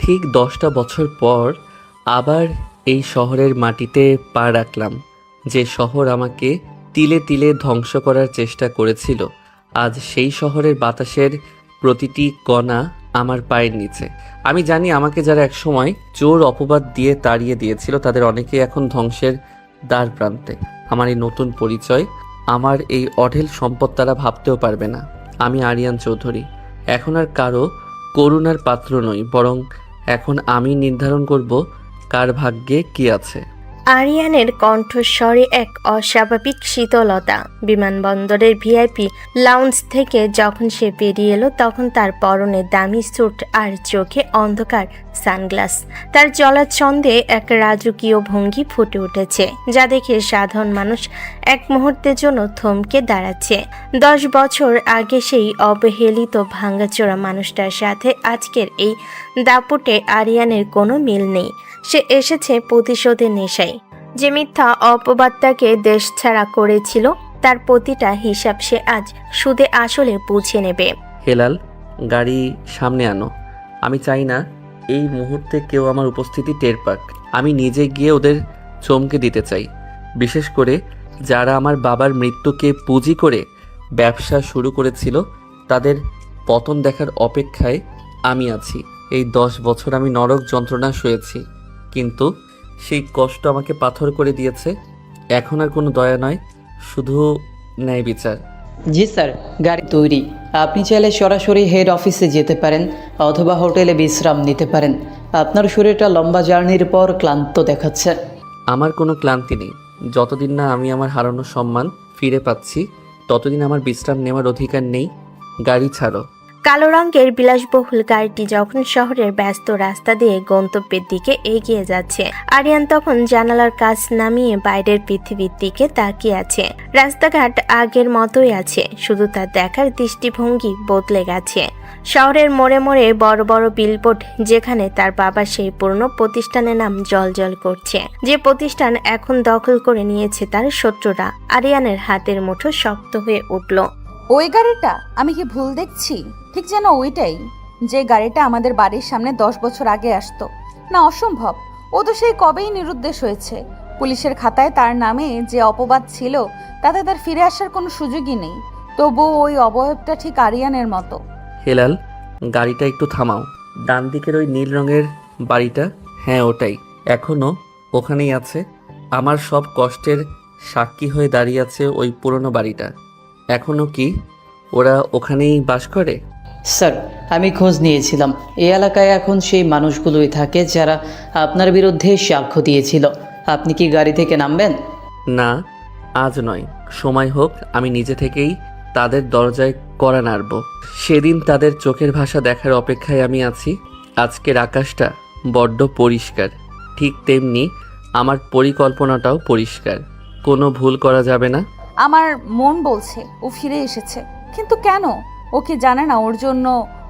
ঠিক 10টা বছর পর আবার এই শহরের মাটিতে পা রাখলাম। যে শহর আমাকে তিলে তিলে ধ্বংস করার চেষ্টা করেছিল, আজ সেই শহরের বাতাসের প্রতিটি কণা আমার পায়ের নিচে। আমি জানি আমাকে যারা একসময় চোর অপবাদ দিয়ে তাড়িয়ে দিয়েছিল, তাদের অনেকেই এখন ধ্বংসের দ্বার প্রান্তে। আমার এই নতুন পরিচয়, আমার এই অঢেল সম্পদ তারা ভাবতেও পারবে না। আমি আরিয়ান চৌধুরী এখন আর কারো করুণার পাত্র নই, বরং এখন আমি নির্ধারণ করব কার ভাগ্যে কি আছে। আরিয়ানের কণ্ঠস্বরে এক অস্বাভাবিক শীতলতা। বিমানবন্দরের ভিআইপি লাউঞ্জ থেকে যখন সে বেরিয়ে এলো, তখন তার পরনে দামি স্যুট আর চোখে অন্ধকার সানগ্লাস। তার চলার ছন্দে এক রাজকীয় ভঙ্গি ফুটে উঠেছে, যা দেখে সাধারণ মানুষ এক মুহূর্তের জন্য থমকে দাঁড়াচ্ছে। 10 বছর আগে সেই অবহেলিত ভাঙাচোরা মানুষটার সাথে আজকের এই দাপটে আরিয়ানের কোনো মিল নেই। সে এসেছে প্রতিশোধের নেশায়। যে মিথ্যা অপবাদটাকে দেশছাড়া করেছিল, তার প্রতিটা হিসাব সে আজ সুদে আসলে বুঝে নেবে। হেলাল, গাড়ি সামনে আনো। আমি চাই না এই মুহূর্তে কেউ আমার উপস্থিতি টের পাক। আমি নিজে গিয়ে ওদের চমকে দিতে চাই, বিশেষ করে যারা আমার বাবার মৃত্যুকে পুঁজি করে ব্যবসা শুরু করেছিল। তাদের পতন দেখার অপেক্ষায় আমি আছি। এই 10 বছর আমি নরক যন্ত্রণা সয়েছি, কিন্তু সেই কষ্ট আমাকে পাথর করে দিয়েছে। এখন আর কোনো দয়া নয়, শুধু ন্যায় বিচার। জি স্যার, গাড়ি তৈরি। আপনি চাইলে সরাসরি হেড অফিসে যেতে পারেন অথবা হোটেলে বিশ্রাম নিতে পারেন। আপনার শরীরটা লম্বা জার্নির পর ক্লান্ত দেখাচ্ছে। আমার কোনো ক্লান্তি নেই। যতদিন না আমি আমার হারানো সম্মান ফিরে পাচ্ছি, ততদিন আমার বিশ্রাম নেওয়ার অধিকার নেই। গাড়ি ছাড়ো। কালো রঙের বিলাসবহুল গাড়িটি যখন শহরের ব্যস্ত রাস্তা দিয়ে গন্তব্যের দিকে এগিয়ে যাচ্ছে, আরিয়ান তখন জানালার কাছ নামিয়ে বাইরের পৃথিবীর দিকে তাকিয়ে আছে। রাস্তাঘাট আগের মতোই আছে, শুধু তার দেখার দৃষ্টিভঙ্গি বদলে গেছে। শহরের মোড়ে মোড়ে বড় বড় বিলবোর্ড, যেখানে তার বাবার সেই পুরনো প্রতিষ্ঠানের নাম জলজল করছে। যে প্রতিষ্ঠান এখন দখল করে নিয়েছে তার শত্রুরা। আরিয়ানের হাতের মুঠো শক্ত হয়ে উঠল। ওই গাড়িটা আমি কি ভুল দেখছি? ঠিক যেন ওইটাই, যে গাড়িটা আমাদের বাড়ির সামনে 10 বছর আগে আসতো। না, অসম্ভব। ও তো সেই কবেই নিরুদ্দেশ হয়েছে। পুলিশের খাতায় তার নামে যে অপবাদ ছিল, তাতে তার ফিরে আসার কোনো সুযোগই নেই। তবুও ওই অবয়বটা ঠিক আরিয়ানের মতো। হেলাল, গাড়িটা একটু থামাও। ডান দিকের ওই নীল রঙের বাড়িটা? হ্যাঁ, ওটাই। এখনো ওখানেই আছে। আমার সব কষ্টের সাক্ষী হয়ে দাঁড়িয়ে আছে ওই পুরনো বাড়িটা। এখনো কি ওরা ওখানেই বাস করে? স্যার, আমি খোঁজ নিয়েছিলাম। এই এলাকায় এখন সেই মানুষগুলোই থাকে যারা আপনার বিরুদ্ধে সাক্ষ্য দিয়েছিল। আপনি কি গাড়ি থেকে নামবেন? না, আজ নয়। সময় হোক, আমি নিজে থেকেই তাদের দরজায় কড়া নাড়ব। সেদিন তাদের চোখের ভাষা দেখার অপেক্ষায় আমি আছি। আজকের আকাশটা বড্ড পরিষ্কার, ঠিক তেমনি আমার পরিকল্পনাটাও পরিষ্কার। কোনো ভুল করা যাবে না। আমার মন বলছে ও ফিরে এসেছে, কিন্তু কেন? ও কি জানে না ওর জন্য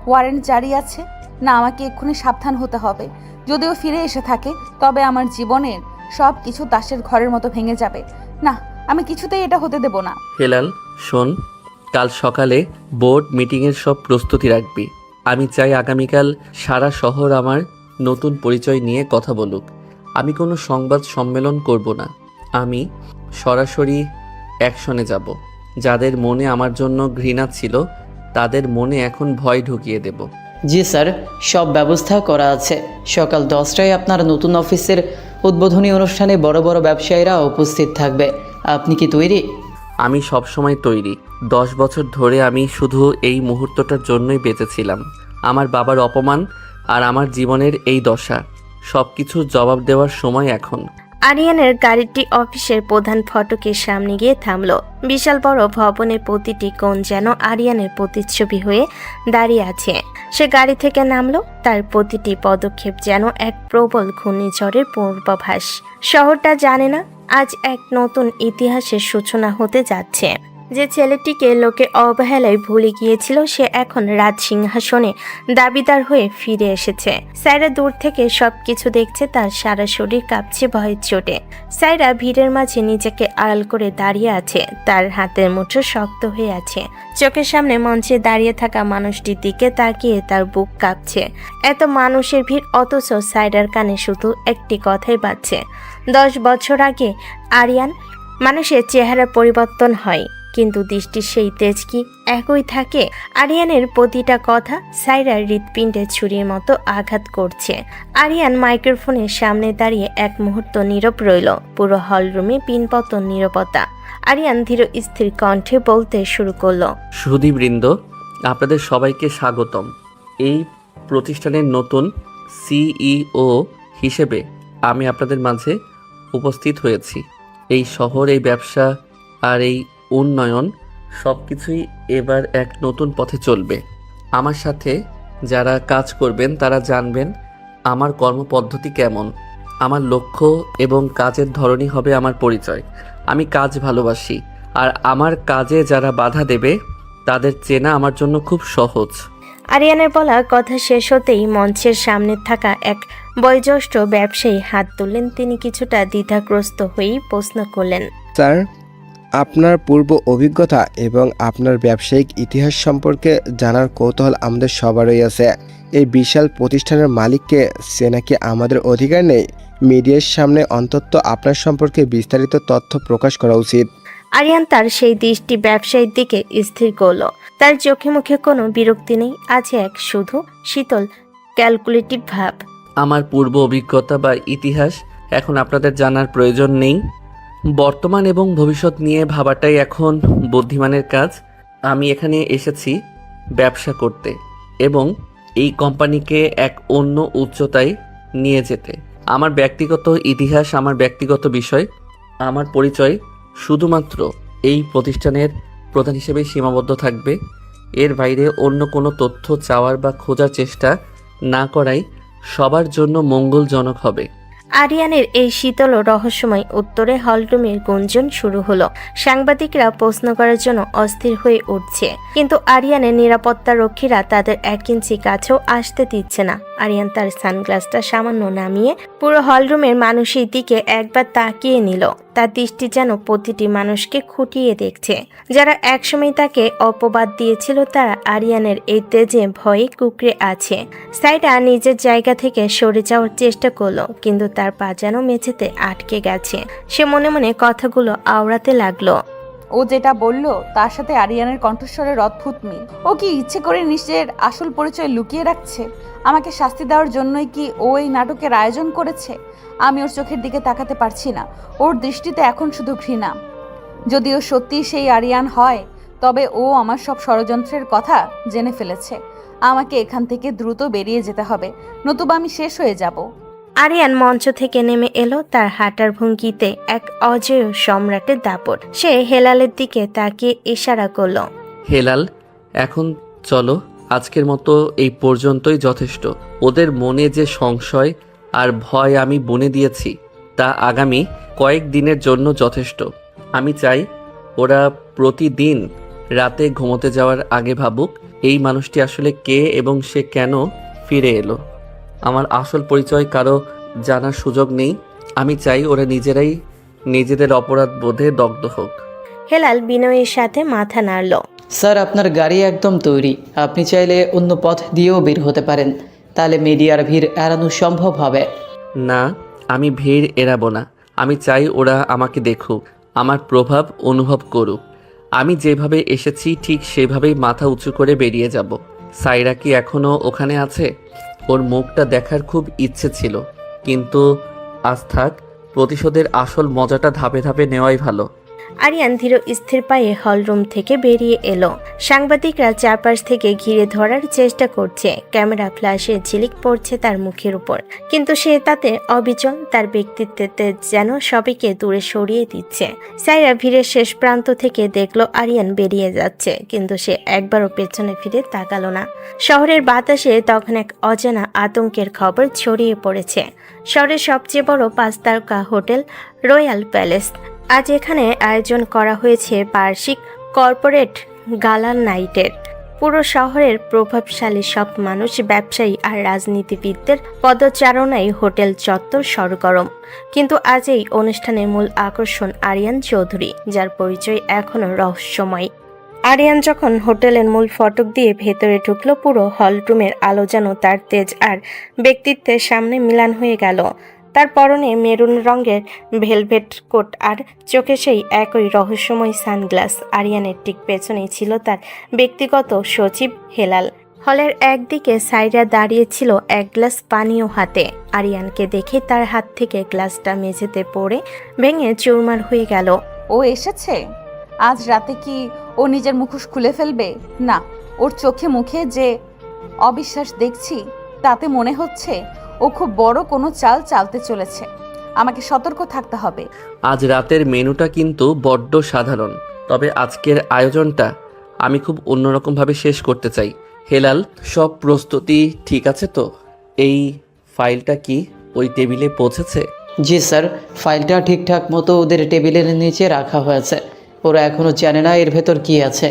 ওয়ারেন্ট জারি আছে? না, আমাকে এক্ষুনি সাবধান হতে হবে। যদি ও ফিরে এসে থাকে, তবে আমার জীবনের সব কিছু তাসের ঘরের মতো ভেঙে যাবে। না, আমি কিছুতেই এটা হতে দেব না। হেলাল, শোন, কাল সকালে বোর্ড মিটিংয়ের সব প্রস্তুতি রাখবি। আমি চাই আগামীকাল সারা শহর আমার নতুন পরিচয় নিয়ে কথা বলুক। আমি কোনো সংবাদ সম্মেলন করব না। আমি সরাসরি অ্যাকশনে যাব। যাদের মনে আমার জন্য ঘৃণা ছিল, তাদের মনে এখন ভয় ঢুকিয়ে দেব। জি স্যার, সব ব্যবস্থা করা আছে। সকাল 10টায় আপনার নতুন অফিসের উদ্বোধনী অনুষ্ঠানে বড় বড় ব্যবসায়ীরা উপস্থিত থাকবে। আপনি কি তৈরি? আমি সবসময় তৈরি। 10 বছর ধরে আমি শুধু এই মুহূর্তটার জন্যই বেঁচেছিলাম। আমার বাবার অপমান আর আমার জীবনের এই দশা, সব কিছুর জবাব দেওয়ার সময় এখন। আরিয়ানের গাড়িটি অফিসের প্রধান ফটকের সামনে গিয়ে থামল। বিশাল বড় ভবনের প্রতিটি কোণ যেন আরিয়ানের প্রতিচ্ছবি হয়ে দাঁড়িয়ে আছে। সে গাড়ি থেকে নামলো, তার প্রতিটি পদক্ষেপ যেন এক প্রবল ঘূর্ণিঝড়ের পূর্বাভাস। শহরটা জানে না আজ এক নতুন ইতিহাসের সূচনা হতে যাচ্ছে। যে ছেলেটিকে লোকে অবহেলায় ভুলে গিয়েছিল সে এখন রাজ সিংহাসনে দাবিদার হয়ে ফিরে এসেছে। সাইরা দূর থেকে সবকিছু দেখছে, তার সারা শরীর কাঁপছে ভয়ের চোটে। সাইরা ভিড়ের মাঝে নিজেকে আড়াল করে দাঁড়িয়ে আছে, তার হাতের মুঠো শক্ত হয়ে আছে। চোখের সামনে মঞ্চে দাঁড়িয়ে থাকা মানুষটির দিকে তাকিয়ে তার বুক কাঁপছে। এত মানুষের ভিড়, অথচ সাইরার কানে শুধু একটি কথাই বাজছে, 10 বছর আগে আরিয়ান। মানুষের চেহারা পরিবর্তন হয়, কিন্তু দৃষ্টির সেই তেজ কি একই থাকে? আরিয়ানের প্রতিটা কথা সাইরার হৃৎপিণ্ডে ছুরির মতো আঘাত করছে। আরিয়ান মাইক্রোফোনের সামনে দাঁড়িয়ে এক মুহূর্ত নীরব রইল। পুরো হলরুমে পিনপতন নীরবতা। আরিয়ান ধীর স্থির কণ্ঠে বলতে শুরু করলো, সুধীবৃন্দ, আপনাদের সবাইকে স্বাগতম। এই প্রতিষ্ঠানের নতুন সিইও হিসেবে আমি আপনাদের মাঝে উপস্থিত হয়েছি। এই শহর, এই ব্যবসা আর এই উন্নয়ন সব কিছুই এবার এক নতুন পথে চলবে। আমার সাথে যারা কাজ করবেন তারা জানবেন আমার কর্মপদ্ধতি কেমন। আমার লক্ষ্য এবং কাজের ধরনই হবে আমার পরিচয়। আমি কাজ ভালোবাসি, আর আমার কাজে যারা বাধা দেবে তাদের চেনা আমার জন্য খুব সহজ। আরিয়ানের বলা কথা শেষ হতেই মঞ্চের সামনে থাকা এক বয়োজ্যেষ্ঠ ব্যবসায়ী হাত তুললেন। তিনি কিছুটা দ্বিধাগ্রস্ত হয়েই প্রশ্ন করলেন, স্যার, আপনার পূর্ব অভিজ্ঞতা এবং আপনার ব্যবসায়িক ইতিহাস সম্পর্কে জানার কৌতূহল আমাদের সবারই আছে। এই বিশাল প্রতিষ্ঠানের মালিককে চেনা কি আমাদের অধিকার নেই? মিডিয়ার সামনে অন্তত আপনার সম্পর্কে বিস্তারিত তথ্য প্রকাশ করা উচিত। আরিয়ান তার সেই দৃষ্টি ব্যবসায়ীর দিকে স্থির করল। তার চোখে মুখে কোনো বিরক্তি নেই, আছে এক শুধু শীতল ক্যালকুলেটিভ ভাব। আমার পূর্ব অভিজ্ঞতা বা ইতিহাস এখন আপনাদের জানার প্রয়োজন নেই। বর্তমান এবং ভবিষ্যৎ নিয়ে ভাবাটাই এখন বুদ্ধিমানের কাজ। আমি এখানে এসেছি ব্যবসা করতে এবং এই কোম্পানিকে এক অন্য উচ্চতায় নিয়ে যেতে। আমার ব্যক্তিগত ইতিহাস, আমার ব্যক্তিগত বিষয়, আমার পরিচয় শুধুমাত্র এই প্রতিষ্ঠানের প্রধান হিসেবে সীমাবদ্ধ থাকবে। এর বাইরে অন্য কোনো তথ্য চাওয়ার বা খোঁজার চেষ্টা না করাই সবার জন্য মঙ্গলজনক হবে। আরিয়ানের এই শীতল ও রহস্যময় উত্তরে হলরুমের গুঞ্জন শুরু হলো। সাংবাদিকরা প্রশ্ন করার জন্য অস্থির হয়ে উঠছে, কিন্তু আরিয়ানের নিরাপত্তা রক্ষীরা তাদের 1 ইঞ্চি কাছেও আসতে দিচ্ছে না। আরিয়ান তার সানগ্লাসটা সামান্য নামিয়ে পুরো হলরুমের মানুষের দিকে একবার তাকিয়ে নিল। তার দৃষ্টি যেন প্রতিটি মানুষকে খুঁটিয়ে দেখছে। যারা একসময় তাকে অপবাদ দিয়েছিল তারা আরিয়ানের এই তেজে ভয়ে কুঁকড়ে আছে। সাইডা নিজের জায়গা থেকে সরে যাওয়ার চেষ্টা করলো, কিন্তু তার পা যেন মেঝেতে আটকে গেছে। সে মনে মনে কথাগুলো আওড়াতে লাগলো। ও যেটা বলল তার সাথে আরিয়ানের কণ্ঠস্বরের অদ্ভুত মিল। ও কি ইচ্ছে করে নিজের আসল পরিচয় লুকিয়ে রাখছে? আমাকে শাস্তি দেওয়ার জন্যই কি ও এই নাটকের আয়োজন করেছে? আমি ওর চোখের দিকে তাকাতে পারছি না। ওর দৃষ্টিতে এখন শুধু ঘৃণা। যদি ও সত্যি সেই আরিয়ান হয়, তবে ও আমার সব ষড়যন্ত্রের কথা জেনে ফেলেছে। আমাকে এখান থেকে দ্রুত বেরিয়ে যেতে হবে, নতুবা আমি শেষ হয়ে যাব। আরিয়ান মঞ্চ থেকে নেমে এলো, তার হাঁটার ভঙ্গিতে এক অজেয় সম্রাটের দাপট। সে হেলালের দিকে তাকিয়ে ইশারা করলো। হেলাল, এখন চলো, আজকের মতো এই পর্যন্তই যথেষ্ট। ওদের মনে যে সংশয় আর ভয় আমি বুনে দিয়েছি তা আগামী কয়েকদিনের জন্য যথেষ্ট। আমি চাই ওরা প্রতিদিন রাতে ঘুমোতে যাওয়ার আগে ভাবুক এই মানুষটি আসলে কে এবং সে কেন ফিরে এলো। আমার আসল পরিচয় কারো জানার সুযোগ নেই। আমি চাই ওরা নিজেরাই নিজেদের অপরাধ বোধে দগ্ধ হোক। হেলাল বিনয়ের সাথে মাথা নাড়ল। স্যার, আপনার গাড়ি একদম তৈরি। আপনি চাইলে অন্য পথ দিয়েও বের হতে পারেন, তাহলে মিডিয়ার ভিড় এড়ানো সম্ভব হবে। না, আমি ভিড় এড়াবো না। আমি চাই ওরা আমাকে দেখুক, আমার প্রভাব অনুভব করুক। আমি যেভাবে এসেছি ঠিক সেভাবেই মাথা উঁচু করে বেরিয়ে যাব। সাইরা কি এখনও ওখানে আছে? ওর মুখটা দেখার খুব ইচ্ছে ছিল, কিন্তু আজ থাক, প্রতিশোধের আসল মজাটা ধাপে ধাপে নেওয়াই ভালো। আরিয়ান ধীর স্থির পায়ে হলরুম থেকে বেরিয়ে এলো। সাংবাদিকরা চারপাশ থেকে ঘিরে ধরার চেষ্টা করছে। ক্যামেরা ফ্ল্যাশের ঝিলিক পড়ছে তার মুখের উপর, কিন্তু সে তাতে অবিচল। তার ব্যক্তিত্বে যেন সবাইকে দূরে সরিয়ে দিচ্ছে। সাইরা ভিড়ের শেষ প্রান্ত থেকে দেখলো আরিয়ান বেরিয়ে যাচ্ছে, কিন্তু সে একবারও পেছনে ফিরে তাকালো না। শহরের বাতাসে তখন এক অজানা আতঙ্কের খবর ছড়িয়ে পড়েছে। শহরের সবচেয়ে বড় 5 তারকা হোটেল রয়্যাল প্যালেস, আজ এখানে আয়োজন করা হয়েছে বার্ষিক কর্পোরেট গালা নাইটের। পুরো শহরের প্রভাবশালী সব মানুষ, ব্যবসায়ী আর রাজনীতিবিদদের পদচারণায় হোটেল চত্বর সরগরম। কিন্তু আজ এই অনুষ্ঠানের মূল আকর্ষণ আরিয়ান চৌধুরী, যার পরিচয় এখনও রহস্যময়। আরিয়ান যখন হোটেলের মূল ফটক দিয়ে ভেতরে ঢুকলো, পুরো হলরুমের আলো যেন তার তেজ আর ব্যক্তিত্বের সামনে মিলান হয়ে গেল। তার পরনে মেরুন রঙের ভেলভেট কোট আর চোখে সেই একই রহস্যময় সানগ্লাস। আরিয়ানের ঠিক পেছনেই ছিল তার ব্যক্তিগত সচিব হেলাল। হলের একদিকে সাইরা দাঁড়িয়েছিল এক গ্লাস পানীয় হাতে। আরিয়ানকে দেখে তার হাত থেকে গ্লাসটা মেঝেতে পড়ে ভেঙে চুরমার হয়ে গেল। ও এসেছে? আজ রাতে কি ও নিজের মুখোশ খুলে ফেলবে? না, ওর চোখে মুখে যে অবিশ্বাস দেখছি, তাতে মনে হচ্ছে ও খুব বড় কোনো চাল চালতে চলেছে। আমাকে সতর্ক থাকতে হবে। আজ রাতের মেনুটা কিন্তু বড্ড সাধারণ, তবে আজকের আয়োজনটা আমি খুব অন্যরকমভাবে শেষ করতে চাই। হেলাল, সব প্রস্তুতি ঠিক আছে তো? এই ফাইলটা কি ওই টেবিলে পৌঁছেছে? জি স্যার, ফাইলটা ঠিকঠাক মতো ওদের টেবিলের নিচে রাখা হয়েছে। ওরা এখনও জানে না এর ভেতর কি আছে।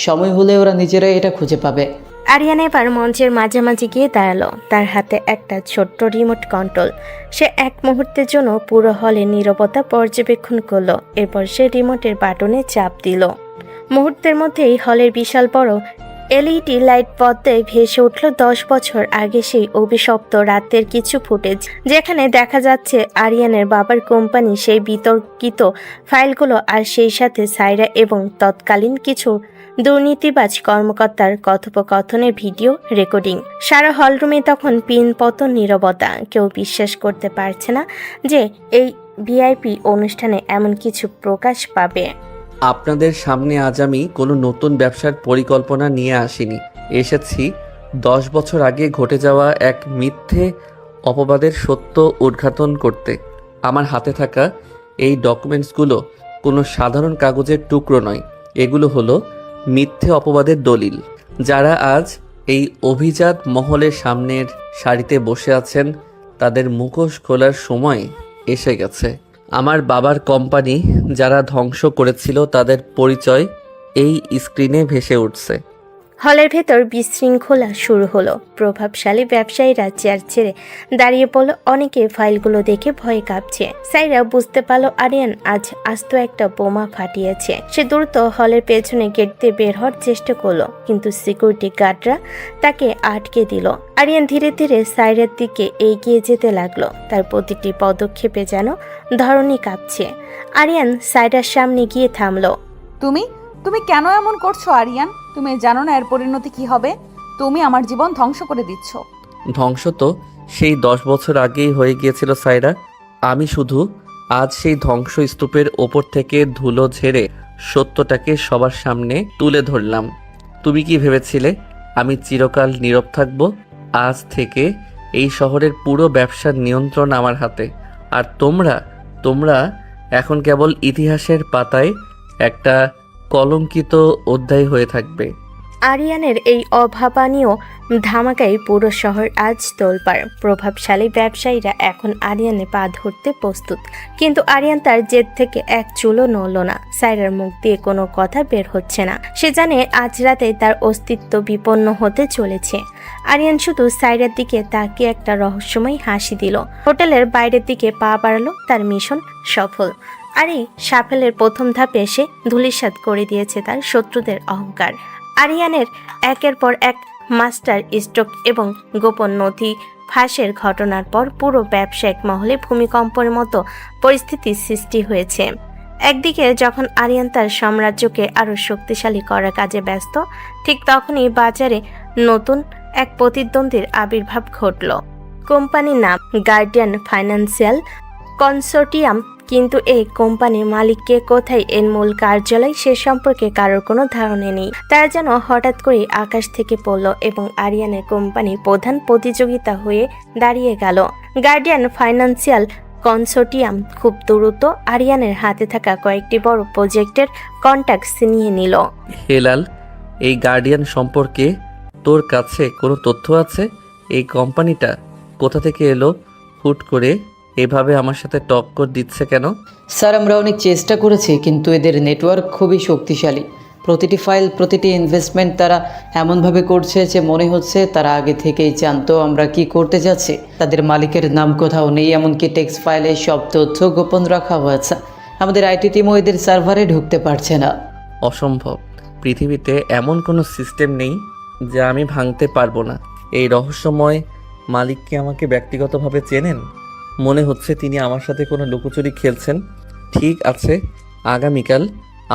সময় হলে ওরা নিজেরাই এটা খুঁজে পাবে। আরিয়ান এবার মঞ্চের মাঝামাঝি গিয়ে দাঁড়ালো। তার হাতে একটা ছোট্ট রিমোট কন্ট্রোল। সে এক মুহূর্তের জন্য পুরো হলে নীরবতা পর্যবেক্ষণ করলো। এরপর সে রিমোটের বাটনে চাপ দিল। মুহূর্তের মধ্যেই হলের বিশাল বড় এলইডি লাইট পর্দায় ভেসে উঠল 10 বছর আগে সেই অভিশপ্ত রাতের কিছু ফুটেজ, যেখানে দেখা যাচ্ছে আরিয়ানের বাবার কোম্পানি, সেই বিতর্কিত ফাইলগুলো, আর সেই সাথে সাইরা এবং তৎকালীন কিছু দুর্নীতিবাজ কর্মকর্তার কথোপকথনের ভিডিও রেকর্ডিং। সারা হলরুমে তখন পিনপতন নীরবতা। কেউ বিশ্বাস করতে পারছে না যে এই ভিআইপি অনুষ্ঠানে এমন কিছু প্রকাশ পাবে। আপনাদের সামনে আজ আমি কোনো নতুন ব্যবসার পরিকল্পনা নিয়ে আসিনি। এসেছি 10 বছর আগে ঘটে যাওয়া এক মিথ্যে অপবাদের সত্য উদ্ঘাটন করতে। আমার হাতে থাকা এই ডকুমেন্টসগুলো কোনো সাধারণ কাগজের টুকরো নয়। এগুলো হলো মিথ্যে অপবাদের দলিল। যারা আজ এই অভিজাত মহলের সামনের সারিতে বসে আছেন, তাদের মুখোশ খোলার সময় এসে গেছে। আমার বাবার কোম্পানি যারা ধ্বংস করেছিল, তাদের পরিচয় এই স্ক্রিনে ভেসে উঠছে। হলের ভেতর বিশৃঙ্খলা শুরু হলো। প্রভাবশালী ব্যবসায়ীরা চেয়ার ছেড়ে দাঁড়িয়ে পড়ল। অনেকে ফাইলগুলো দেখে ভয়ে কাঁপছে। সাইরা বুঝতে পারল আরিয়ান আজ আস্ত একটা বোমা ফাটিয়েছে। সে দ্রুত হলের পেছনে গেট দিয়ে বের হওয়ার চেষ্টা করলো, কিন্তু সিকিউরিটি গার্ডরা তাকে আটকে দিল। আরিয়ান ধীরে ধীরে সাইরার দিকে এগিয়ে যেতে লাগলো। তার প্রতিটি পদক্ষেপে যেন ধরনী কাঁপছে। আরিয়ান সাইরার সামনে গিয়ে থামলো। তুমি কেন এমন করছো আরিয়ান? তুমি জানো না এর পরিণতি কি হবে? তুমি আমার জীবন ধ্বংস করে দিচ্ছ। ধ্বংস তো সেই 10 বছর আগেই হয়ে গিয়েছিল সাইরা। আমি শুধু আজ সেই ধ্বংসস্তূপের ওপর থেকে ধুলো ঝেড়ে সত্যটাকে সবার সামনে তুলে ধরলাম। তুমি কি ভেবেছিলে আমি চিরকাল নীরব থাকব? আজ থেকে এই শহরের পুরো ব্যবসার নিয়ন্ত্রণ আমার হাতে। আর তোমরা এখন কেবল ইতিহাসের পাতায় একটা কলঙ্কিত অধ্যায় হয়ে থাকবে। আরিয়ানের এই অভাবনীয় ধামাকায় পুরো শহর আজ তোলপাড়। প্রভাবশালী ব্যবসায়ীরা এখন আরিয়ানে পা ধরতে প্রস্তুত, কিন্তু আরিয়ান তার জেদ থেকে এক চুলও নড়ল না। সাইরার মুখ দিয়ে কোনো কথা বের হচ্ছে না। সে জানে আজ রাতে তার অস্তিত্ব বিপন্ন হতে চলেছে। আরিয়ান শুধু সাইরার দিকে তাকিয়ে একটা রহস্যময় হাসি দিল। হোটেলের বাইরের দিকে পা বাড়ালো। তার মিশন সফল। আর এই সাফল্যের প্রথম ধাপে এসে ধূলিসাৎ করে দিয়েছে তার শত্রুদের অহংকার। আরিয়ানের একের পর এক মাস্টার স্ট্রোক এবং গোপন নথি ফাঁসের ঘটনার পর পুরো ব্যবসায়িক মহলে ভূমিকম্পের মতো পরিস্থিতির সৃষ্টি হয়েছে। একদিকে যখন আরিয়ান তার সাম্রাজ্যকে আরও শক্তিশালী করার কাজে ব্যস্ত, ঠিক তখনই বাজারে নতুন এক প্রতিদ্বন্দ্বীর আবির্ভাব ঘটল। কোম্পানির নাম গার্ডিয়ান ফাইন্যান্সিয়াল কনসোর্টিয়াম। কিন্তু এই কোম্পানির মালিককে, কোথায় এর মূল কার্যালয়, সে সম্পর্কে কারোর কোনো ধারণা নেই। তারা যেন হঠাৎ করেই আকাশ থেকে পড়ল এবং আরিয়ানের কোম্পানির প্রধান প্রতিযোগিতা হয়ে দাঁড়িয়ে গেল। গার্ডিয়ান ফাইন্যান্সিয়াল কনসোর্টিয়াম খুব দ্রুত আরিয়ানের হাতে থাকা কয়েকটি বড় প্রজেক্টের কন্ট্যাক্টস নিয়ে নিল। হেলাল, এই গার্ডিয়ান সম্পর্কে তোর কাছে কোনো তথ্য আছে? এই কোম্পানিটা কোথা থেকে এলো? হুট করে এভাবে আমার সাথে টক্কর দিচ্ছে কেন? স্যার, আমরা অনেক চেষ্টা করেছি, কিন্তু এদের নেটওয়ার্ক খুবই শক্তিশালী। প্রতিটি ফাইল, প্রতিটি ইনভেস্টমেন্ট তারা এমনভাবে করছে যে মনে হচ্ছে তারা আগে থেকেই জানতো আমরা কি করতে যাচ্ছি। তাদের মালিকের নাম কোথাও নেই, এমনকি টেক্সট ফাইলে সব তথ্য গোপন রাখা হয়েছে। আমাদের আইটি টিমও এদের সার্ভারে ঢুকতে পারছে না। অসম্ভব। পৃথিবীতে এমন কোনো সিস্টেম নেই যা আমি ভাঙতে পারবো না। এই রহস্যময় মালিক কি আমাকে ব্যক্তিগতভাবে চেনেন? মনে হচ্ছে তিনি আমার সাথে কোনো লুকোচুরি খেলছেন। ঠিক আছে, আগামীকাল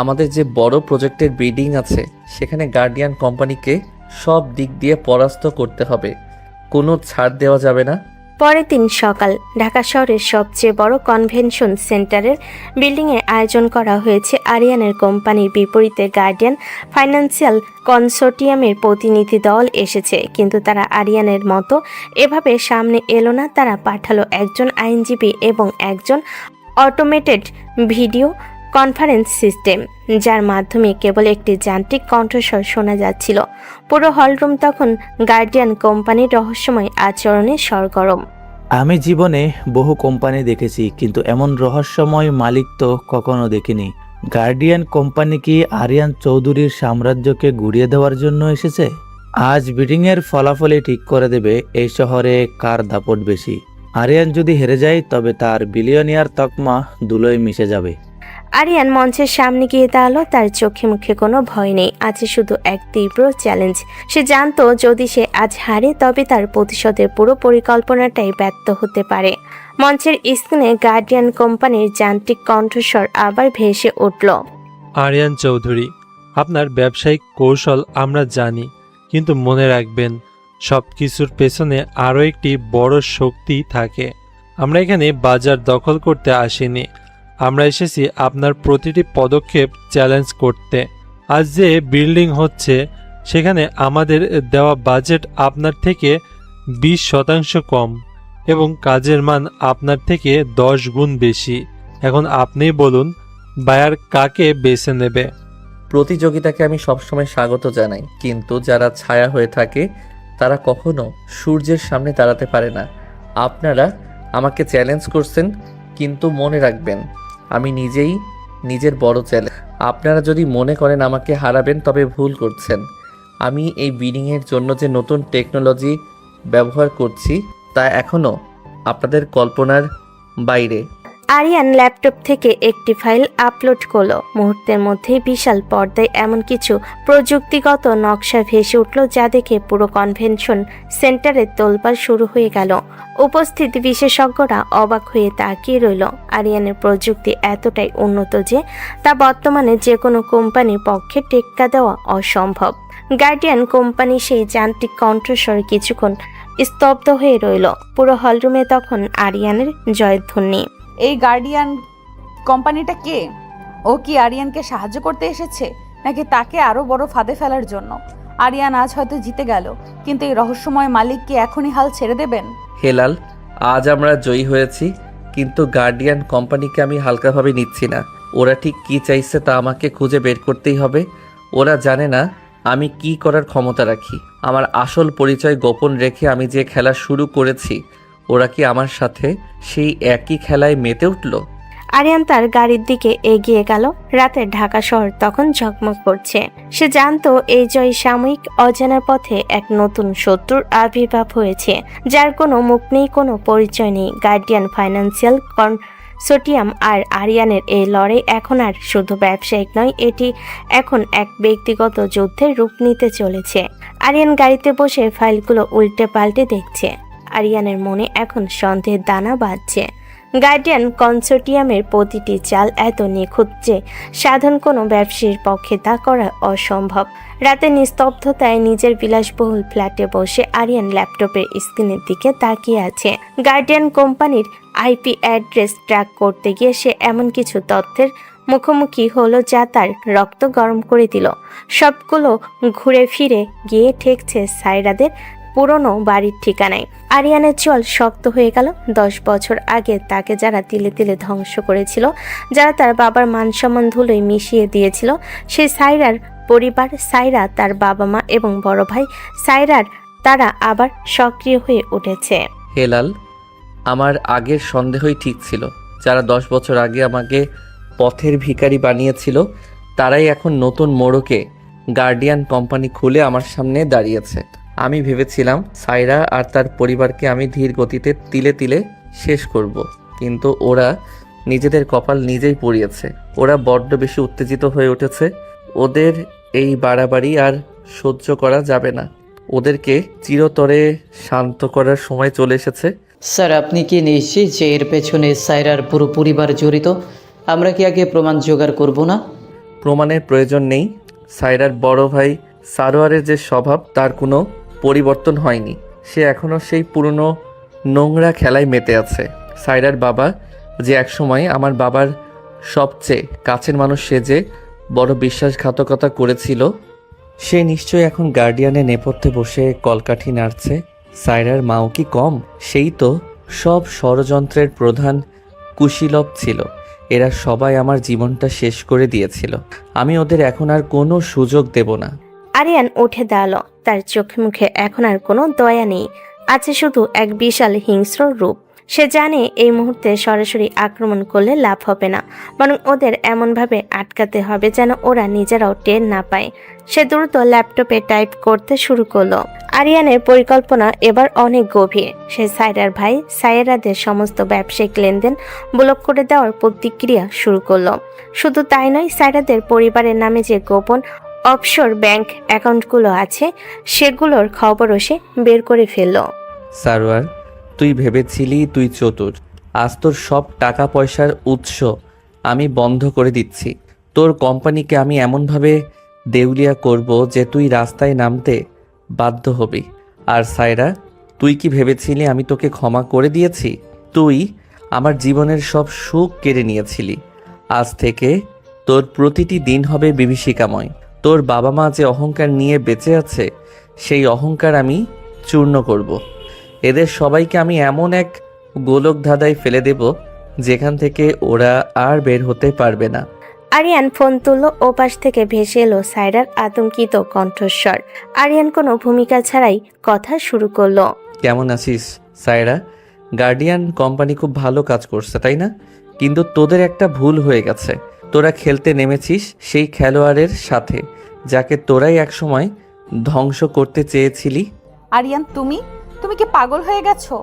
আমাদের যে বড় প্রজেক্টের বিডিং আছে সেখানে গার্ডিয়ান কোম্পানিকে সব দিক দিয়ে পরাস্ত করতে হবে। কোনো ছাড় দেওয়া যাবে না। পরের দিন সকাল ঢাকা শহরের সবচেয়ে বড় কনভেনশন সেন্টারের বিল্ডিংয়ে আয়োজন করা হয়েছে আরিয়ানের কোম্পানির বিপরীতে গার্ডিয়ান ফাইন্যান্সিয়াল কনসোর্টিয়ামের প্রতিনিধি দল এসেছে, কিন্তু তারা আরিয়ানের মতো এভাবে সামনে এলো না। তারা পাঠালো একজন আইনজীবী এবং একজন অটোমেটেড ভিডিও কনফারেন্স সিস্টেম, যার মাধ্যমে কেবল একটি যান্ত্রিক কণ্ঠস্বর শোনা যাচ্ছিল। পুরো হলরুম তখন গার্ডিয়ান কোম্পানির রহস্যময় আচরণে সরগরম। আমি জীবনে বহু কোম্পানি দেখেছি, কিন্তু এমন রহস্যময় মালিক তো কখনো দেখিনি। গার্ডিয়ান কোম্পানি কি আরিয়ান চৌধুরীর সাম্রাজ্যকে গুড়িয়ে দেওয়ার জন্য এসেছে? আজ বিডিংয়ের ফলাফলই ঠিক করে দেবে এই শহরে কার দাপট বেশি। আরিয়ান যদি হেরে যায় তবে তার বিলিয়নিয়ার তকমা ধুলোয় মিশে যাবে। আরিয়ান মঞ্চের সামনে গিয়ে দাঁড়ালো। তার চোখে মুখে কোনো ভয় নেই, আছে শুধু এক তীব্র চ্যালেঞ্জ। সে জানতো যদি সে আজ হারে তবে তার প্রতিশোধের পুরো পরিকল্পনাটাই ব্যর্থ হতে পারে। মঞ্চের স্ক্রিনে গার্ডিয়ান কোম্পানির যান্ত্রিক কণ্ঠস্বর আবার ভেসে উঠল। আরিয়ান চৌধুরী, আপনার ব্যবসায়িক কৌশল আমরা জানি, কিন্তু মনে রাখবেন সব কিছুর পেছনে আরও একটি বড় শক্তি থাকে। আমরা এখানে বাজার দখল করতে আসিনি, আমরা এসেছি আপনার প্রতিটি পদক্ষেপ চ্যালেঞ্জ করতে। আজ যে বিল্ডিং হচ্ছে সেখানে আমাদের দেওয়া বাজেট আপনার থেকে 20% কম এবং কাজের মান আপনার থেকে 10 গুণ বেশি। এখন আপনিই বলুন বায়ার কাকে বেছে নেবে? প্রতিযোগিতাকে আমি সবসময় স্বাগত জানাই, কিন্তু যারা ছায়া হয়ে থাকে তারা কখনো সূর্যের সামনে দাঁড়াতে পারে না। আপনারা আমাকে চ্যালেঞ্জ করছেন, কিন্তু মনে রাখবেন আমি নিজেই নিজের বড় চ্যালেঞ্জ। আপনারা যদি মনে করেন আমাকে হারাবেন তবে ভুল করছেন। আমি এই বিডিংয়ের জন্য যে নতুন টেকনোলজি ব্যবহার করছি তা এখনও আপনাদের কল্পনার বাইরে। আরিয়ান ল্যাপটপ থেকে একটি ফাইল আপলোড করলো। মুহূর্তের মধ্যেই বিশাল পর্দায় এমন কিছু প্রযুক্তিগত নকশা ভেসে উঠল যা দেখে পুরো কনভেনশন সেন্টারে তোলপাড় শুরু হয়ে গেল। উপস্থিত বিশেষজ্ঞরা অবাক হয়ে তাকিয়ে রইল। আরিয়ানের প্রযুক্তি এতটাই উন্নত যে তা বর্তমানে যে কোনো কোম্পানির পক্ষে টেক্কা দেওয়া অসম্ভব। গার্ডিয়ান কোম্পানি সেই যান্ত্রিক কণ্ঠস্বর কিছুক্ষণ স্তব্ধ হয়ে রইল। পুরো হলরুমে তখন আরিয়ানের জয়ধ্বনি। এই গার্ডিয়ান কোম্পানিটা কে? ও কি আরিয়ানকে সাহায্য করতে এসেছে, নাকি তাকে আরও বড় ফাঁদে ফেলার জন্য? আরিয়ান আজ হয়তো জিতে গেল, কিন্তু এই রহস্যময় মালিক কি এখনই হাল ছেড়ে দেবেন? হেলাল, আজ আমরা জয়ী হয়েছি, কিন্তু গার্ডিয়ান কোম্পানিকে আমি হালকাভাবে নিচ্ছি না। ওরা ঠিক কী চাইছে তা আমাকে খুঁজে বের করতেই হবে। ওরা জানে না আমি কি করার ক্ষমতা রাখি। আমার আসল পরিচয় গোপন রেখে আমি যে খেলা শুরু করেছি, ওরা কি আমার সাথে সেই একই খেলায় মেতে উঠল? আরিয়ান তার গাড়ির দিকে এগিয়ে গেল। রাতের ঢাকা শহর তখন ঝকমক করছে। সে জানতো এই জয় সাময়িক। অজানার পথে এক নতুন শত্রুর আবির্ভাব হয়েছে, যার কোনো মুখ নেই, কোনো পরিচয় নেই। গার্ডিয়ান ফাইন্যান্সিয়াল কনসোর্টিয়াম আর আরিয়ানের এই লড়াই এখন আর শুধু ব্যবসায়িক নয়, এটি এখন এক ব্যক্তিগত যুদ্ধের রূপ নিতে চলেছে। আরিয়ান গাড়িতে বসে ফাইলগুলো উল্টে পাল্টে দেখছে। আরিয়ানের মনে এখন সন্দেহের দানা বাঁধছে। গার্ডিয়ান কনসোর্টিয়ামের প্রতিটি চাল এত নিখুঁত যে সাধারণ কোনো ব্যবসায়ীর পক্ষে তা করা অসম্ভব। রাতের নিস্তব্ধতায় নিজের বিলাসবহুল ফ্ল্যাটে বসে আরিয়ান ল্যাপটপের স্ক্রিনের দিকে তাকিয়ে আছে। গার্ডিয়ান কোম্পানির আইপি অ্যাড্রেস ট্র্যাক করতে গিয়ে সে এমন কিছু তথ্যের মুখোমুখি হলো যা তার রক্ত গরম করে দিল। সবগুলো ঘুরে ফিরে গিয়ে ঠেকছে সাইরাদের পুরনো বাড়ির ঠিকানায়। আরিয়ানের চল শক্ত হয়ে গেল। 10 বছর আগে তাকে যারা তিলে তিলে ধ্বংস করেছিল, যারা তার বাবার মান সম্মান ধুলোয় মিশিয়ে দিয়েছিল, সেই সাইরার পরিবার, সাইরা, তার বাবা মা এবং বড় ভাই সাইরার, তারা আবার সক্রিয় হয়ে উঠেছে। হেলাল, আমার আগের সন্দেহই ঠিক ছিল। যারা 10 বছর আগে আমাকে পথের ভিখারি বানিয়েছিল তারাই এখন নতুন মোড়কে গার্ডিয়ান কোম্পানি খুলে আমার সামনে দাঁড়িয়েছে। আমি ভেবেছিলাম সাইরা আর তার পরিবারকে আমি ধীর গতিতে তিলে তিলে শেষ করব, কিন্তু ওরা নিজেদের কপাল নিজেই পুড়িয়েছে। ওরা বড্ড বেশি উত্তেজিত হয়ে উঠেছে। ওদের এই বাড়াবাড়ি আর সহ্য করা যাবে না। ওদেরকে চিরতরে শান্ত করার সময় চলে এসেছে। স্যার, আপনি কি নিশ্চিত যে এর পেছনে সাইরার পুরো পরিবার জড়িত? আমরা কি আগে প্রমাণ জোগাড় করব না? প্রমাণের প্রয়োজন নেই। সাইরার বড় ভাই সারোয়ারের যে স্বভাব তার কোনো পরিবর্তন হয়নি। সে এখনও সেই পুরনো নোংরা খেলায় মেতে আছে। সাইরার বাবা যে একসময় আমার বাবার সবচেয়ে কাছের মানুষ, সে যে বড় বিশ্বাসঘাতকতা করেছিল, সে নিশ্চয়ই এখন গার্ডিয়ানের নেপথ্যে বসে কলকাঠি নাড়ছে। সাইরার মাও কি কম? সেই তো সব ষড়যন্ত্রের প্রধান কুশীলব ছিল। এরা সবাই আমার জীবনটা শেষ করে দিয়েছিল। আমি ওদের এখন আর কোনো সুযোগ দেব না। আরিয়ান উঠে দাঁড়ালো। তার চোখে মুখে এখন আর কোনো দয়া নেই, আছে শুধু এক বিশাল হিংস্র রূপ। সে জানে এই মুহূর্তে সরাসরি আক্রমণ করলে লাভ হবে না, বরং ওদের এমনভাবে আটকাতে হবে যেন ওরা নিজেরাও টের না পায়। সে দ্রুত ল্যাপটপে টাইপ করতে শুরু করলো। আরিয়ানের পরিকল্পনা এবার অনেক গভীর। সে সাইরার ভাই সাইরাদের সমস্ত ব্যবসায়িক লেনদেন ব্লক করে দেওয়ার প্রতিক্রিয়া শুরু করলো। শুধু তাই নয়, সাইরাদের পরিবারের নামে যে গোপন অফশোর ব্যাংক অ্যাকাউন্টগুলো আছে সেগুলোর খবরও সে বের করে ফেললো। সারোয়ার, তুই ভেবেছিলি তুই চতুর। আজ তোর সব টাকা পয়সার উৎস আমি বন্ধ করে দিচ্ছি। তোর কোম্পানিকে আমি এমনভাবে দেউলিয়া করব যে তুই রাস্তায় নামতে বাধ্য হবি। আর সায়রা, তুই কি ভেবেছিলি আমি তোকে ক্ষমা করে দিয়েছি? তুই আমার জীবনের সব সুখ কেড়ে নিয়েছিলি। আজ থেকে তোর প্রতিটি দিন হবে বিভীষিকাময়। তোর বাবা মা যে অহংকার নিয়ে বেঁচে আছে, সেই অহংকার আমি চূর্ণ করব। এদের সবাইকে আমি এমন এক গোলক ধাঁধায় ফেলে দেব যেখান থেকে ওরা আর বের হতে পারবে না। আরিয়ান ফোন তুলল। ওপাশ থেকে ভেসে এলো সাইরার আতঙ্কিত কণ্ঠস্বর। আরিয়ান কোনো ভূমিকা ছাড়াই কথা শুরু করলো। কেমন আছিস সায়রা? গার্ডিয়ান কোম্পানি খুব ভালো কাজ করছে, তাই না? কিন্তু তোদের একটা ভুল হয়ে গেছে। তোরা খেলতে নেমেছিস সেই খেলোয়াড়ের সাথে যাকে তোরাই একসময় ধ্বংস করতে চেয়েছিলি। আরিয়ান, তুমি কি পাগল হয়ে গেছো?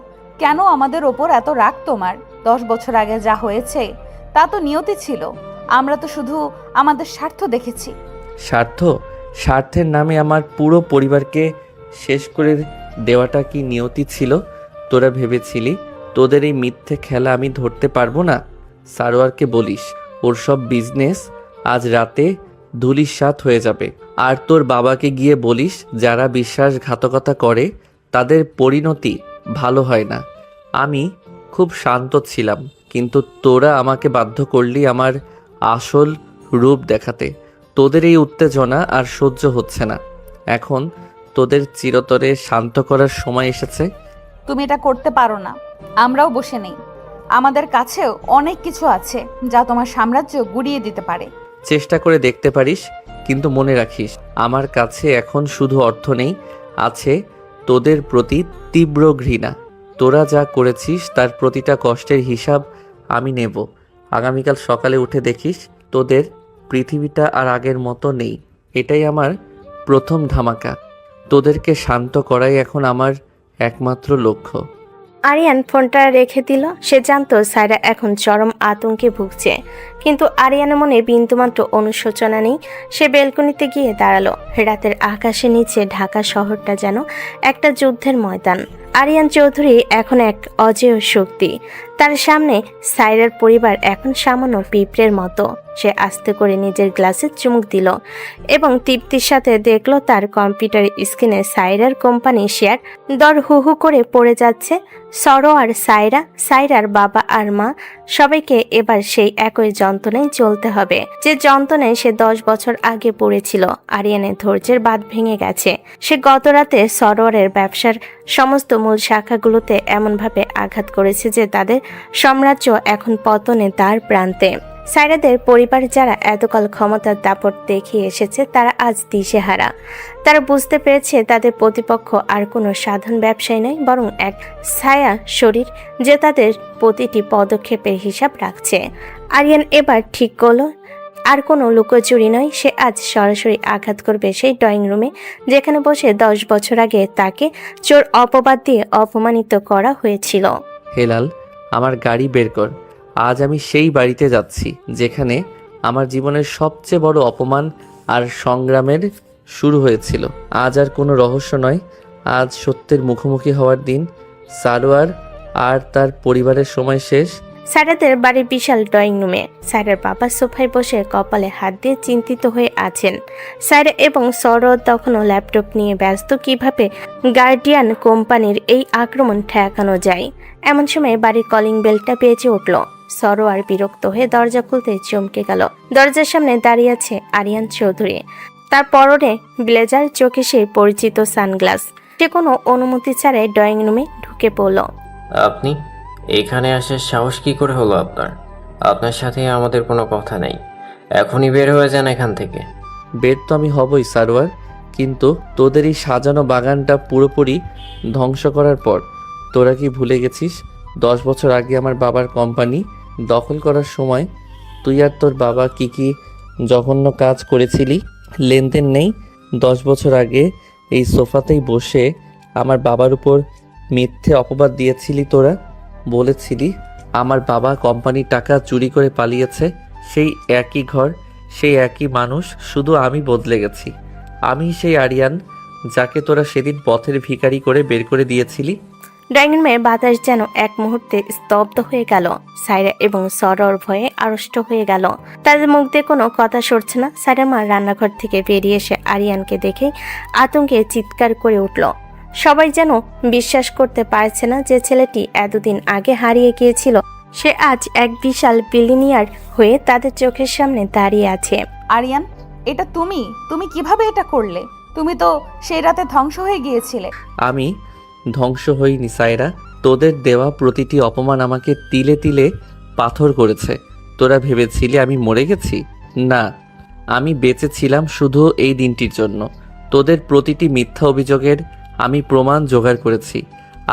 কেন আমাদের ওপর এত রাগ তোমার? 10 বছর আগে যা হয়েছে তা তো নিয়তি ছিল। আমরা তো শুধু আমাদের স্বার্থ দেখেছি। স্বার্থ? স্বার্থের নামে আমার পুরো পরিবারকে শেষ করে দেওয়াটা কি নিয়তি ছিল? তোরা ভেবেছিলি তোদের এই মিথ্যে খেলা আমি ধরতে পারবো না? সারোয়ারকে বলিস ওর সব বিজনেস আজ রাতে ধূলিসাৎ হয়ে যাবে। আর তোর বাবাকে গিয়ে বলিস যারা বিশ্বাসঘাতকতা করে তাদের পরিণতি ভালো হয় না। আমি খুব শান্ত ছিলাম, কিন্তু তোরা আমাকে বাধ্য করলি আমার আসল রূপ দেখাতে। তোদের এই উত্তেজনা আর সহ্য হচ্ছে না। এখন তোদের চিরতরে শান্ত করার সময় এসেছে। তুমি এটা করতে পারো না। আমরাও বসে নেই। আমাদের কাছেও অনেক কিছু আছে যা তোমার সাম্রাজ্য গুড়িয়ে দিতে পারে। চেষ্টা করে দেখতে পারিস, কিন্তু মনে রাখিস আমার কাছে এখন শুধু অর্থ নেই, আছে তোদের প্রতি তীব্র ঘৃণা। তোরা যা করেছিস তার প্রতিটা কষ্টের হিসাব আমি নেব। আগামীকাল সকালে উঠে দেখিস তোদের পৃথিবীটা আর আগের মতো নেই। এটাই আমার প্রথম ধামাকা। তোদেরকে শান্ত করাই এখন আমার একমাত্র লক্ষ্য। আরিয়ান ফোনটা রেখে দিল। সে জানতো সায়রা এখন চরম আতঙ্কে ভুগছে, কিন্তু আরিয়ানের মনে বিন্দুমাত্র অনুশোচনা নেই। সে বেলকনিতে গিয়ে দাঁড়ালো। রাতের আকাশের নিচে ঢাকা শহরটা যেন একটা যুদ্ধের ময়দান। আরিয়ান চৌধুরী এখন এক অজেয় শক্তি। তার সামনে সায়রার পরিবার এখন সামান্য পিঁপড়ের মতো। সে আস্তে করে নিজের গ্লাসে চুমুক দিল এবং তৃপ্তির সাথে দেখলো তার কম্পিউটার স্ক্রিনে সায়রার কোম্পানি শেয়ার দর হু হু করে পড়ে যাচ্ছে। সরোয়ার, সায়রা, সায়রার বাবা আর মা সবাইকে এবার সেই একই যন্ত্রণায় চলতে হবে যে যন্ত্রণায় সে 10 বছর আগে পড়েছিল। আরিয়ানের ধৈর্যের বাঁধ ভেঙে গেছে। সে গত রাতে সরোয়ারের ব্যবসার সমস্ত মূল শাখাগুলোতে এমনভাবে আঘাত করেছে যে তাদের সাম্রাজ্য এখন পতনে দ্বার প্রান্তে। সায়রাদের পরিবার যারা এতকাল ক্ষমতার দাপট দেখিয়ে এসেছে তারা আজ দিশেহারা। তারা বুঝতে পেরেছে তাদের প্রতিপক্ষ আর কোনো সাধারণ ব্যবসায়ী নয়, বরং এক ছায়া শরীর যে তাদের প্রতিটি পদক্ষেপের হিসাব রাখছে। আরিয়ান এবার ঠিক করলো আর কোনো লুকোচুরি নয়, সে আজ সরাসরি আঘাত করবে সেই ড্রয়িং রুমে যেখানে বসে 10 বছর আগে তাকে চোর অপবাদ দিয়ে অপমানিত করা হয়েছিল। হেলাল, আমার গাড়ি বের কর। আজ আমি সেই বাড়িতে যাচ্ছি যেখানে আমার জীবনের সবচেয়ে বড় অপমান আর সংগ্রামের শুরু হয়েছিল। আজ আর কোনো রহস্য নয়, আজ সত্যের মুখোমুখি হওয়ার দিন। সারোয়ার আর তার পরিবারের সময় শেষ। সাইরাদের বাড়ির বিশাল ড্রয়িং রুমে সাইরার বাবা সোফায় বসে কপালে হাত দিয়ে চিন্তিত হয়ে আছেন। সাইরা এবং সরোয়ার তখনও ল্যাপটপ নিয়ে ব্যস্ত, কিভাবে গার্ডিয়ান কোম্পানির এই আক্রমণ ঠেকানো যায়। এমন সময় বাড়ির কলিং বেলটা বেজে উঠল। সরোয়ার বিরক্ত হয়ে দরজা খুলতে চমকে গেল। দরজার সামনে দাঁড়িয়ে আছে আরিয়ান চৌধুরী। তার পরনে ব্লেজার, চোখে সেই পরিচিত সানগ্লাস। সে কোনো অনুমতি ছাড়াই ড্রয়িং রুমে ঢুকে পড়ল। আপনি এখানে আসার সাহস কি করে হলো আপনার? আপনার সাথে আমাদের কোনো কথা নেই, এখনই বের হয়ে যান এখান থেকে। বের তো আমি হবই সারোয়ার, কিন্তু তোদের এই সাজানো বাগানটা পুরোপুরি ধ্বংস করার পর তোরা কি ভুলে গেছিস 10 বছর আগে আমার বাবার কোম্পানি দখল করার সময় তুই আর তোর বাবা কি কি জঘন্য কাজ করেছিলি? লেনদেন নেই? 10 বছর আগে এই সোফাতেই বসে আমার বাবার উপর মিথ্যে অপবাদ দিয়েছিলি তোরা। বলেছিলি আমার বাবা কোম্পানির টাকা চুরি করে পালিয়েছে। সেই একই ঘর, সেই একই মানুষ, শুধু আমি বদলে গেছি। আমি সেই আরিয়ান যাকে তোরা সেদিন পথের ভিখারি করে বের করে দিয়েছিলি। ড্রয়িং রুমে বাতাস যেন এক মুহূর্তে স্তব্ধ হয়ে গেল। সাইরা এবং সরোয়ার ভয়ে আড়ষ্ট হয়ে গেল। তাদের মুখ দিয়ে কোনো কথা সরছে না। সাইরা মা রান্নাঘর থেকে বেরিয়ে এসে আরিয়ানকে দেখে আতঙ্কে চিৎকার করে উঠল। সবাই যেন বিশ্বাস করতে পারছে না যে ছেলেটি এতদিন আগে হারিয়ে গিয়েছিল, সে আজ এক বিশাল বিলিনিয়ার হয়ে তাদের চোখের সামনে দাঁড়িয়ে আছে। আরিয়ান, এটা তুমি কিভাবে এটা করলে? তুমি তো সেই রাতে ধ্বংস হয়ে গিয়েছিলে। আমি ধ্বংস হইনি সায়রা, তোদের দেওয়া প্রতিটি অপমান আমাকে তিলে তিলে পাথর করেছে। তোরা ভেবেছিলি আমি মরে গেছি? না, আমি বেঁচে ছিলাম শুধু এই দিনটির জন্য। তোদের প্রতিটি মিথ্যা অভিযোগের আমি প্রমাণ জোগাড় করেছি।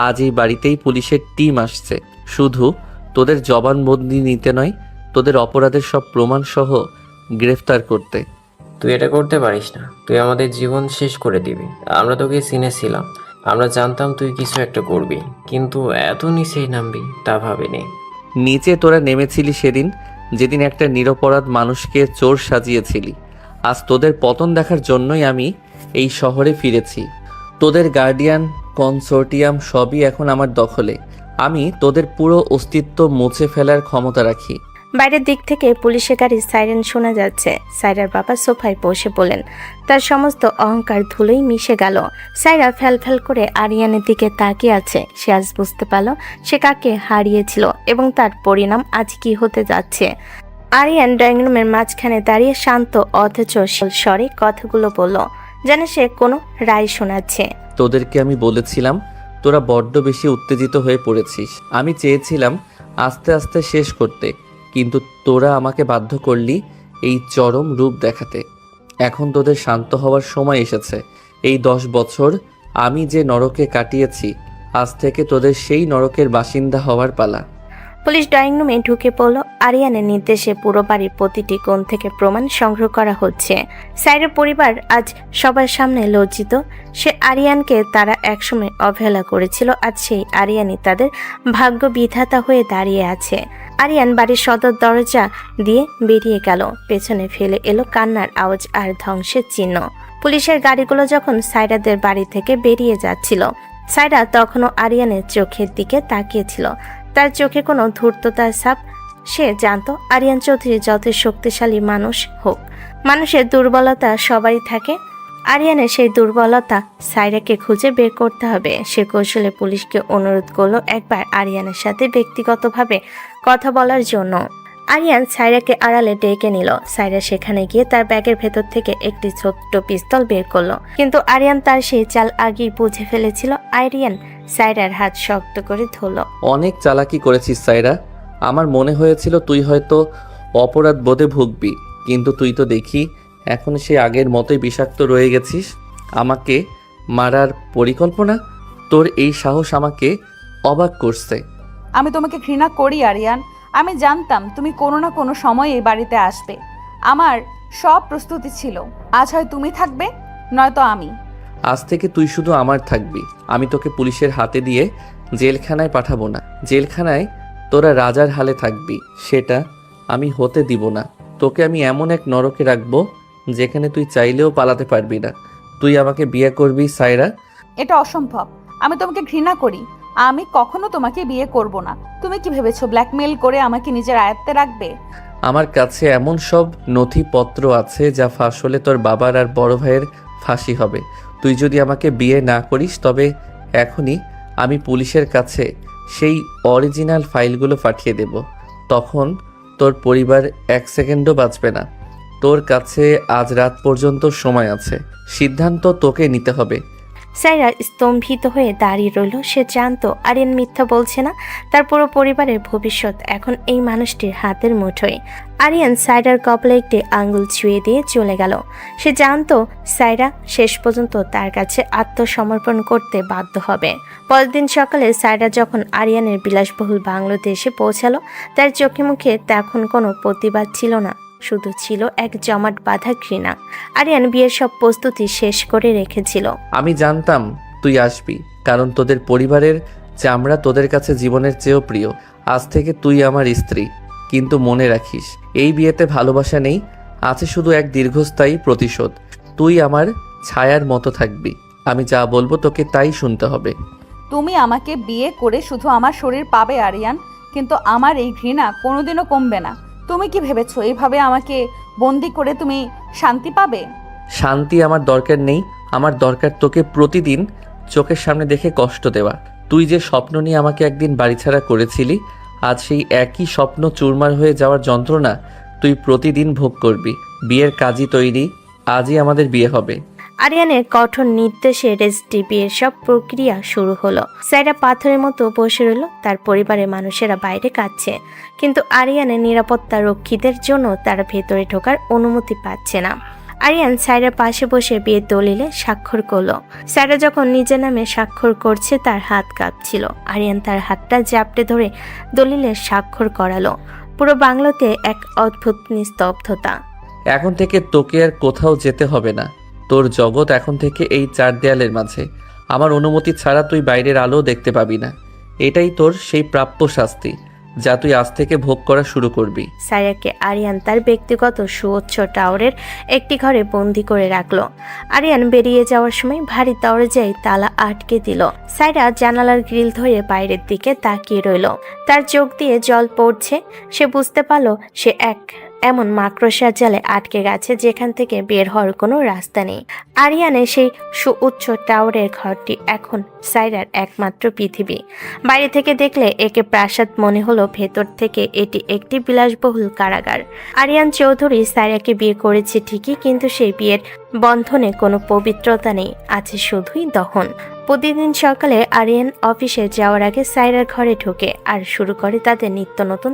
আজ এই বাড়িতেই পুলিশের টিম আসছে, শুধু তোদের জবানবন্দি নিতে নয়, তোদের অপরাধের সব প্রমাণ সহ গ্রেফতার করতে। তুই এটা করতে পারিস না, তুই আমাদের জীবন শেষ করে দিবি। আমরা তোকে চিনেছিলাম, আমরা জানতাম তুই কিছু একটা করবি, কিন্তু এত নিচেই নামবি তা ভাবিনি। নিচে তোরা নেমেছিলি সেদিন, যেদিন একটা নিরপরাধ মানুষকে চোর সাজিয়েছিলি। আজ তোদের পতন দেখার জন্যই আমি এই শহরে ফিরেছি। তোদের গার্ডিয়ান কনসোর্টিয়াম সবই এখন আমার দখলে। আমি তোদের পুরো অস্তিত্ব মুছে ফেলার ক্ষমতা রাখি। বাইরের দিক থেকে পুলিশের গাড়ির সাইরেন শোনা যাচ্ছে। সাইরার বাবা সোফায় বসে বলেন। তার সমস্ত অহংকার ধুলোই মিশে গেল। সাইরা ফ্যাল করে আরিয়ানের দিকে তাকিয়ে আছে। সে আজ বুঝতে পারল সে কাকে হারিয়েছিল এবং তার পরিণাম আজ কি হতে যাচ্ছে। আরিয়ান ড্রয়িং রুমের মাঝখানে দাঁড়িয়ে শান্ত অথচ স্বরে কথাগুলো বলল, যেন সে কোনো রায় শোনাচ্ছে। তোদেরকে আমি বলেছিলাম তোরা বড্ড বেশি উত্তেজিত হয়ে পড়েছিস। আমি চেয়েছিলাম আস্তে আস্তে শেষ করতে, কিন্তু তোরা আমাকে বাধ্য করলি এই চরম রূপ দেখাতে। এখন তোদের শান্ত হওয়ার সময় এসেছে। এই 10 বছর আমি যে নরকে কাটিয়েছি, আজ থেকে তোদের সেই নরকের বাসিন্দা হওয়ার পালা। পুলিশ ড্রয়িং রুমে ঢুকে পড়ল। আরিয়ানের নির্দেশে পুরো বাড়ির প্রতিটি কোণ থেকে প্রমাণ সংগ্রহ করা হচ্ছে। সাইরের পরিবার আজ সবার সামনে লজ্জিত। সে আরিয়ানকে তারা একসময় অবহেলা করেছিল, আজ সেই আরিয়ানই তাদের ভাগ্য বিধাতা হয়ে দাঁড়িয়ে আছে। আরিয়ান বাড়ির সদর দরজা দিয়ে বেরিয়ে গেল। পেছনে ফেলে এলো কান্নার আওয়াজ আর ধ্বংসের চিহ্ন। পুলিশের গাড়িগুলো যখন সাইরাদের বাড়ি থেকে বেরিয়ে যাচ্ছিল, সাইরা তখনও আরিয়ানের চোখের দিকে তাকিয়েছিল। তার চোখে কোনো ধূর্ততার ছাপ। সে জানতো আরিয়ান চৌধুরী যত শক্তিশালী মানুষ হোক, মানুষের দুর্বলতা সবারই থাকে। আরিয়ানের সেই দুর্বলতা সাইরাকে খুঁজে বের করতে হবে। সে কৌশলে পুলিশকে অনুরোধ করলো একবার আরিয়ানের সাথে ব্যক্তিগতভাবে কথা বলার জন্য। আরিয়ান সাইরাকে আড়ালে ডেকে নিল। সাইরা সেখানে গিয়ে তার ব্যাগের ভেতর থেকে একটি ছোট্ট পিস্তল বের করলো, কিন্তু আরিয়ান তার সেই চাল আগেই বুঝে ফেলেছিল। আরিয়ান সাইরার হাত শক্ত করে ধরল। অনেক চালাকি করেছিস সাইরা। আমার মনে হয়েছিল তুই হয়তো অপরাধ বোধে ভুগবি, কিন্তু তুই তো দেখি এখন সে আগের মতোই বিষাক্ত রয়ে গেছিস। আমাকে মারার পরিকল্পনা? তোর এই সাহস আমাকে অবাক করছে। আমি তোমাকে ঘৃণা করি আরিয়ান। আমি জানতাম তুমি কোনো না কোনো সময় এই বাড়িতে আসবে। আমার সব প্রস্তুতি ছিল। আজ হয় তুমি থাকবে, নয়তো আমি। আজ থেকে তুই শুধু আমার থাকবি। আমি তোকে পুলিশের হাতে দিয়ে জেলখানায় পাঠাবো না। জেলখানায় তোরা রাজার হালে থাকবি, সেটা আমি হতে দিব না। তোকে আমি এমন এক নরকে রাখবো যেখানে তুই চাইলেও পালাতে পারবি না। তুই আমাকে বিয়ে করবি সায়রা? এটা অসম্ভব। আমি তোমাকে ঘৃণা করি। আমি কখনো তোমাকে বিয়ে করব না। তুমি কি ভেবেছো ব্ল্যাকমেইল করে আমাকে নিজের আয়ত্তে রাখবে? আমার কাছে এমন সব নথিপত্র আছে যা ফাঁস হলে তোর বাবার আর বড় ভাইয়ের ফাঁসি হবে। তুই যদি আমাকে বিয়ে না করিস তবে এখনই আমি পুলিশের কাছে সেই অরিজিনাল ফাইলগুলো পাঠিয়ে দেব। তখন তোর পরিবার এক সেকেন্ডও বাঁচবে না। তোর কাছে আজ রাত পর্যন্ত সময় আছে। সিদ্ধান্ত তোকে নিতে হবে। সাইরা স্তম্ভিত হয়ে দাঁড়িয়ে রইল। সে জানতো আরিয়ান মিথ্যা বলছে না। তার পুরো পরিবারের ভবিষ্যৎ এখন এই মানুষটির হাতের মুঠোয়। আরিয়ান সাইরার কপালে একটি আঙ্গুল ছুঁয়ে দিয়ে চলে গেল। সে জানতো সাইরা শেষ পর্যন্ত তার কাছে আত্মসমর্পণ করতে বাধ্য হবে। পরের দিন সকালে সাইরা যখন আরিয়ানের বিলাসবহুল বাংলোতে এসে পৌঁছালো, তার চোখে মুখে তখন কোনো প্রতিবাদ ছিল না, শুধু ছিল এক জমাট বাঁধা ঘৃণা। আরিয়ান বিয়ের সব প্রস্তুতি শেষ করে রেখেছিল। আমি জানতাম তুই আসবি, কারণ তোদের পরিবারের চামড়া তোদের কাছে জীবনের চেয়েও প্রিয়। আজ থেকে তুই আমার স্ত্রী। কিন্তু মনে রাখিস, এই বিয়েতে ভালোবাসা নেই, আছে শুধু এক দীর্ঘস্থায়ী প্রতিশোধ। তুই আমার ছায়ার মতো থাকবি। আমি যা বলবো তোকে তাই শুনতে হবে। তুমি আমাকে বিয়ে করে শুধু আমার শরীর পাবে আরিয়ান, কিন্তু আমার এই ঘৃণা কোনোদিনও কমবে না। তুমি কি ভেবেছো এইভাবে আমাকে বন্দি করে তুমি শান্তি পাবে? শান্তি আমার দরকার নেই। আমার দরকার তোকে প্রতিদিন চোখের সামনে দেখে কষ্ট দেওয়া। তুই যে স্বপ্ন নিয়ে আমাকে একদিন বাড়িছাড়া করেছিলি, আজ সেই একই স্বপ্ন চুরমার হয়ে যাওয়ার যন্ত্রণা তুই প্রতিদিন ভোগ করবি। বিয়ের কাজই তৈরি, আজই আমাদের বিয়ে হবে। আরিয়ানের কঠোর নির্দেশে রেজিস্ট্রি বিয়ের সব প্রক্রিয়া শুরু হলো। সাইরা পাথরের মতো বসে রইল। তার পরিবারের মানুষেরা বাইরে কাঁদছে, কিন্তু আরিয়ানের নিরাপত্তা রক্ষীদের জন্য তারা ভেতরে ঢোকার অনুমতি পাচ্ছে না। আরিয়ান সাইরার পাশে বসে বিয়ের দলিলে স্বাক্ষর করলো। সাইরা যখন নিজের নামে স্বাক্ষর করছে তার হাত কাঁপছিল। আরিয়ান তার হাতটা জাপটে ধরে দলিলে স্বাক্ষর করালো। পুরো বাংলোতে এক অদ্ভুত নিস্তব্ধতা। এখন থেকে তোকে আর কোথাও যেতে হবে না। তোর জগৎ এখন থেকে এই চার দেয়ালের মাঝে। আমার অনুমতি ছাড়া তুই বাইরের আলো দেখতে পাবি না। এটাই তোর সেই প্রাপ্য শাস্তি, যা তুই আজ থেকে ভোগ করা শুরু করবি। সাইরাকে আরিয়ান তার ব্যক্তিগত সুউচ্চ টাওয়ারের একটি ঘরে বন্দি করে রাখলো। আরিয়ান বেরিয়ে যাওয়ার সময় ভারী দরজায় তালা আটকে দিল। সাইরা জানালার গ্রিল ধরে বাইরের দিকে তাকিয়ে রইল। তার চোখ দিয়ে জল পড়ছে। সে বুঝতে পারল সে এমন মাকড়সার জালে আটকে গেছে যেখান থেকে বের হওয়ার কোনো রাস্তা নেই। আরিয়ানের সেই সুউচ্চ টাওয়ারের ঘরটি এখন সাইরার একমাত্র পৃথিবী। বাইরে থেকে দেখলে একে প্রাসাদ মনে হলো, ভেতর থেকে এটি একটি বিলাসবহুল কারাগার। আরিয়ান চৌধুরী সাইরাকে বিয়ে করেছে ঠিকই, কিন্তু সেই বিয়ের বন্ধনে কোনো পবিত্রতা নেই, আছে শুধুই দহন। প্রতিদিন সকালে আরিয়ান অফিসে যাওয়ার আগে সাইরার ঘরে ঢোকে আর শুরু করে তাদের নিত্য নতুন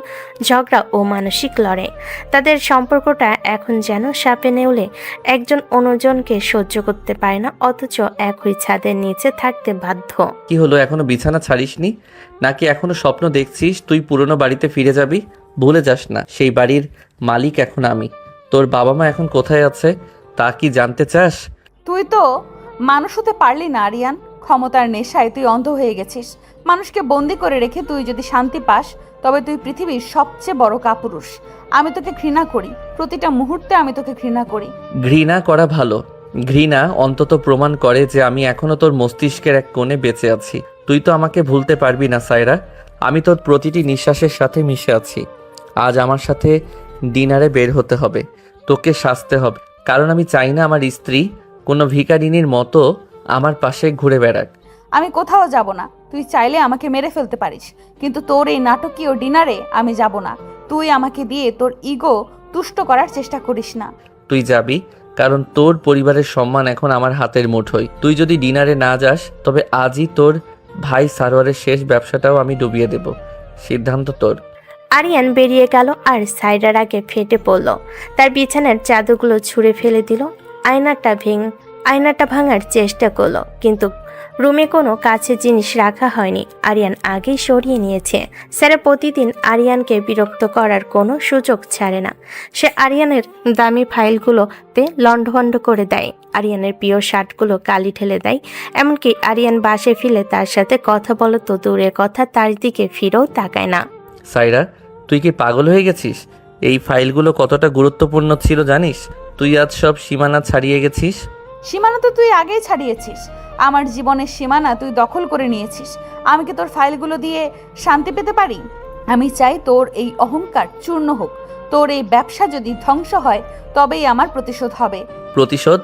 ঝগড়া ও মানসিক লড়াই। তাদের সম্পর্কটা এখন যেন সাপে নেউলে, একজন অন্যজনকে সহ্য করতে পারে না, অথচ একই ছাদের নিচে থাকতে বাধ্য। কি হলো, এখনো বিছানা ছাড়িসনি নাকি এখনো স্বপ্ন দেখছিস তুই পুরনো বাড়িতে ফিরে যাবি? ভুলে যাস না, সেই বাড়ির মালিক এখন আমি। তোর বাবা মা এখন কোথায় আছে তা কি জানতে চাস? তুই তো মানুষ হতে পারলি না আরিয়ান। ক্ষমতার নেশায় তুই অন্ধ হয়ে গেছিস। মানুষকে বন্দি করে রেখে তুই যদি শান্তি পাস, তবে তুই পৃথিবীর সবচেয়ে বড় কাপুরুষ। আমি তোকে ঘৃণা করি, প্রতিটা মুহূর্তে আমি তোকে ঘৃণা করি। ঘৃণা করা ভালো। ঘৃণা অন্তত প্রমাণ করে যে আমি এখনো তোর মস্তিষ্কের এক কোণে বেঁচে আছি। তুই তো আমাকে ভুলতে পারবি না সায়রা। আমি তোর প্রতিটি নিঃশ্বাসের সাথে মিশে আছি। আজ আমার সাথে ডিনারে বের হতে হবে, তোকে সাজতে হবে, কারণ আমি চাই না আমার স্ত্রী কোনো ভিখারিনীর মতো আমার পাশে ঘুরে বেড়াক। আমি কোথাও যাব না। তুই চাইলে আমাকে মেরে ফেলতে পারিস, কিন্তু তোর এই নাটকীয় ডিনারে আমি যাব না। তুই আমাকে দিয়ে তোর ইগো তুষ্ট করার চেষ্টা করিস না। তুই যাবি, কারণ তোর পরিবারের সম্মান এখন আমার হাতের মুঠোয়। তুই যদি ডিনারে না যাস তবে আজই তোর ভাই সারোয়ারের শেষ ব্যবসাটাও আমি ডুবিয়ে দেব। সিদ্ধান্ত তোর। আরিয়ান বেরিয়ে গেল আর সাইরার আগে ফেটে পড়ল। তার বিছানার চাদরগুলো ছুঁড়ে ফেলে দিল। আয়নাটা ভাঙার চেষ্টা করলো, কিন্তু রুমে কোনো কাছের জিনিস রাখা হয়নি, আরিয়ান আগেই সরিয়ে নিয়েছে। স্যারা প্রতিদিন আরিয়ানকে বিরক্ত করার কোনো সুযোগ ছাড়ে না। সে আরিয়ানের দামি ফাইলগুলোতে লণ্ডভণ্ড করে দেয়, আরিয়ানের প্রিয় শার্টগুলো কালি ঠেলে দেয়। এমনকি আরিয়ান বাসে ফিরে তার সাথে কথা বলো তো দূরের কথা, তার দিকে ফিরেও তাকায় না। সাইরা, তুই কি পাগল হয়ে গেছিস? এই ফাইলগুলো কতটা গুরুত্বপূর্ণ ছিল জানিস? তুই আজ সব সীমানা ছাড়িয়ে গেছিস। সীমানা তো তুই আগেই ছাড়িয়েছিস। আমার জীবনের সীমানা তুই দখল করে নিয়েছিস। আমি কি তোর ফাইলগুলো দিয়ে শান্তি পেতে পারি? আমি চাই তোর এই অহংকার চূর্ণ হোক। তোর এই ব্যবসা যদি ধ্বংস হয় তবেই আমার প্রতিশোধ হবে। প্রতিশোধ?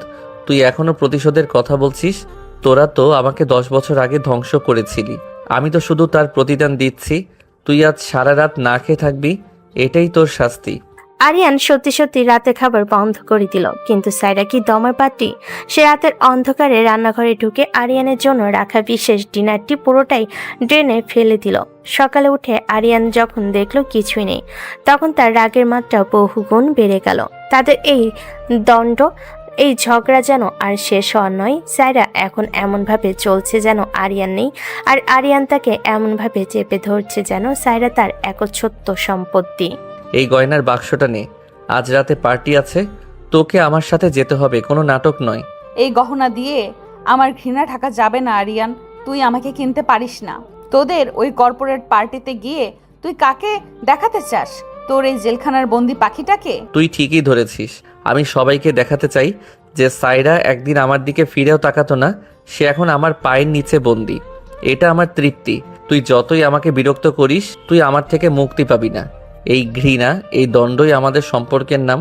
তুই এখনো প্রতিশোধের কথা বলছিস? তোরা তো আমাকে 10 বছর আগে ধ্বংস করেছিলি, আমি তো শুধু তার প্রতিদান দিচ্ছি। তুই আজ সারা রাত না খেয়ে থাকবি, এটাই তোর শাস্তি। আরিয়ান সত্যি সত্যি রাতে খাবার বন্ধ করে দিল, কিন্তু সাইরা কি দমের পাটি? সে রাতের অন্ধকারে রান্নাঘরে ঢুকে আরিয়ানের জন্য রাখা বিশেষ ডিনারটি পুরোটাই ড্রেনে ফেলে দিল। সকালে উঠে আরিয়ান যখন দেখলো কিছুই নেই, তখন তার রাগের মাত্রা বহুগুণ বেড়ে গেল। তাদের এই দণ্ড, এই ঝগড়া যেন আর শেষ হওয়ার নয়। সাইরা এখন এমনভাবে চলছে যেন আরিয়ান নেই, আর আরিয়ান তাকে এমনভাবে চেপে ধরছে যেন সাইরা তার একচ্ছত্র সম্পত্তি। এই গয়নার বাক্সটা নে, আজ রাতে পার্টি আছে, তোকে আমার সাথে যেতে হবে, কোনো নাটক নয়। এই গহনা দিয়ে আমার ঘৃণা ঢাকা যাবে না আরিয়ান। তুই আমাকে কিনতে পারিস না। তোদের ওই কর্পোরেট পার্টিতে গিয়ে তুই কাকে দেখাতে চাস? তোর এই জেলখানার বন্দি পাখিটাকে? তুই ঠিকই ধরেছিস। আমি সবাইকে দেখাতে চাই যে সাইরা একদিন আমার দিকে ফিরেও তাকাতো না, সে এখন আমার পায়ের নিচে বন্দি। এটা আমার তৃপ্তি। তুই যতই আমাকে বিরক্ত করিস, তুই আমার থেকে মুক্তি পাবি না। এই ঘৃণা, এই দণ্ডই আমাদের সম্পর্কের নাম।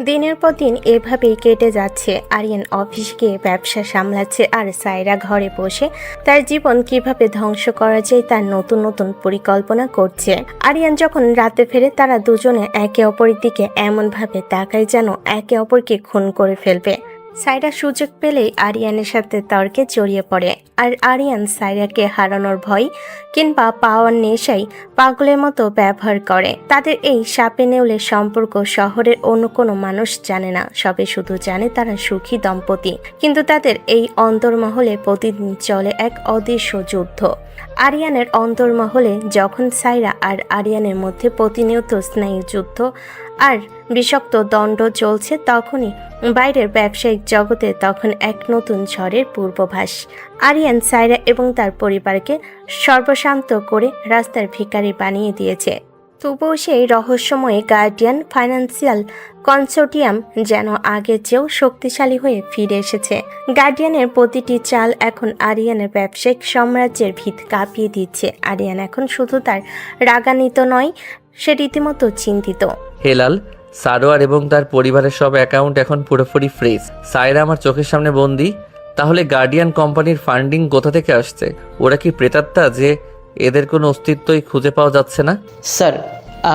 দিনের পর দিন এভাবেই কেটে যাচ্ছে। আরিয়ান অফিস গিয়ে ব্যবসা সামলাচ্ছে, আর সাইরা ঘরে বসে তার জীবন কিভাবে ধ্বংস করা যায় তার নতুন নতুন পরিকল্পনা করছে। আরিয়ান যখন রাতে ফেরে, তারা দুজনে একে অপরের দিকে এমনভাবে তাকায় যেন একে অপরকে খুন করে ফেলবে। সাইরা সুযোগ পেলেই আরিয়ানের সাথে তর্কে জড়িয়ে পড়ে, আর আরিয়ান সাইরাকে হারানোর ভয় কিংবা পাওয়ার নেশায় পাগলের মতো ব্যবহার করে। তাদের এই সাপে নেউলে সম্পর্ক শহরের অন্য কোনো মানুষ জানে না, সবে শুধু জানে তারা সুখী দম্পতি। কিন্তু তাদের এই অন্তর্মহলে প্রতিদিন চলে এক অদৃশ্য যুদ্ধ। আরিয়ানের অন্তর্মহলে যখন সাইরা আর আরিয়ানের মধ্যে প্রতিনিয়ত স্নায়ু যুদ্ধ আর বিষাক্ত দণ্ড চলছে, তখনই বাইরের ব্যবসায়িক জগতে তখন এক নতুন ঝড়ের পূর্বাভাস। আরিয়ান সাইরা এবং তার পরিবারকে সর্বশান্ত করে রাস্তার ভিখারি বানিয়ে দিয়েছে। তবুও সেই রহস্যময় গার্ডিয়ান ফাইন্যান্সিয়াল কনসোর্টিয়াম যেন আগের চেয়েও শক্তিশালী হয়ে ফিরে এসেছে। গার্ডিয়ানের প্রতিটি চাল এখন আরিয়ানের ব্যবসায়িক সাম্রাজ্যের ভিত কাঁপিয়ে দিচ্ছে। আরিয়ান এখন শুধু তার রাগান্বিত নয়, সে রীতিমতো চিন্তিত। হেলাল, সারোয়ার এবং তার পরিবারের সব অ্যাকাউন্ট এখন পুরোপুরি ফ্রিজ। সাইরা আমার চোখের সামনে বন্দি। তাহলে গার্ডিয়ান কোম্পানির ফান্ডিং কোথা থেকে আসছে? ওরা কি প্রেতাত্মা যে এদের কোনো অস্তিত্বই খুঁজে পাওয়া যাচ্ছে না? স্যার,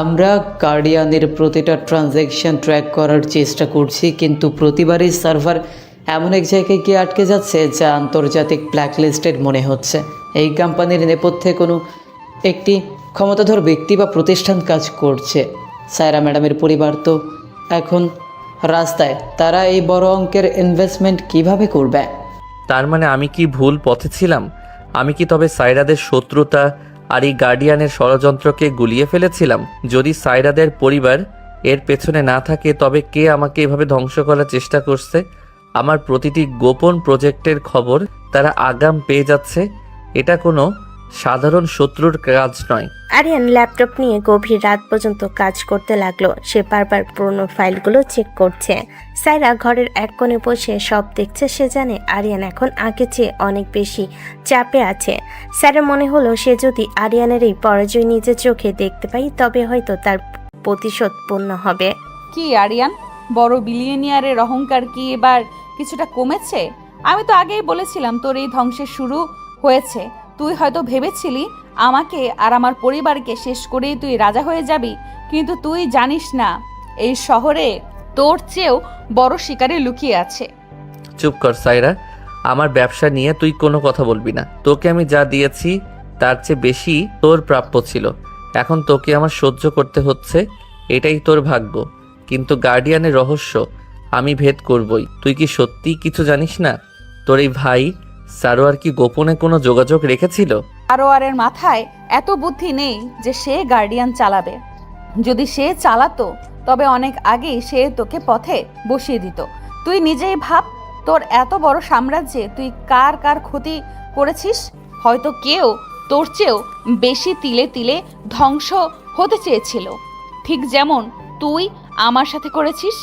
আমরা গার্ডিয়ানের প্রতিটা ট্রানজ্যাকশন ট্র্যাক করার চেষ্টা করছি, কিন্তু প্রতিবারই সার্ভার এমন এক জায়গায় গিয়ে আটকে যাচ্ছে যা আন্তর্জাতিক ব্ল্যাকলিস্টেড মনে হচ্ছে। এই কোম্পানির নেপথ্যে কোনো একটি ক্ষমতাধর ব্যক্তি বা প্রতিষ্ঠান কাজ করছে। সায়রা ম্যাডামের পরিবার তো এখন রাস্তায়। তারা এই বড় অঙ্কের ইনভেস্টমেন্ট কিভাবে করবে? তার মানে আমি কি ভুল পথে ছিলাম? আমি কি তবে সাইরাদের শত্রুতা আর এই গার্ডিয়ানের ষড়যন্ত্রকে গুলিয়ে ফেলেছিলাম? যদি সাইরাদের পরিবার এর পেছনে না থাকে, তবে কে আমাকে এভাবে ধ্বংস করার চেষ্টা করছে? আমার প্রতিটি গোপন প্রজেক্টের খবর তারা আগাম পেয়ে যাচ্ছে। এটা কোনো সাধারণ শত্রুর কাজ নয়। আরিয়ান ল্যাপটপ নিয়ে গভীর রাত পর্যন্ত কাজ করতে লাগলো। সে বারবার পুরনো ফাইলগুলো চেক করছে। সাইরা ঘরের এক কোণে বসে সব দেখছে। সে জানে আরিয়ান এখন আগে চেয়ে অনেক বেশি চাপে আছে। স্যারের মনে হলো সে যদি আরিয়ানের এই পরাজয় নিজের চোখে দেখতে পাই, তবে হয়তো তার প্রতিশোধ পূর্ণ হবে। কি আরিয়ান, বড় বিলিয়নিয়ারের অহংকার কি এবার কিছুটা কমেছে? আমি তো আগেই বলেছিলাম তোর এই ধ্বংসের শুরু হয়েছে। তুই হয়তো ভেবেছিলি আমাকে আর আমার পরিবারকে শেষ করেই তুই রাজা হয়ে যাবি, কিন্তু তুই জানিস না এই শহরে তোর চেয়েও বড় শিকারে লুকিয়ে আছে। চুপ কর সাইরা, আমার ব্যবসা নিয়ে তুই কোনো কথা বলবি না। তোকে আমি যা দিয়েছি তার চেয়ে বেশি তোর প্রাপ্য ছিল। এখন তোকে আমার সহ্য করতে হচ্ছে, এটাই তোর ভাগ্য। কিন্তু গার্ডিয়ানের রহস্য আমি ভেদ করবই। তুই কি সত্যি কিছু জানিস না? তোর এই ভাই সারোয়ার কি গোপনে কোনো যোগাযোগ রেখেছিল? আরোয়ারের মাথায় এত বুদ্ধি নেই যে সে গার্ডিয়ান চালাবে। যদি সে চালাতো তবে অনেক আগেই সে তোকে পথে বসিয়ে দিত। তুই নিজেই ভাব, তোর এত বড় সাম্রাজ্যে তুই কার কার ক্ষতি করেছিস। হয়তো কেউ তোর চেয়েও বেশি তিলে তিলে ধ্বংস হতে চেয়েছিল, ঠিক যেমন তুই আমার সাথে করেছিস।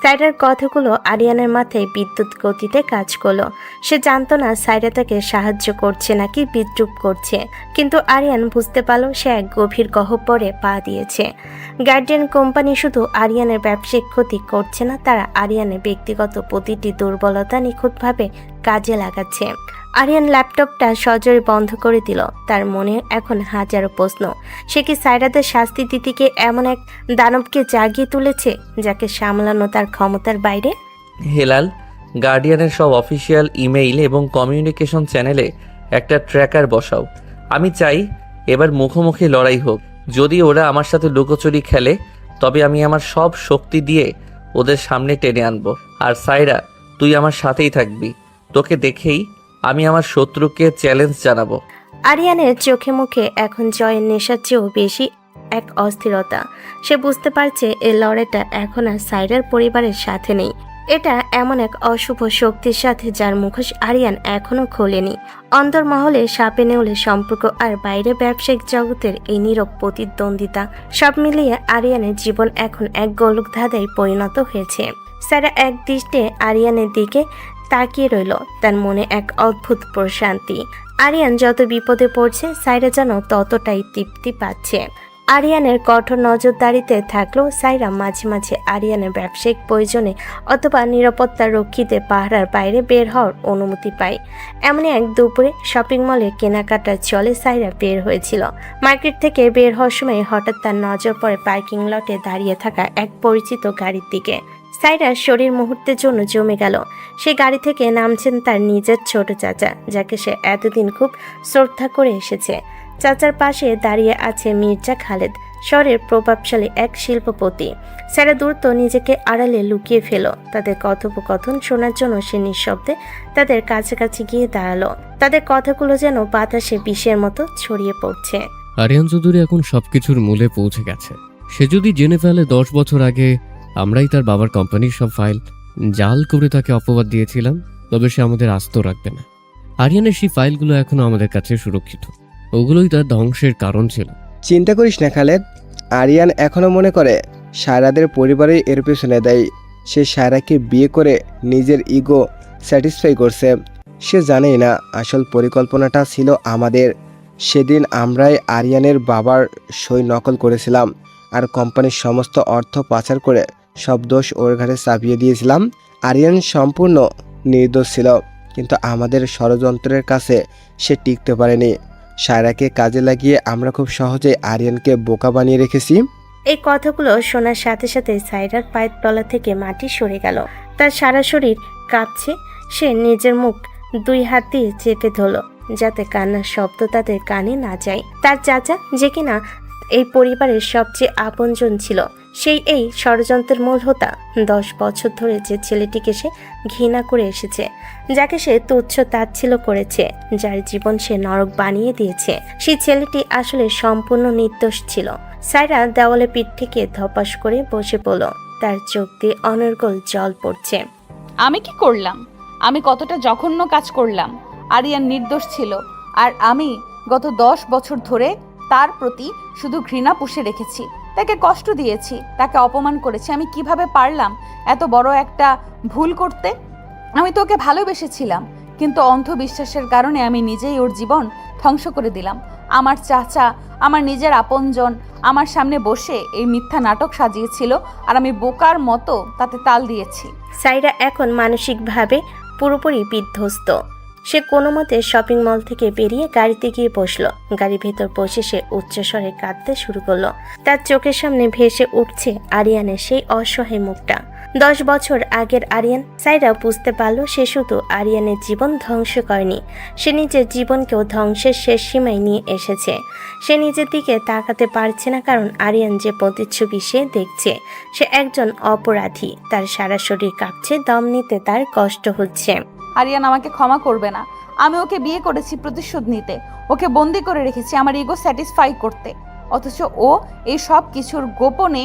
সাইরার কথাগুলো আরিয়ানের মাথায় বিদ্যুৎ গতিতে কাজ করলো। সে জানতো না সাইরা তাকে সাহায্য করছে নাকি বিদ্রুপ করছে, কিন্তু আরিয়ান বুঝতে পারল সে এক গভীর গহ্বরে পা দিয়েছে। গার্ডিয়ান কোম্পানি শুধু আরিয়ানের ব্যবসায়িক ক্ষতি করছে না, তারা আরিয়ানের ব্যক্তিগত প্রতিটি দুর্বলতা নিখুঁতভাবে কাজে লাগাচ্ছে। আরিয়ান ল্যাপটপটা সজোরে বন্ধ করে দিল। তার মনে এখন হাজারো প্রশ্ন। সে কি সাইরাদের শাস্তি দিতে গিয়ে এমন এক দানবকে জাগিয়ে তুলেছে যাকে সামলানো তার ক্ষমতার বাইরে? হেলাল, গার্ডিয়ানের সব অফিসিয়াল ইমেইল এবং কমিউনিকেশন চ্যানেলে একটা ট্র্যাকার বসাও। আমি চাই এবার মুখোমুখি লড়াই হোক। যদি ওরা আমার সাথে লুকোচুরি খেলে তবে আমি আমার সব শক্তি দিয়ে ওদের সামনে টেনে আনবো। আর সাইরা, তুই আমার সাথেই থাকবি। তোকে দেখেই আমি আমার শত্রুকে চ্যালেঞ্জ জানাবো। আরিয়ানের চোখে মুখে এখন জয়ের নেশার চেয়েও বেশি এক অস্থিরতা। সে বুঝতে পারছে এই লড়াইটা এখন আর সাইরার পরিবারের সাথে নেই। এটা এমন এক অশুভ শক্তির সাথে যার মুখোশ আরিয়ান এখনো খোলেনি। অন্তর্মহলে সাপে নেউলে সম্পর্ক আর বাইরে ব্যবসায়িক জগতের এই নীরব প্রতিদ্বন্দ্বিতা, সব মিলিয়ে আরিয়ানের জীবন এখন এক গোলকধাঁধায় পরিণত হয়েছে। সাইরা এক দৃষ্টে আরিয়ানের দিকে তাকিয়ে রইল, তার মনে এক অদ্ভুত প্রশান্তি। আরিয়ান যত বিপদে পড়ছে সাইরা যেন ততটাই তৃপ্তি পাচ্ছে। আরিয়ানের কঠোর নজরদারিতে থাকলেও সাইরা মাঝে মাঝে আরিয়ানের ব্যবসায়িক প্রয়োজনে অথবা নিরাপত্তা রক্ষীতে পাহারার বাইরে বের হওয়ার অনুমতি পায়। এমনই এক দুপুরে শপিং মলে কেনাকাটার চলে সাইরা বের হয়েছিল। মার্কেট থেকে বের হওয়ার সময় হঠাৎ তার নজর পড়ে পার্কিং লটে দাঁড়িয়ে থাকা এক পরিচিত গাড়ির দিকে। সাইরার শরীর মুহূর্তের জন্য জমে গেল। সে গাড়ি থেকে নামছেন তার নিজের ছোট চাচা, যাকে সে এতদিন খুব শ্রদ্ধা করে এসেছে। চাচার পাশে দাঁড়িয়ে আছে মির্জা খালেদ, শহরের প্রভাবশালী এক শিল্পপতি। সাইরা দ্রুত নিজেকে আড়ালে লুকিয়ে ফেল। তাদের কথোপকথন শোনার জন্য সে নিঃশব্দে তাদের কাছাকাছি গিয়ে দাঁড়ালো। তাদের কথাগুলো যেন বাতাসে বিষের মতো ছড়িয়ে পড়ছে। আরিয়ান চৌধুরী এখন সবকিছুর মূলে পৌঁছে গেছে। সে যদি জেনে ফেলে 10 বছর আগে আমরাই তার বাবার কোম্পানির সব ফাইল জাল করে তাকে অপবাদ দিয়েছিলাম, তবে সে আমাদের আস্ত রাখবে না। আরিয়ানের সেই ফাইলগুলো এখনো আমাদের কাছে সুরক্ষিত। ওগুলোই তার ধ্বংসের কারণ ছিল। চিন্তা করিস না খালেদ, আরিয়ান এখনো মনে করে সায়রাদের পরিবারই এর পেছনে দেয়। সে সায়রাকে বিয়ে করে নিজের ইগো স্যাটিসফাই করছে। সে জানেই না আসল পরিকল্পনাটা ছিল আমাদের। সেদিন আমরাই আরিয়ানের বাবার সই নকল করেছিলাম আর কোম্পানির সমস্ত অর্থ পাচার করে সব দোষ ওর ঘাড়ে চাপিয়ে দিয়েছিলাম। আরিয়ান সম্পূর্ণ নির্দোষ ছিল, কিন্তু আমাদের ষড়যন্ত্রের কাছে সে টিকতে পারেনি। সায়রাকে কাজে লাগিয়ে আমরা খুব সহজেই আরিয়ানকে বোকা বানিয়ে রেখেছি। এই কথাগুলো শোনার সাথে সাথে সাইরার পায়ের তলা থেকে মাটি সরে গেল। তার সারা শরীর কাঁপছে। সে নিজের মুখ 2 হাত দিয়ে চেপে ধরল যাতে কান্নার শব্দ তাদের কানে না যায়। তার চাচা, যে কিনা এই পরিবারের সবচেয়ে আপনজন ছিল, সেই এই ষড়যন্ত্রের মূল হোতা। 10 বছর ধরে যে ছেলেটিকে সে ঘৃণা করে এসেছে, যাকে সে তুচ্ছ তাচ্ছিল্য করেছে, যার জীবন সে নরক বানিয়ে দিয়েছে, সেই ছেলেটি আসলে সম্পূর্ণ নির্দোষ ছিল। সাইরা দেওয়ালে পিঠ থেকে ধপাস করে বসে পড়ল। তার চোখ দিয়ে অনর্গল জল পড়ছে। আমি কি করলাম? আমি কতটা জঘন্য কাজ করলাম? আরিয়ান নির্দোষ ছিল, আর আমি গত 10 বছর ধরে তার প্রতি শুধু ঘৃণা পুষে রেখেছি। তাকে কষ্ট দিয়েছি, তাকে অপমান করেছি। আমি কিভাবে পারলাম এত বড় একটা ভুল করতে? আমি তোকে ভালোবেসেছিলাম, কিন্তু অন্ধবিশ্বাসের কারণে আমি নিজেই ওর জীবন ধ্বংস করে দিলাম। আমার চাচা, আমার নিজের আপনজন আমার সামনে বসে এই মিথ্যা নাটক সাজিয়েছিল, আর আমি বোকার মতো তাতে তাল দিয়েছি। সাইরা এখন মানসিকভাবে পুরোপুরি বিধ্বস্ত। সে কোনো মতে শপিং মল থেকে বেরিয়ে গাড়িতে গিয়ে বসলো। গাড়ির ভেতর বসে সে উচ্চস্বরে কাঁদতে শুরু করলো। তার চোখের সামনে ভেসে উঠছে আরিয়ানের সেই অসহায় মুখটা। 10 বছর আগের আরিয়ান। সাইরা বুঝতে পারলো সে শুধু আরিয়ানের জীবন ধ্বংস করেনি, সে নিজের জীবনকেও ধ্বংসের শেষ সীমায় নিয়ে এসেছে। সে নিজের দিকে তাকাতে পারছে না, কারণ আরিয়ান যে প্রতিচ্ছবি সে দেখছে, সে একজন অপরাধী। তার সারা শরীর কাঁপছে, দম নিতে তার কষ্ট হচ্ছে। আরিয়ান আমাকে ক্ষমা করবে না। আমি ওকে বিয়ে করেছি প্রতিশোধ নিতে, ওকে বন্দি করে রেখেছি আমার ইগো স্যাটিসফাই করতে, অথচ ও এই সব কিছুর গোপনে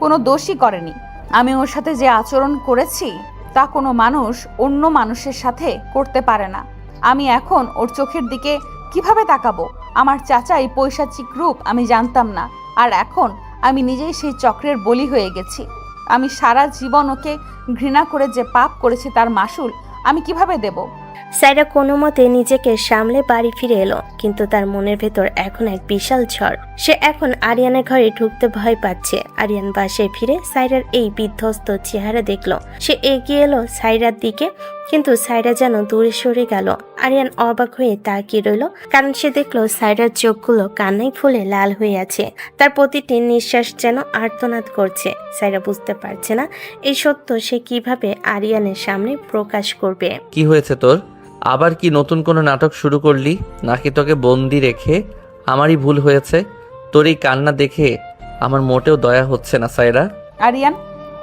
কোনো দোষই করেনি। আমি ওর সাথে যে আচরণ করেছি তা কোনো মানুষ অন্য মানুষের সাথে করতে পারে না। আমি এখন ওর চোখের দিকে কিভাবে তাকাবো? আমার চাচা এই পৈশাচিক রূপ আমি জানতাম না, আর এখন আমি নিজেই সেই চক্রের বলি হয়ে গেছি। আমি সারা জীবন ওকে ঘৃণা করে যে পাপ করেছি তার মাসুল আমি কিভাবে দেব? সাইরা কোনো মতে নিজেকে সামলে বাড়ি ফিরে এলো, কিন্তু তার মনের ভেতর এখন এক বিশাল ঝড়। সে এখন আরিয়ানের ঘরে ঢুকতে ভয় পাচ্ছে। আরিয়ান বাসায় ফিরে সাইরার এই বিধ্বস্ত চেহারা দেখলো। সে এগিয়ে এলো সাইরার দিকে, কিন্তু সাইরা যেন দূরে সরে গেল। আরিয়ান অবাক হয়ে তাকিয়ে রইল, কারণ সে দেখলো সাইরার চোখগুলো কান্নায় ফুলে লাল হয়ে আছে। তার প্রতিটি নিঃশ্বাস যেন আর্তনাদ করছে। সাইরা বুঝতে পারছে না এই সত্য সে কিভাবে আরিয়ানের সামনে প্রকাশ করবে। কি হয়েছে তোর? আবার কি নতুন কোনো নাটক শুরু করলি, নাকি তোকে বন্দি রেখে আমারই ভুল হয়েছে? তোর এই কান্না দেখে আমার মোটেও দয়া হচ্ছে না সাইরা। আরিয়ান,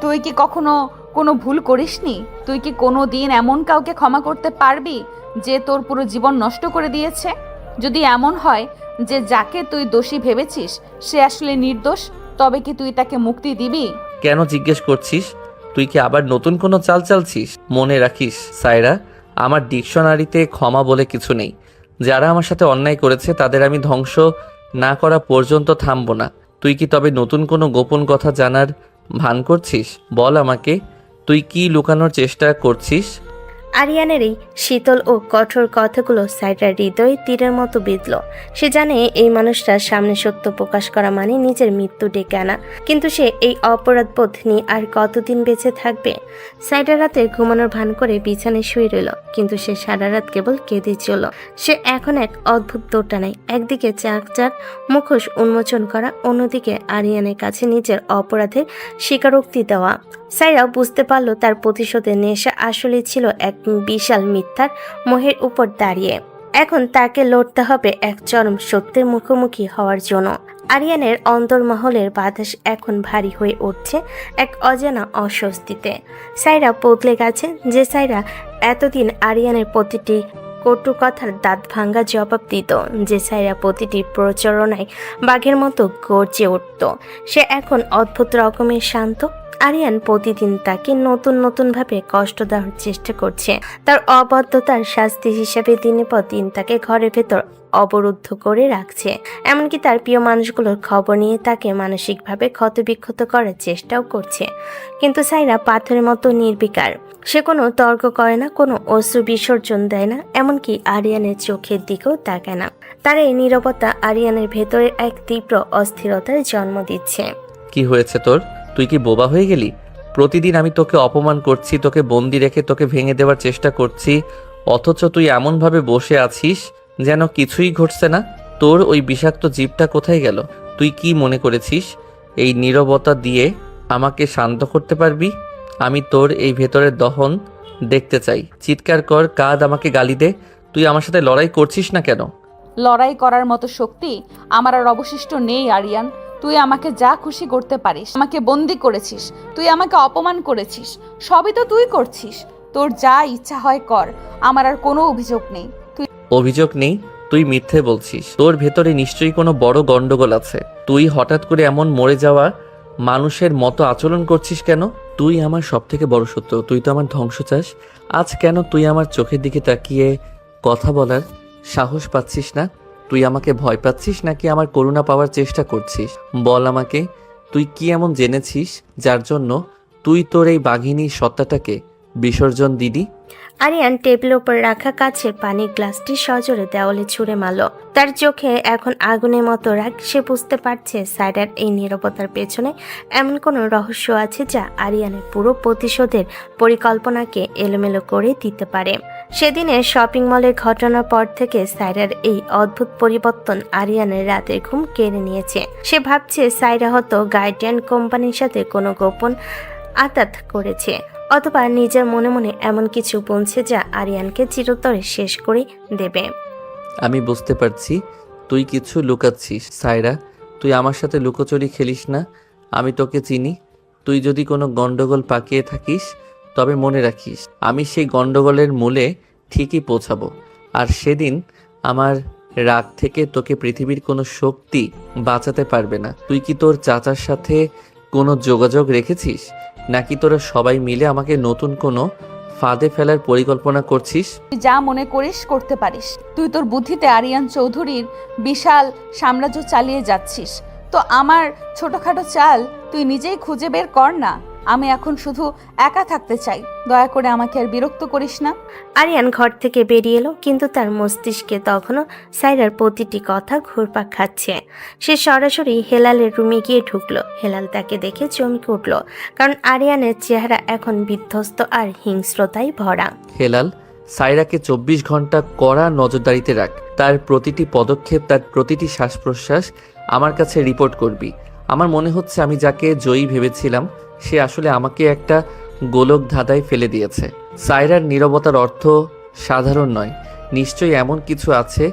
তুই কি কখনো কোনো ভুল করিসনি? তুই কি কোনো দিন এমন কাউকে ক্ষমা করতে পারবি যে তোর পুরো জীবন নষ্ট করে দিয়েছে? যদি এমন হয় যে যাকে তুই দোষী ভেবেছিস সে আসলে নির্দোষ, তবে কি তুই তাকে মুক্তি দিবি? কেন জিজ্ঞেস করছিস? তুই কি আবার নতুন কোনো চাল চালছিস? মনে রাখিস সাইরা, আমার ডিকশনারিতে ক্ষমা বলে কিছু নেই। যারা আমার সাথে অন্যায় করেছে তাদের আমি ধ্বংস না করা পর্যন্ত থামবো না। তুই কি তবে নতুন কোনো গোপন কথা জানার ভান করছিস? বল আমাকে, তুই কি লুকানোর চেষ্টা করছিস? আরিয়ানের এই শীতল ও কঠোর কথাগুলো সাইরার হৃদয়ে তীরের মতো বিঁধল। সে জানে এই মানুষটার সামনে সত্য প্রকাশ করা মানে নিজের মৃত্যু ডেকে আনা, কিন্তু সে এই অপরাধবোধ নিয়ে আর কতদিন বেঁচে থাকবে? সাইরা রাতে ঘুমানোর ভান করে বিছানায় শুয়ে রইল, কিন্তু সে সারা রাত কেবল কেঁদে চলল। সে এখন এক অদ্ভুত দোটানায়, একদিকে চাক চাক মুখোশ উন্মোচন করা, অন্যদিকে আরিয়ানের কাছে নিজের অপরাধের স্বীকারোক্তি দেওয়া। সাইরা বুঝতে পারল তার প্রতিশোধের নেশা আসলে ছিল এক বিশাল মিথ্যার মোহের উপর দাঁড়িয়ে। এখন তাকে লড়তে হবে এক চরম সত্যের মুখোমুখি হওয়ার জন্য। আরিয়ানের অন্তর্মহলের বাতাস এখন ভারী হয়ে উঠছে এক অজানা অস্বস্তিতে। সাইরা বদলে গেছে। যে সাইরা এতদিন আরিয়ানের প্রতিটি কটু কথার দাঁত ভাঙ্গা জবাব দিত, যে সাইরা প্রতিটি প্রচারণায় বাঘের মতো গর্জে উঠত, সে এখন অদ্ভুত রকমের শান্ত। আরিয়ান প্রতিদিন তাকে নতুন ভাবে কষ্ট দেওয়ার চেষ্টা করছে। তার অবাধ্যতার শাস্তি হিসেবে দিনের পর দিন তাকে ঘরের ভেতর অবরুদ্ধ করে রাখছে। এমনকি তার প্রিয় মানুষগুলোর খবর নিয়ে তাকে মানসিকভাবে ক্ষতবিক্ষত করার চেষ্টাও করছে। কিন্তু সাইরা পাথরের মতো নির্বিকার। সে কোনো তর্ক করে না, কোনো অশ্রু বিসর্জন দেয় না, এমনকি আরিয়ানের চোখের দিকেও তাকায় না। তার এই নীরবতা আরিয়ানের ভেতরে এক তীব্র অস্থিরতার জন্ম দিচ্ছে। কি হয়েছে তোর? তুই কি বোবা হয়ে গেলি? প্রতিদিন আমি তোকে অপমান করছি, তোকে বন্দি রেখে তোকে ভেঙে দেওয়ার চেষ্টা করছি, অথচ তুই এমনভাবে বসে আছিস যেন কিছুই ঘটছে না। তোর ওই বিষাক্ত জীবটা কোথায় গেল? তুই কি মনে করেছিস এই নীরবতা দিয়ে আমাকে শান্ত করতে পারবি? আমি তোর এই ভেতরের দহন দেখতে চাই। চিৎকার কর, কাঁদ, আমাকে গালি দে। তুই আমার সাথে লড়াই করছিস না কেন? লড়াই করার মতো শক্তি আমার আর অবশিষ্ট নেই আরিয়ান। তুই আমাকে যা খুশি করতে পারিস। আমাকে বন্দি করেছিস, তুই আমাকে অপমান করেছিস, সবই তো তুই করছিস। তোর যা ইচ্ছা হয় কর, আমার আর কোনো অভিযোগ নেই। অভিযোগ নেই? তুই মিথ্যে বলছিস। তোর ভেতরে নিশ্চয়ই কোনো বড় গন্ডগোল আছে। তুই হঠাৎ করে এমন মরে যাওয়া মানুষের মতো আচরণ করছিস কেন? তুই আমার সব থেকে বড় শত্রু। তুই তো আমার ধ্বংস চাস। আজ কেন তুই আমার চোখের দিকে তাকিয়ে কথা বলার সাহস পাচ্ছিস না? তুই আমাকে ভয় পাচ্ছিস নাকি আমার করুণা পাওয়ার চেষ্টা করছিস? বল আমাকে, তুই কি এমন জেনেছিস যার জন্য তুই তোর এই বাঘিনী সত্তাটাকে বিসর্জন দিলি? আরিয়ান টেবিলের উপর রাখা কাছের পানির গ্লাসটি সজোরে দেওয়ালে ছুঁড়ে মারল। তার চোখে এখন আগুনের মতো রাগ। সে বুঝতে পারছে সাইরার এই নীরবতার পেছনে এমন কোনো রহস্য আছে যা আরিয়ানের পুরো প্রতিশোধের পরিকল্পনাকে এলোমেলো করে দিতে পারে। সেদিনের শপিং মলের ঘটনার পর থেকে সাইরার এই অদ্ভুত পরিবর্তন আরিয়ানের রাতের ঘুম কেড়ে নিয়েছে। সে ভাবছে সাইরা হয়তো গার্ডিয়ান কোম্পানির সাথে কোনো গোপন আঘাত করেছে, অথবা নিজের মনে মনে এমন কিছু বলছে যা আরিয়ানকে চিরতরে শেষ করে দেবে। আমি বুঝতে পারছি তুই কিছু লুকাচ্ছিস। সাইরা, তুই আমার সাথে লুকোচুরি খেলিস না। আমি তোকে চিনি। তুই যদি কোনো গন্ডগোল পাকিয়ে থাকিস তবে মনে রাখিস আমি সেই গন্ডগোলের মূলে ঠিকই পৌঁছাবো। আর সেদিন আমার রাগ থেকে তোকে পৃথিবীর কোনো শক্তি বাঁচাতে পারবে না। তুই কি তোর চাচার সাথে কোনো যোগাযোগ রেখেছিস, নাকি তোরা সবাই মিলে আমাকে নতুন কোনো ফাঁদে ফেলার পরিকল্পনা করছিস? তুই যা মনে করিস করতে পারিস। তুই তোর বুদ্ধিতে আরিয়ান চৌধুরীর বিশাল সাম্রাজ্য চালিয়ে যাচ্ছিস। তো আমার ছোটখাটো চাল তুই নিজেই খুঁজে বের কর না। আমি এখন শুধু একা থাকতে চাই, দয়া করে আমাকে আর বিরক্ত করিস না। আরিয়ান ঘর থেকে বেরিয়ে এলো, কিন্তু তার মস্তিষ্কে তখনও সাইরার প্রতিটি কথা ঘুরপাক খাচ্ছে। সে সরাসরি হেলালের রুমে গিয়ে ঢুকলো। হেলাল তাকে দেখে চমকে উঠল, কারণ আরিয়ানের চেহারা এখন বিধ্বস্ত আর হিংস্রতায় ভরা। হেলাল, সাইরাকে 24 ঘন্টা কড়া নজরদারিতে রাখ। তার প্রতিটি পদক্ষেপ, তার প্রতিটি শ্বাস প্রশ্বাস আমার কাছে রিপোর্ট করবি। আমার মনে হচ্ছে আমি যাকে জয়ী ভেবেছিলাম সে আসলে আমাকে একটা গোলক ধাঁধায় ফেলে দিয়েছে। সাইরার নীরবতার অর্থ সাধারণ নয়। নিশ্চয়ই এমন কিছু আছে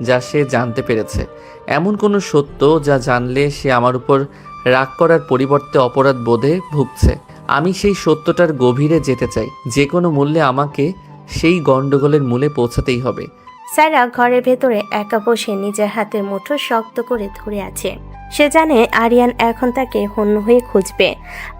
যা সে জানতে পেরেছে, এমন কোনো সত্য যা জানলে সে আমার উপর রাগ করার পরিবর্তে অপরাধ বোধে ভুগছে। আমি সেই সত্যটার গভীরে যেতে চাই। যে কোনো মূল্যে আমাকে সেই গণ্ডগোলের মূলে পৌঁছাতেই হবে। সাইরা ঘরের ভেতরে একা বসে নিজের হাতের মুঠো শক্ত করে ধরে আছে। সে জানে আরিয়ান এখন তাকে হন্য হয়ে খুঁজবে।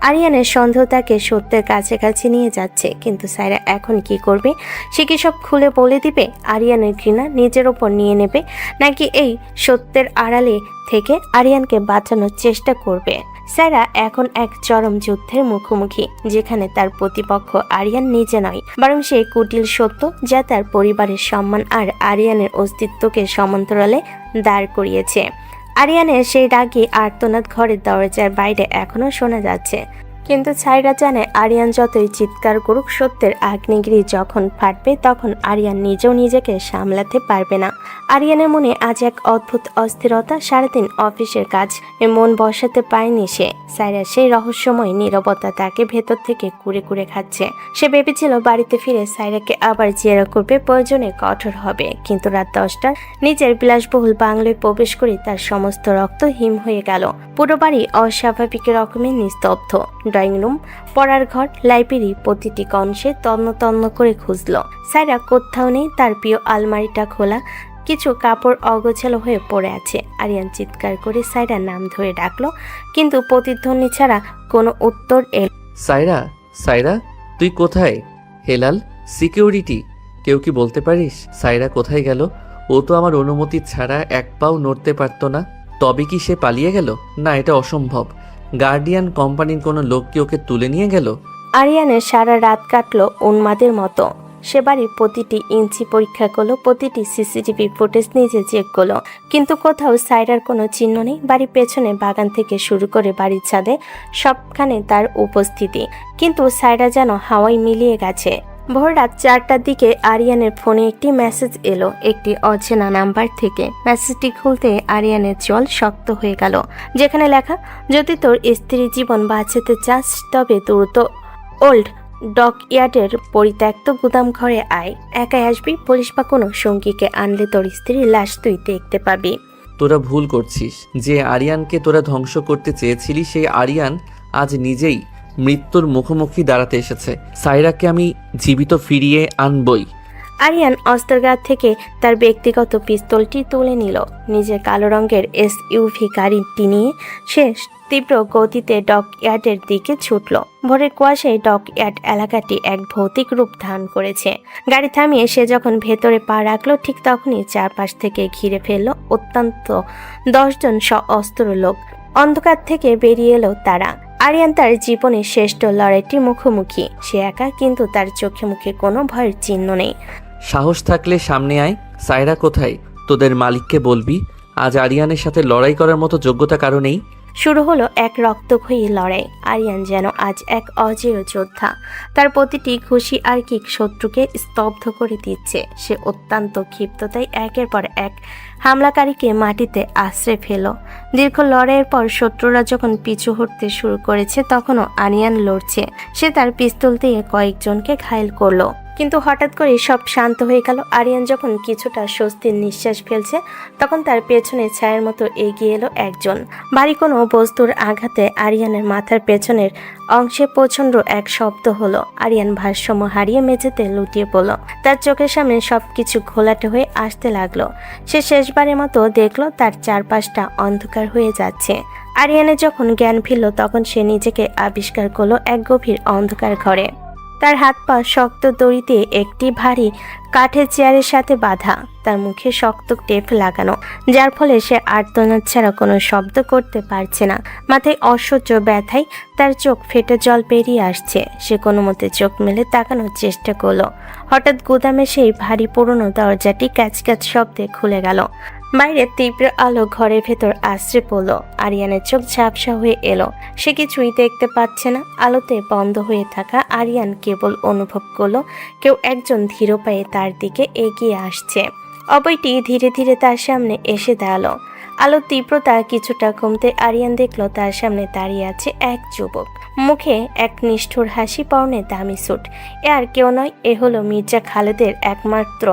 আরিয়ানের সন্দেহ তাকে সত্যের কাছাকাছি নিয়ে যাচ্ছে, কিন্তু সাইরা এখন কি করবে? সে কি সব খুলে বলে দিবে? আরিয়ানের ঘৃণা নিজের ওপর নিয়ে নেবে, নাকি এই সত্যের আড়ালে থেকে আরিয়ানকে বাঁচানোর চেষ্টা করবে? সাইরা এখন এক চরম যুদ্ধের মুখোমুখি, যেখানে তার প্রতিপক্ষ আরিয়ান নিজে নয়, বরং সেই কুটিল সত্য যা তার পরিবারের সম্মান আর আরিয়ানের অস্তিত্বকে সমান্তরালে দাঁড় করিয়েছে। আরিয়ানের সেই রাগী আর্তনাদ ঘরের দরজার বাইরে এখনো শোনা যাচ্ছে, কিন্তু সাইরা জানে আরিয়ান যতই চিৎকার করুক, সত্যের আগ্নেয়গিরি যখন ফাটবে তখন আরিয়ান নিজেও নিজেকে সামলাতে পারবে না। আরিয়ানের মনে আজ এক অদ্ভুত অস্থিরতা। সারাদিন অফিসের কাজ মন বসাতে পারেনি সে। সাইরা সেই রহস্যময় নীরবতা তাকে ভেতর থেকে কুরে কুরে খাচ্ছে। সে ভেবেছিল বাড়িতে ফিরে সাইরাকে আবার জেরা করবে, প্রয়োজনে কঠোর হবে, কিন্তু রাত 10টার নিজের বিলাসবহুল বাংলোয় প্রবেশ করে তার সমস্ত রক্ত হিম হয়ে গেল। পুরো বাড়ি অস্বাভাবিক রকমের নিস্তব্ধ। ড্রয়িং রুম, পড়ার ঘর, লাইব্রেরি, প্রতিটি কংসে তন্ন তন্ন করে খুঁজল। সাইরা কোথাও নেই। তার প্রিয় আলমারিটা খোলা, কিছু কাপড় অগোছালো হয়ে পড়ে আছে। আরিয়ান চিৎকার করে সাইরার নাম ধরে ডাকলো, কিন্তু প্রতিধ্বনি ছাড়া কোনো উত্তর এল। সাইরা, সাইরা, তুই কোথায়? হেলাল, সিকিউরিটি, কেউ কি বলতে পারিস সাইরা কোথায় গেল? ও তো আমার অনুমতি ছাড়া এক পাও নড়তে পারতো না। তবে কি সে পালিয়ে গেল? না, এটা অসম্ভব। গার্ডিয়ান কোম্পানির কোনো লোক কি ওকে তুলে নিয়ে গেল? আরিয়ানের সারা রাত কাটলো উন্মাদের মতো। সে বাড়ির প্রতিটি ইঞ্চি পরীক্ষা করলো, প্রতিটি সিসিটিভি ফুটেজ নিজে চেক করলো, কিন্তু কোথাও সাইরার কোনো চিহ্ন নেই। বাড়ির পেছনে বাগান থেকে শুরু করে বাড়ির ছাদে সবখানে তার উপস্থিতি, কিন্তু সাইরা যেন হাওয়ায় মিলিয়ে গেছে। ভোর রাত 4টার দিকে আরিয়ানের ফোনে একটি মেসেজ এলো, একটি অচেনা নাম্বার থেকে। মেসেজটি খুলতে আরিয়ানের জল শক্ত হয়ে গেল, যেখানে লেখা, যদি তোর স্ত্রীর জীবন বাঁচাতে চাস তবে দ্রুত ওল্ড ডক ইয়ার্ডের পরিত্যক্ত গুদাম ঘরে আয়। একাই আসবি, পুলিশ বা কোনো সঙ্গীকে আনলে তোর স্ত্রীর লাশ তুই দেখতে পাবি। তোরা ভুল করছিস। যে আরিয়ানকে তোরা ধ্বংস করতে চেয়েছিলি, সেই আরিয়ান আজ নিজেই মৃত্যুর মুখোমুখি দাঁড়াতে এসেছে। সাইরাকে আমি জীবিত ফিরিয়ে আনবই। আরিয়ান অস্ত্রাগার থেকে তার ব্যক্তিগত পিস্তলটি তুলে নিল। নিজের কালো রঙের SUV গাড়িটি নিয়ে সে তীব্র গতিতে ডক ইয়ার্ডের দিকে ছুটল। ভোরের কুয়াশায় ডক ইয়ার্ড এলাকাটি এক ভৌতিক রূপ ধারণ করেছে। গাড়ি থামিয়ে সে যখন ভেতরে পা রাখলো, ঠিক তখনই চারপাশ থেকে ঘিরে ফেললো অত্যন্ত 10 জন সশস্ত্র লোক। অন্ধকার থেকে বেরিয়ে এলো তারা। আরিয়ান তার জীবনের শ্রেষ্ঠ লড়াইটির মুখোমুখি। সে একা, কিন্তু তার চোখে মুখে কোনো ভয়ের চিহ্ন নেই। সাহস থাকলে সামনে আয়। সাইরা কোথায়? তোদের মালিককে বলবি আজ আরিয়ানের সাথে লড়াই করার মতো যোগ্যতা কারো নেই। শুরু হলো এক রক্তক্ষয়ী লড়াই। আরিয়ান যেন আজ এক অজেয় যোদ্ধা। তার প্রতিটি খুশি আর কিক শত্রুকে স্তব্ধ করে দিচ্ছে। সে অত্যন্ত ক্ষিপ্ত, তাই একের পর এক হামলাকারীকে মাটিতে আশ্রে ফেল। দীর্ঘ লড়াইয়ের পর শত্রুরা যখন পিছু হটতে শুরু করেছে, তখনও আরিয়ান লড়ছে। সে তার পিস্তল দিয়ে কয়েকজনকে ঘায়েল করলো। কিন্তু হঠাৎ করে সব শান্ত হয়ে গেল। আরিয়ান যখন কিছুটা স্বস্তির নিঃশ্বাস ফেলছে তখন তার পেছনে ছায়ার মতো এগিয়ে এলো একজন। ভারী কোনো বস্তুর আঘাতে আরিয়ানের মাথার পেছনের অংশে প্রচণ্ড এক শব্দ হলো। আরিয়ান ভারসাম্য হারিয়ে মেঝেতে লুটিয়ে পড়ল। তার চোখের সামনে সবকিছু ঘোলাটে হয়ে আসতে লাগলো। সে শেষবারের মতো দেখলো তার চারপাশটা অন্ধকার হয়ে যাচ্ছে। আরিয়ানের যখন জ্ঞান ফিরল তখন সে নিজেকে আবিষ্কার করলো এক গভীর অন্ধকার ঘরে। তার হাত পা শক্ত দড়িতে একটি ভারী কাঠের চেয়ারের সাথে বাঁধা। তার মুখে শক্ত টেপ লাগানো, যার ফলে সে আর্তনাদ ছাড়া কোনো শব্দ করতে পারছে না। মাথায় অসহ্য ব্যথায় তার চোখ ফেটে জল বেরিয়ে আসছে। সে কোনো মতে চোখ মেলে তাকানোর চেষ্টা করলো। হঠাৎ গুদামে সেই ভারী পুরনো দরজাটি ক্যাচ ক্যাচ শব্দে খুলে গেল। বাইরে তীব্র আলো ঘরের ভেতর আশ্রে পড়ল। আরিয়ানের চোখ ঝাপসা হয়ে এলো। সে কিছুই দেখতে পাচ্ছে না। আলোতে বন্ধ হয়ে থাকা আরিয়ান কেবল অনুভব করলো কেউ একজন ধীর পায়ে তার দিকে এগিয়ে আসছে। অবয়টি ধীরে ধীরে তার সামনে এসে দাঁড়ালো। আলোর তীব্রতা কিছুটা কমতে আরিয়ান দেখলো তার সামনে দাঁড়িয়ে আছে এক যুবক। মুখে এক নিষ্ঠুর হাসি, পরনে দামি স্যুট। এ আর কেউ নয়, এ হলো মির্জা খালেদের একমাত্র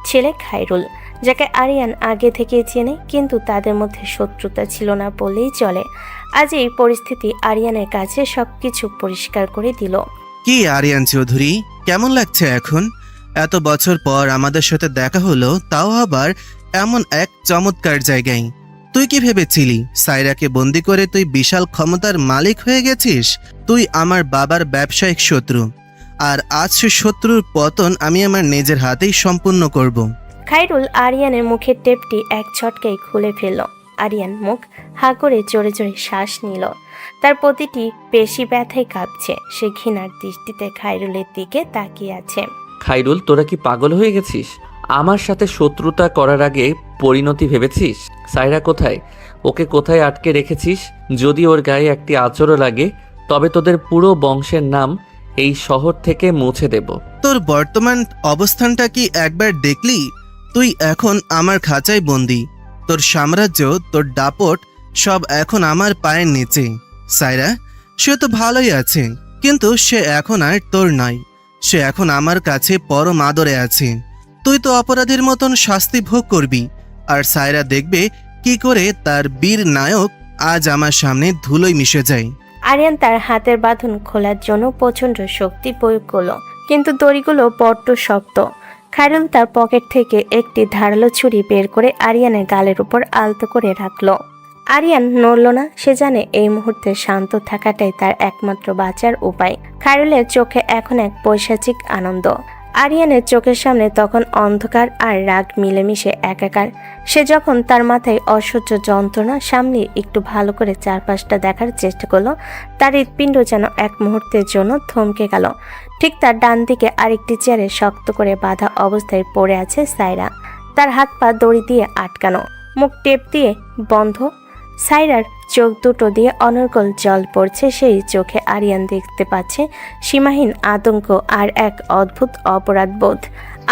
ছেলে খায়রুল, যাকে আরিয়ান আগে থেকে চেনে, কিন্তু তাদের মধ্যে শত্রুতা ছিল না বললেই চলে। আজ এই পরিস্থিতি আরিয়ানের কাছে সবকিছু পরিষ্কার করে দিল। কি আরিয়ান চৌধুরী, কেমন লাগছে এখন? এত বছর পর আমাদের সাথে দেখা হলো, তাও আবার এমন এক চমৎকার জায়গায়। তুই কি ভেবেছিলি সাইরাকে বন্দি করে তুই বিশাল ক্ষমতার মালিক হয়ে গেছিস? তুই আমার বাবার ব্যবসায়িক শত্রু, আর আজ সে শত্রুর পতন আমি আমার নিজের হাতেই সম্পূর্ণ করব। খায়রুল আরিয়ানের মুখের টেপটি এক ঝটকায় খুলে ফেলল। আরিয়ান মুখ হা করে জোরে জোরে শ্বাস নিল। তার প্রতিটি পেশি ব্যথায় কাঁপছে। সে ঘৃণার দৃষ্টিতে খায়রুলের দিকে তাকিয়ে আছে। খাইরুল, তোরা কি পাগল হয়ে গেছিস? আমার সাথে শত্রুতা করার আগে পরিণতি ভেবেছিস? সাইরা কোথায়? ওকে কোথায় আটকে রেখেছিস? যদি ওর গায়ে একটি আঁচড়ও লাগে তবে তোদের পুরো বংশের নাম এই শহর থেকে মুছে দেব। তোর বর্তমান অবস্থানটা কি একবার দেখলি? তুই এখন আমার খাঁচায় বন্দি। তোর সাম্রাজ্য, তোর দাপট সব এখন আমার পায়ের নিচে। সাইরা, সে তো ভালোই আছে, কিন্তু সে এখন আর তোর নয়। সে এখন আমার কাছে পরম আদরে আছে। তুই তো অপরাধীর মতন শাস্তি ভোগ করবি, আর সাইরা দেখবে কি করে তার বীর নায়ক আজ আমার সামনে ধুলোয় মিশে যায়। আরিয়ান তার হাতের বাঁধন খোলার জন্য প্রচণ্ড শক্তি প্রয়োগ করলো, কিন্তু দড়িগুলো বড্ড শক্ত। খায়রুল তার পকেট থেকে একটি ধারালো ছুরি বের করে আরিয়ানের গালের উপর আলতো করে রাখলো। আরিয়ান নড়ল না। সে জানে এই মুহূর্তে শান্ত থাকাটাই তার একমাত্র বাঁচার উপায়। খায়রুলের চোখে এখন এক পৈশাচিক আনন্দ। আরিয়ানের চোখের সামনে তখন অন্ধকার আর রাগ মিলেমিশে একাকার। সে যখন তার মাথায় অসহ্য যন্ত্রণা সামলিয়ে একটু ভালো করে চারপাশটা দেখার চেষ্টা করলো, তার হৃৎপিণ্ড যেন এক মুহূর্তের জন্য থমকে গেল। ঠিক তার ডান দিকে আরেকটি চেয়ারে শক্ত করে বাঁধা অবস্থায় পড়ে আছে সাইরা। তার হাত পা দড়ি দিয়ে আটকানো, মুখ টেপ দিয়ে বন্ধ। সাইরার চোখ দুটো দিয়ে অনর্গল জল পড়ছে। সেই চোখে আরিয়ান দেখতে পাচ্ছে সীমাহীন আতঙ্ক আর এক অদ্ভুত অপরাধ বোধ।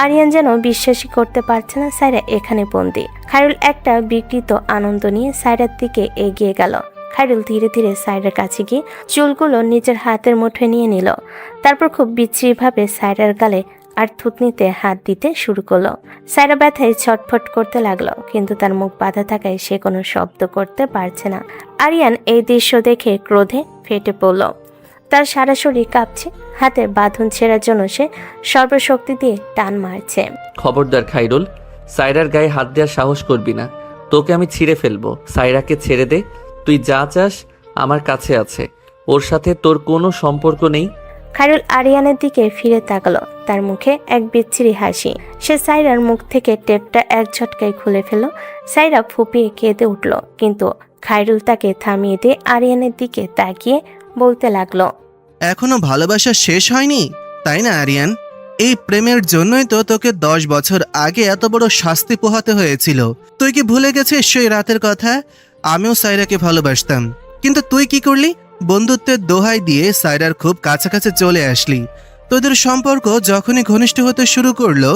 আরিয়ান যেন বিশ্বাসই করতে পারছে না সাইরা এখানে বন্দি। খায়রুল একটা বিকৃত আনন্দ নিয়ে সাইরার দিকে এগিয়ে গেল। খায়রুল ধীরে ধীরে সাইরার কাছে গিয়ে চুলগুলো নিজের হাতের মুঠোয় নিয়ে নিল। তারপর খুব বিচ্ছিরিভাবে সাইরার গালে আর থুতনিতে হাত দিতে শুরু করলো। সাইরা ব্যথায় ছটফট করতে লাগলো, কিন্তু তার মুখ বাঁধা থাকায় সে কোনো শব্দ করতে পারছে না। আরিয়ান এই দৃশ্য দেখে ক্রোধে ফেটে পড়ল। তার সারা শরীর কাঁপছে। হাতে বাঁধন ছেঁড়ার জন্য সে সর্বশক্তি দিয়ে টান মারছে। খবরদার খাইরুল, সাইরার গায়ে হাত দেওয়ার সাহস করবি না। তোকে আমি ছিঁড়ে ফেলবো। সাইরাকে ছেড়ে দে। তুই যা চাস আমার কাছে আছে। ওর সাথে তোর কোনো সম্পর্ক নেই। খায়রুল আরিয়ানের দিকে ফিরে তাকালো। তার মুখে এক বিচ্ছিরি হাসি। সে সাইরার মুখ থেকে টেপটা এক ঝটকায় খুলে ফেলল। সাইরা ফুপিয়ে কেঁদে উঠল, কিন্তু খায়রুল তাকে থামিয়ে দিয়ে আরিয়ানের দিকে তাকিয়ে বলতে লাগলো, এখনো ভালোবাসা শেষ হয়নি, তাই না আরিয়ান? এই প্রেমের জন্যই তো তোকে 10 বছর আগে এত বড় শাস্তি পোহাতে হয়েছিল। তুই কি ভুলে গেছিস সেই রাতের কথা? আমিও সাইরাকে ভালোবাসতাম, কিন্তু তুই কি করলি? বন্ধুত্বের দোহাই দিয়ে সাইরার খুব কাছাকাছি চলে আসলি। তোদের সম্পর্ক যখনই ঘনিষ্ঠ হতে শুরু করলো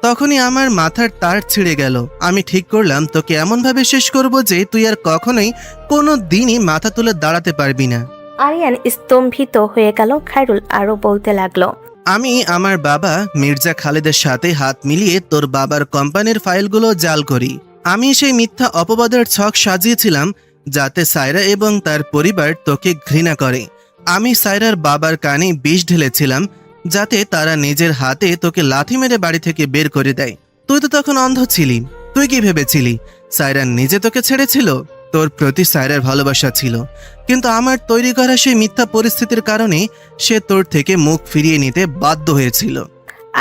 তখনই আমার মাথার তার ছিঁড়ে গেল। আমি ঠিক করলাম তোকে এমনভাবে শেষ করব যে তুই আর কখনোই কোনো দিনই মাথা তুলে দাঁড়াতে পারবি না। আরিয়ান স্তম্ভিত হয়ে গেল। খায়রুল আরো বলতে লাগলো, আমি আমার বাবা মির্জা খালেদের সাথে হাত মিলিয়ে তোর বাবার কোম্পানির ফাইলগুলো জাল করি। আমি সেই মিথ্যা অপবাদের ছক সাজিয়েছিলাম যাতে সায়রা এবং তার পরিবার তোকে ঘৃণা করে। আমি সায়রার বাবার কানে বিষ ঢেলেছিলাম যাতে তারা নিজের হাতে তোকে লাথি মেরে বাড়ি থেকে বের করে দেয়। তুই তো তখন অন্ধ ছিলি। তুই কি ভেবেছিলি সায়রা নিজে তোকে ছেড়েছিল? তোর প্রতি সায়রার ভালোবাসা ছিল, কিন্তু আমার তৈরি করা সেই মিথ্যা পরিস্থিতির কারণে সে তোর থেকে মুখ ফিরিয়ে নিতে বাধ্য হয়েছিল।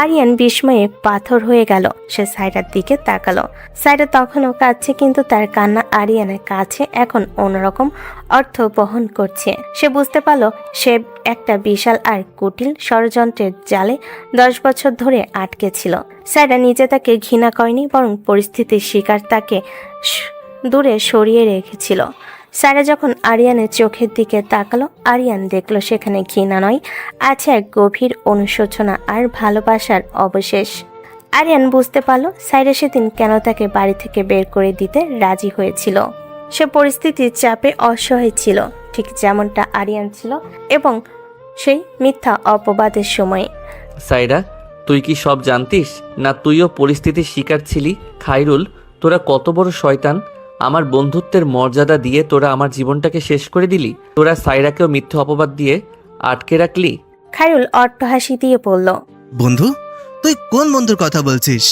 আরিয়ান বিস্ময়ে পাথর হয়ে গেল। সে সাইরার দিকে তাকালো। সাইরা তখনও কাঁদছে, কিন্তু তার কান্না আরিয়ানের কাছে এখন অন্যরকম অর্থ বহন করছে। সে বুঝতে পারল সে একটা বিশাল আর কুটিল ষড়যন্ত্রের জালে 10 বছর ধরে আটকে ছিল। সাইরা নিজে তাকে ঘৃণা করেনি, বরং পরিস্থিতির শিকার তাকে দূরে সরিয়ে রেখেছিল। সায়রা যখন আরিয়ানের চোখের দিকে তাকালো, আরিয়ান দেখল সেখানে ঘৃণা নয়, আছে এক গভীর অনুশোচনা আর ভালোবাসার অবশেষ। আরিয়ান বুঝতে পারল সায়রা সেদিন কেন তাকে বাড়ি থেকে বের করে দিতে রাজি হয়েছিল। সে পরিস্থিতির চাপে অসহায় ছিল, ঠিক যেমনটা আরিয়ান ছিল এবং সেই মিথ্যা অপবাদের সময়। সাইরা, তুই কি সব জানতিস না তুইও পরিস্থিতির শিকার ছিলি? খাইরুল, তোরা কত বড় শয়তান! আমার বন্ধুত্বের মর্যাদা দিয়ে তোরা আমার জীবনটাকে শেষ করে দিলি। তোরা সাইরাকেও মিথ্যা অপবাদ দিয়ে আটকে রাখলি। খাইরুল অট্টহাসি দিয়ে বলল, বন্ধু? তুই কোন বন্ধুর কথা বলছিস?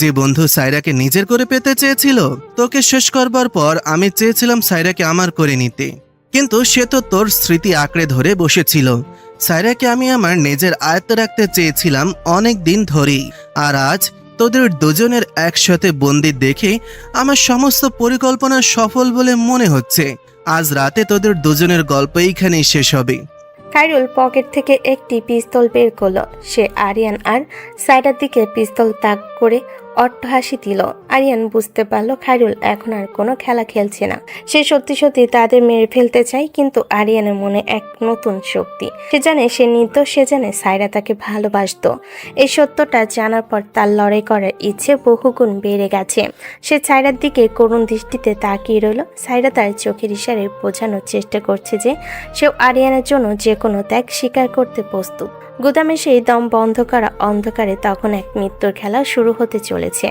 যে বন্ধু সায়রাকে নিজের করে পেতে চেয়েছিল। তোকে শেষ করবার পর আমি চেয়েছিলাম সায়রাকে আমার করে নিতে, কিন্তু সে তো তোর স্মৃতি আঁকড়ে ধরে বসেছিল। সায়রাকে আমি আমার নিজের আয়ত্তে রাখতে চেয়েছিলাম অনেক দিন ধরেই, আর আজ তোদের দুজনের একসাথে বন্দি দেখে আমার সমস্ত পরিকল্পনা সফল বলে মনে হচ্ছে। আজ রাতে তোদের দুজনের গল্প এইখানেই শেষ হবে। খাইরুল পকেট থেকে একটি পিস্তল বের করলো। সে আরিয়ান আর সাইডার দিকে পিস্তল তাক করে অট্টহাসি দিল। আরিয়ান বুঝতে পারল খাইরুল এখন আর কোনো খেলা খেলছে না। সে সত্যি সত্যি তাদের মেরে ফেলতে চায়, কিন্তু আরিয়ানের মনে এক নতুন শক্তি। সে জানে সে নির্দোষ, সে জানে সায়রা তাকে ভালোবাসতো। এই সত্যটা জানার পর তার লড়াই করার ইচ্ছে বহুগুণ বেড়ে গেছে। সে সায়রার দিকে করুণ দৃষ্টিতে তাকিয়ে রইল। সায়রা তার চোখের ইশারায় বোঝানোর চেষ্টা করছে যে সেও আরিয়ানের জন্য যে কোনো ত্যাগ স্বীকার করতে প্রস্তুত। গুদামে সেই দম বন্ধ করা অন্ধকারে তখন এক মৃত্যুর খেলা শুরু হতে চলেছে,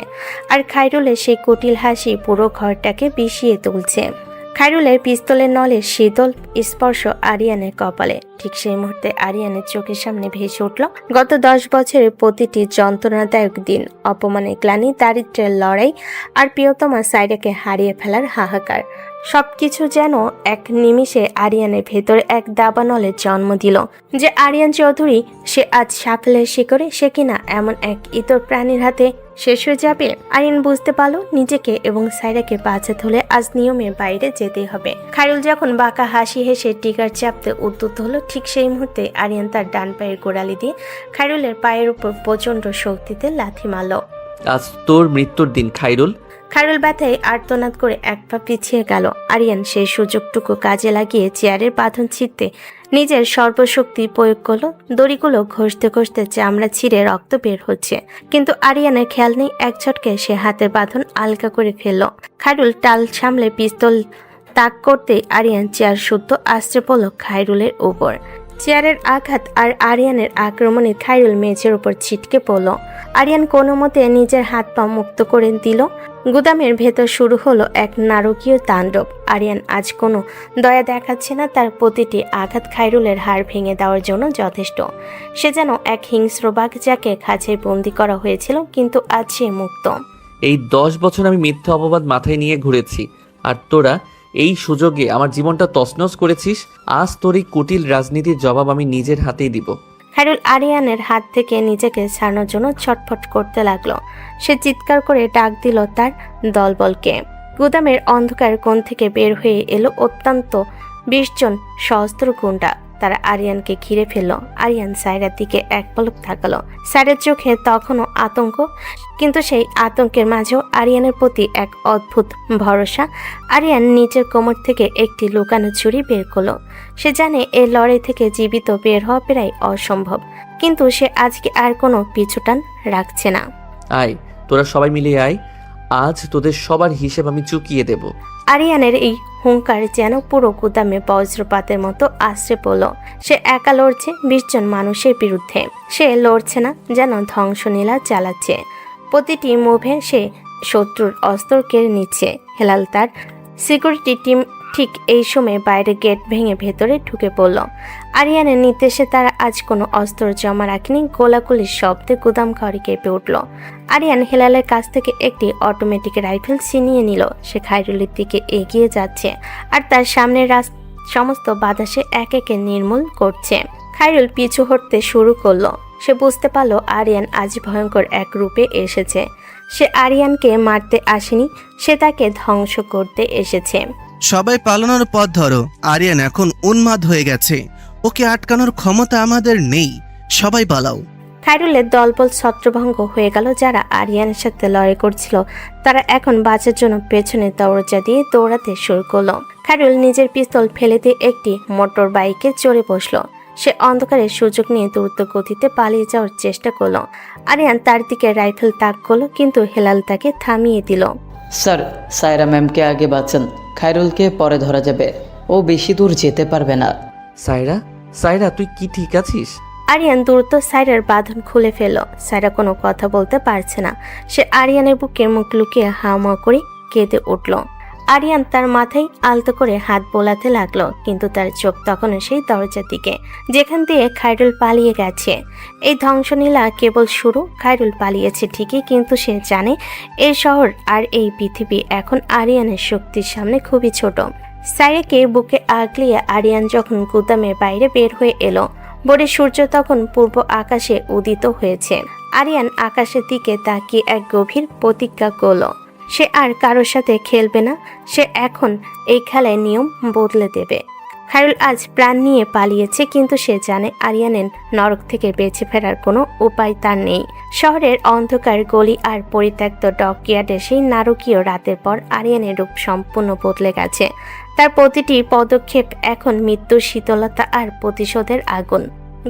আর খাইরুলের সেই কুটিল হাসি পুরো ঘরটাকে বিষিয়ে তুলছে। খাইরুলের পিস্তলের নলের শীতল স্পর্শ আরিয়ানের কপালে। ঠিক সেই মুহূর্তে আরিয়ানের চোখের সামনে ভেসে উঠল গত 10 বছরের প্রতিটি যন্ত্রণাদায়ক দিন, অপমানের গ্লানি, দারিদ্র্যের লড়াই আর প্রিয়তমা সাইরাকে হারিয়ে ফেলার হাহাকার। সবকিছু যেন এক নিমিষে আরিয়ানের ভেতরে এক দাবানলের জন্ম দিল। যে আরিয়ান চৌধুরী সে আজ সাফল্যের শিখরে, সে কিনা এমন এক ইতর প্রাণীর হাতে শেষ হয়ে যাবে। আরিয়ান বুঝতে পারল নিজেকে এবং সাইরাকে বাঁচাতে হলে আজ নিয়মের বাইরে যেতেই হবে। খাইরুল যখন বাঁকা হাসি হেসে টিকার চাপতে উদ্যত হলো, ঠিক সেই মুহূর্তে আরিয়ান তার ডান পায়ের গোড়ালি দিয়ে খাইরুলের পায়ের উপর প্রচন্ড শক্তিতে লাথি মারল। আজ তোর মৃত্যুর দিন খাইরুল। খাইরুল ব্যথায় আর্তনাদ করে এক পা পিছিয়ে গেল। আরিয়ান সেই সুযোগটুকু কাজে লাগিয়ে চেয়ারের বাঁধন ছিঁড়তে নিজের সর্বশক্তি প্রয়োগ করলো। দড়িগুলো ঘষতে ঘষতে চামড়া ছিঁড়ে রক্ত বের হচ্ছে, কিন্তু আরিয়ানের খেয়াল নেই। এক ঝটকে সে হাতের বাঁধন আলগা করে ফেলল। খাইরুল টাল সামলে পিস্তল তাক করতেই আরিয়ান চেয়ার শুদ্ধ আশ্রে পড়ল খাইরুলের উপর। চেয়ারের আঘাত আর আরিয়ানের আক্রমণে খাইরুল মেঝের উপর ছিটকে পড়ল। আরিয়ান কোনো মতে নিজের হাত পা মুক্ত করে দিল। গুদামের ভেতর শুরু হলো এক নারকীয় তাণ্ডব। আরিয়ান আজ কোনো দয়া দেখাচ্ছে না। তার প্রতিটি আঘাত খাইরুলের হাড় ভেঙে দেওয়ার জন্য যথেষ্ট। সে যেন এক হিংস্র বাঘ যাকে খাঁচায় বন্দি করা হয়েছিল, কিন্তু আজ সে মুক্ত। এই 10 বছর আমি মিথ্যা অপবাদ মাথায় নিয়ে ঘুরেছি, আর তোরা এই সুযোগে আমার জীবনটা তছনছ করেছিস। আজ তোর এই কুটিল রাজনীতির জবাব আমি নিজের হাতেই দিব। খাইরুল আরিয়ানের হাত থেকে নিজেকে ছাড়ানোর জন্য ছটফট করতে লাগলো। সে চিৎকার করে ডাক দিল তার দলবলকে। গুদামের অন্ধকার কোণ থেকে বের হয়ে এলো অত্যন্ত 20 জন সহস্র গুন্ডা। তারা আরিয়ানকে ঘিরে ফেলল। আরিয়ান সাইরার দিকে এক পলক তাকালো। সাইরার চোখে তখনও আতঙ্ক, কিন্তু সেই আতঙ্কের মাঝেও আরিয়ানের প্রতি এক অদ্ভুত ভরসা। আরিয়ান নিচের কোমর থেকে একটি লুকানো ছুরি বের করলো। সে জানে এই লড়াই থেকে জীবিত বের হওয়া প্রায় অসম্ভব, কিন্তু সে আজকে আর কোনো পিছুটান রাখছে না। আয়, তোরা সবাই মিলে আয়। আজ তোদের সবার হিসেব আমি চুকিয়ে দেব। আরিয়ানের এই হুঙ্কার যেন পুরো গুদামে বজ্রপাতের মতো আশ্রে পড়ল। সে একা লড়ছে 20 জন মানুষের বিরুদ্ধে। সে লড়ছে না, যেন ধ্বংসলীলা চালাচ্ছে। প্রতিটি মুভে সে শত্রুর অস্ত্র কেড়ে নিচ্ছে। হেলাল তার সিকিউরিটি টিম ঠিক এই সময় বাইরে গেট ভেঙে ভেতরে ঢুকে পড়ল। আরিয়ানের নির্দেশে তারা আজ কোনো অস্ত্র জমা রাখেনি। গোলাগুলির শব্দে গুদাম ঘরে কেঁপে উঠল। আরিয়ান হেলালের কাছ থেকে একটি অটোমেটিক রাইফেল ছিনিয়ে নিল। সে খায়রুলের দিকে এগিয়ে যাচ্ছে আর তার সামনের সমস্ত বাধা সে এক একে নির্মূল করছে। খায়রুল পিছু হটতে শুরু করলো। সে বুঝতে পারল আরিয়ান আজ ভয়ঙ্কর এক রূপে এসেছে। সে আরিয়ানকে মারতে আসেনি, সে তাকে ধ্বংস করতে এসেছে। সবাই পালানোর পথ ধরো, আরিয়ান এখন উন্মাদ হয়ে গেছে, ওকে আটকানোর ক্ষমতা আমাদের নেই, সবাই পালাও। খায়রুলের দলবল ছত্রভঙ্গ হয়ে গেল। যারা আরিয়ানের সাথে লড়াই করছিল তারা এখন বাঁচার জন্য পেছনে দরজা দিয়ে দৌড়াতে শুরু করলো। খায়রুল নিজের পিস্তল ফেলে দিয়ে একটি মোটর বাইকে চড়ে বসলো। সে অন্ধকারের সুযোগ নিয়ে দ্রুত গতিতে পালিয়ে যাওয়ার চেষ্টা করলো। আরিয়ান তার দিকে রাইফেল তাক করলো, কিন্তু হেলাল তাকে থামিয়ে দিল। স্যার, সায়রা ম্যামকে আগে বাঁচান, খায়রুলকে পরে ধরা যাবে, ও বেশি দূর যেতে পারবে না। সায়রা, সায়রা তুই কি ঠিক আছিস? আরিয়ান দ্রুত সায়রার বাঁধন খুলে ফেলল। সায়রা কোনো কথা বলতে পারছে না। সে আরিয়ানের বুকে মুখ লুকিয়ে হাওয়া করে কেঁদে উঠল। আরিয়ান তার মাথায় আলতো করে হাত বোলাতে লাগলো, কিন্তু তার চোখ তখনও সেই দরজার দিকে যেখান দিয়ে খায়রুল পালিয়ে গেছে। এই ধ্বংসলীলা কেবল শুরু। খায়রুল পালিয়েছে ঠিকই, কিন্তু সে জানে এই শহর আর এই পৃথিবী এখন আরিয়ানের শক্তির সামনে খুবই ছোট। সায়রাকে বুকে আগলিয়ে আরিয়ান যখন গুদামের বাইরে বের হয়ে এলো, ভোরের সূর্য তখন পূর্ব আকাশে উদিত হয়েছে। আরিয়ান আকাশের দিকে তাকিয়ে এক গভীর প্রতিজ্ঞা করল। সে আর কারোর সাথে খেলবে না। সে এখন এই খেলায় নিয়ম বদলে দেবে। খায়রুল আজ প্রাণ নিয়ে পালিয়েছে, কিন্তু সে জানে আরিয়ানের নরক থেকে বেঁচে ফেরার কোনো উপায় তার নেই। শহরের অন্ধকার গলি আর পরিত্যক্ত ডকইয়ার্ডে সেই নারকীয় রাতের পর আরিয়ানের রূপ সম্পূর্ণ বদলে গেছে। তার প্রতিটি পদক্ষেপ এখন মৃত্যুর শীতলতা আর প্রতিশোধের আগুন।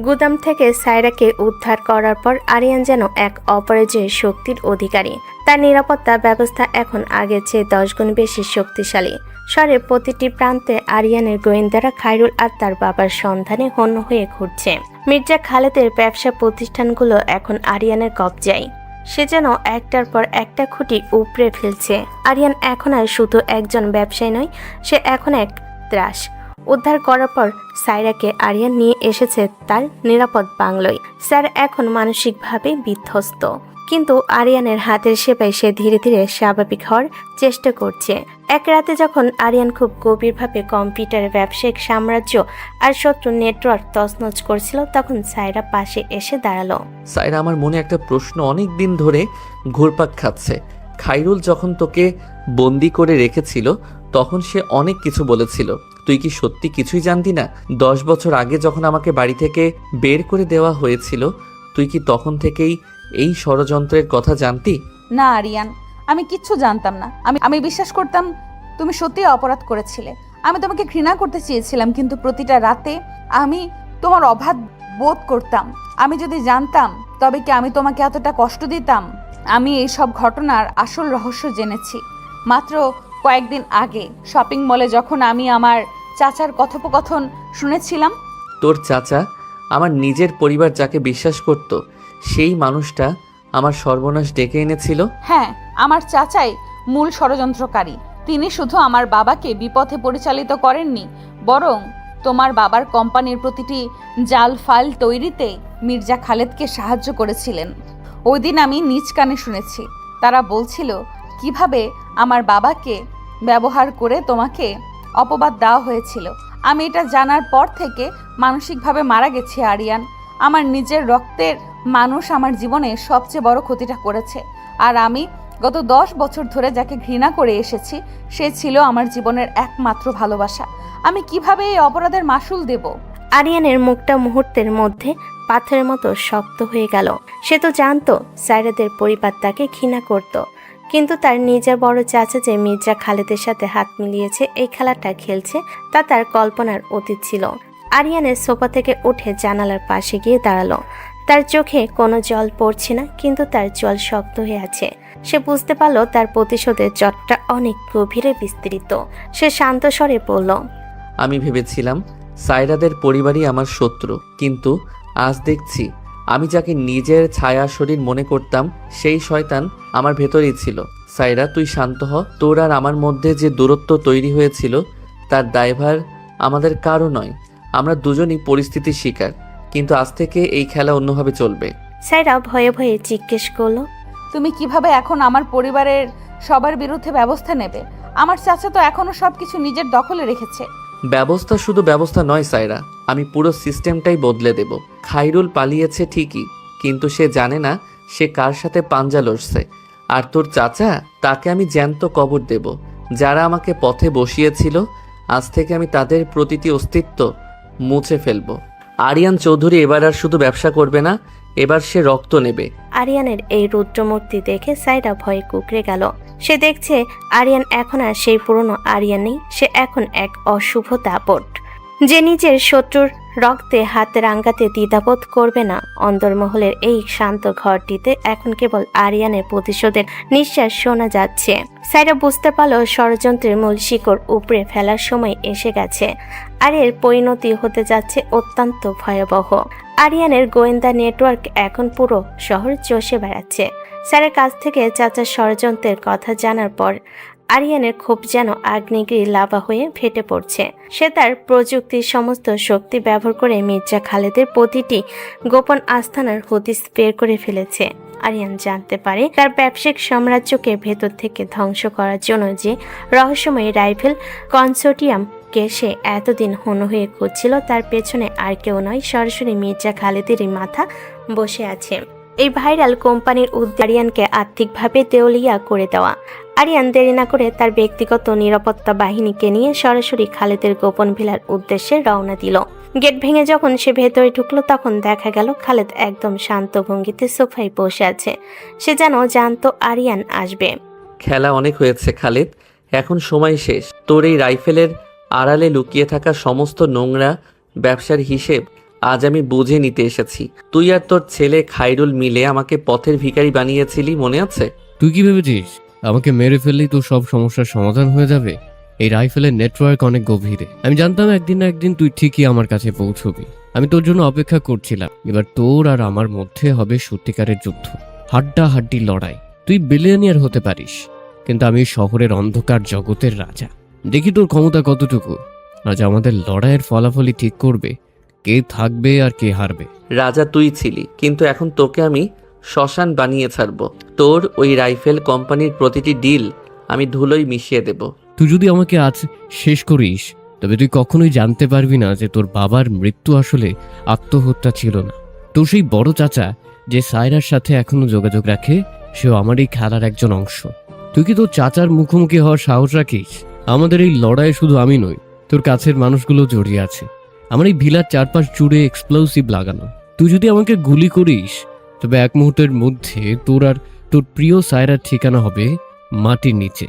গুদাম থেকে সায়রাকে উদ্ধার করার পর আরিয়ান যেন এক অপরাজেয় শক্তির অধিকারী। তার নিরাপত্তা ব্যবস্থা এখন আগের চেয়ে 10 গুণ বেশি শক্তিশালী। শহরের প্রতিটি প্রান্তে আরিয়ানের গোয়েন্দারা খায়রুল আর তার বাবার সন্ধানে হন্য হয়ে ঘুরছে। মির্জা খালেদের ব্যবসা প্রতিষ্ঠানগুলো এখন আরিয়ানের কবজায়। সে যেন একটার পর একটা খুঁটি উপড়ে ফেলছে। আরিয়ান এখন আর শুধু একজন ব্যবসায়ী নয়, সে এখন এক ত্রাস। উদ্ধার করার পর সায়রাকে আরিয়ান নিয়ে এসেছে তার নিরাপদ বাংলোয়। স্যার এখন মানসিকভাবে বিধ্বস্ত, কিন্তু আরিয়ানের হাতের সেবায় সে ধীরে ধীরে স্বাভাবিক হওয়ার চেষ্টা করছে। এক রাতে যখন আরিয়ান খুব গভীরভাবে কম্পিউটারের ব্যবসায়িক সাম্রাজ্য আর শত্রু নেটওয়ার্ক তছনছ করছিল, তখন সায়রা পাশে এসে দাঁড়ালো। সায়রা, আমার মনে একটা প্রশ্ন অনেক দিন ধরে ঘুরপাক খাচ্ছে। খায়রুল যখন তোকে বন্দি করে রেখেছিল তখন সে অনেক কিছু বলেছিল। তুই কি সত্যি কিছুই জানতি না? 10 বছর আগে যখন আমাকে বাড়ি থেকে বের করে দেওয়া হয়েছিল, তুই কি তখন থেকেই এই ষড়যন্ত্রের কথা জানতি? না আরিয়ান, আমি কিচ্ছু জানতাম না। আমি বিশ্বাস করতাম তুমি সত্যি অপরাধ করেছিলে। আমি তোমাকে ঘৃণা করতে চেয়েছিলাম, কিন্তু প্রতিটা রাতে আমি তোমার অবাধ বোধ করতাম। আমি যদি জানতাম তবে কি আমি তোমাকে এতটা কষ্ট দিতাম? আমি এই সব ঘটনার আসল রহস্য জেনেছি মাত্র কয়েকদিন আগে শপিং মলে, যখন আমি আমার চাচার কথোপকথন শুনেছিলাম। তোর চাচা আমার নিজের পরিবার যাকে বিশ্বাস করত, সেই মানুষটা আমার সর্বনাশ ডেকে এনেছিল। হ্যাঁ, আমার চাচাই মূল ষড়যন্ত্রকারী। তিনি শুধু আমার বাবাকে বিপথে পরিচালিত করেননি, বরং তোমার বাবার কোম্পানির প্রতিটি জাল ফাইল তৈরিতে মির্জা খালেদকে সাহায্য করেছিলেন। ওই দিন আমি নিজ কানে শুনেছি তারা বলছিল কিভাবে আমার বাবাকে ব্যবহার করে তোমাকে অপবাদ দেওয়া হয়েছিল। আমি এটা জানার পর থেকে মানসিকভাবে মারা গেছি আরিয়ান। আমার নিজের রক্তের মানুষ আমার জীবনে সবচেয়ে বড় ক্ষতিটা করেছে, আর আমি গত 10 বছর ধরে যাকে ঘৃণা করে এসেছি সে ছিল আমার জীবনের একমাত্র ভালোবাসা। আমি কিভাবে এই অপরাধের মাসুল দেব? আরিয়ানের মুখটা মুহূর্তের মধ্যে পাথরের মতো শক্ত হয়ে গেল। সে তো জানতো সায়রাদের পরিবার তাকে ঘৃণা করত, কিন্তু তার নিজের বড় চাচা যে মির্জা খালেদের সাথে হাত মিলিয়েছে এই খেলাটা খেলছে, তা তার কল্পনার অতীত ছিল। আরিয়ানের সোফা থেকে উঠে জানালার পাশে গিয়ে দাঁড়ালো। তার চোখে কোনো জল পড়ছে না, কিন্তু তার জল শক্ত হয়ে আছে। সে বুঝতে পারল তার প্রতিশোধের জটটা অনেক গভীরে বিস্তৃত। সে শান্ত স্বরে বলল, আমি ভেবেছিলাম সায়রাদের পরিবারই আমার শত্রু, কিন্তু আজ দেখছি আমি যাকে নিজের ছায়া শরীর মনে করতাম সেই শয়তান আমার ভেতরেই ছিল। সায়রা, তুই শান্ত হ। তোর আর আমার মধ্যে যে দূরত্ব তৈরি হয়েছিল তার দায়ভার আমাদের কারো নয়। আমরা দুজনই পরিস্থিতির শিকার, কিন্তু আজ থেকে এই খেলা অন্যভাবে চলবে। সায়রা ভয়ে ভয়ে জিজ্ঞেস করলো, তুমি কিভাবে এখন আমার পরিবারের সবার বিরুদ্ধে ব্যবস্থা নেবে? আমার চাচা তো এখনো সবকিছু নিজের দখলে রেখেছে। ব্যবস্থা শুধু ব্যবস্থা নয় সায়রা, আমি পুরো সিস্টেমটাই বদলে দেব। খাইরুল পালিয়েছে ঠিকই, কিন্তু সে জানে না সে কার সাথে পাঞ্জা লড়ছে। আর তোর চাচা, তাকে আমি জ্যান্ত কবর দেব। যারা আমাকে পথে বসিয়েছিল, আজ থেকে আমি তাদের প্রতিটি অস্তিত্ব মুছে ফেলব। আরিয়ান চৌধুরী এবার আর শুধু ব্যবসা করবে না, এবার সে রক্ত নেবে। আরিয়ানের এই রুদ্রমূর্তি দেখে সায়রা ভয়ে কুঁকড়ে গেল। সে দেখছে আরিয়ান এখন আর সেই পুরনো আরিয়ান নেই, সে এখন এক অশুভ দাপট, যে নিজের শত্রুর রক্তে হাত রাঙ্গাতে দ্বিধাবোধ করবে না। অন্দরমহলের এই শান্ত ঘরটিতে এখন কেবল আরিয়ানের প্রতিশোধের নিঃশ্বাস শোনা যাচ্ছে। সায়রা বুঝতে পারল ষড়যন্ত্রের মূল শিকড় উপড়ে ফেলার সময় এসে গেছে, আর এর পরিণতি হতে যাচ্ছে অত্যন্ত ভয়াবহ। আরিয়ানের গোয়েন্দা নেটওয়ার্ক এখন পুরো শহর চষে বেড়াচ্ছে। স্যারের কাছ থেকে চাচার ষড়যন্ত্রের কথা জানার পর আরিয়ানের ক্ষোভ যেন আগ্নেয়গিরি লাভা হয়ে ফেটে পড়ছে। সে তার প্রযুক্তির সমস্ত শক্তি ব্যবহার করে মির্জা খালেদের প্রতিটি গোপন আস্তানার হদিস বের করে ফেলেছে। আরিয়ান জানতে পারে তার ব্যবসায়িক সাম্রাজ্যকে ভেতর থেকে ধ্বংস করার জন্য যে রহস্যময় রাইফেল কনসোর্টিয়ামকে সে এতদিন হন্য হয়ে খুঁজছিল, তার পেছনে আর কেউ নয়, সরাসরি মির্জা খালেদেরই মাথা বসে আছে। এই ভাইরাল কোম্পানির উদ্দেশ্য আরিয়ানকে আর্থিকভাবে দেউলিয়া করে দেওয়া। আরিয়ান দেরি না করে তার ব্যক্তিগত নিরাপত্তা বাহিনীকে নিয়ে সরাসরি খালেদের গোপন ভিলার উদ্দেশ্যে রওনা দিল। গেট ভেঙে যখন সে ভেতরে ঢুকলো, তখন দেখা গেল খালেদ একদম শান্ত ভঙ্গিতে সোফায় বসে আছে। সে যেন জানতো আরিয়ান আসবে। খেলা অনেক হয়েছে খালেদ, এখন সময় শেষ। তোর এই রাইফেলের আড়ালে লুকিয়ে থাকা সমস্ত নোংরা ব্যবসার হিসেব আজ আমি বুঝে নিতে এসেছি। তুই আর তোর ছেলে খাইরুল মিলে আমাকে পথের ভিখারি বানিয়েছিলি, মনে আছে? তুই কি ভেবেছিস আমাকে মেরে ফেললেই তোর সব সমস্যার সমাধান হয়ে যাবে? এই রাইফেলের নেটওয়ার্ক অনেক গভীরে। আমি জানতাম একদিন না একদিন তুই ঠিকই আমার কাছে পৌঁছবি। আমি তোর জন্য অপেক্ষা করছিলাম। এবার তোর আর আমার মধ্যে হবে সত্যিকারের যুদ্ধ, হাড্ডাহাড্ডি লড়াই। তুই বিলিয়নিয়ার হতে পারিস, কিন্তু আমি শহরের অন্ধকার জগতের রাজা। দেখি তোর ক্ষমতা কতটুকু। আজ আমাদের লড়াইয়ের ফলাফলই ঠিক করবে কে থাকবে আর কে হারবে। রাজা তুই ছিলি, কিন্তু এখন তোকে আমি শ্মশান বানিয়ে ছাড়ব। তোর ওই রাইফেল কোম্পানির প্রতিটি ডিল আমি ধুলোয় মিশিয়ে দেব। তুই যদি আমাকে আজ শেষ করিস, তবে তুই কখনোই জানতে পারবি না যে তোর বাবার মৃত্যু আসলে আত্মহত্যা ছিল না। তোর সেই বড় চাচা যে সায়রার সাথে এখনো যোগাযোগ রাখে, সেও আমার এই খেলার একজন অংশ। তুই কি তোর চাচার মুখোমুখি হওয়ার সাহস রাখিস? আমাদের এই লড়াইয়ে শুধু আমি নই, তোর কাছের মানুষগুলো জড়িয়ে আছে। আমার এই ভিলার চারপাশ জুড়ে এক্সপ্লোসিভ লাগানো। তুই যদি আমাকে গুলি করিস, তবে এক মুহূর্তের মধ্যে তোর আর তোর প্রিয় সায়রার ঠিকানা হবে মাটির নিচে।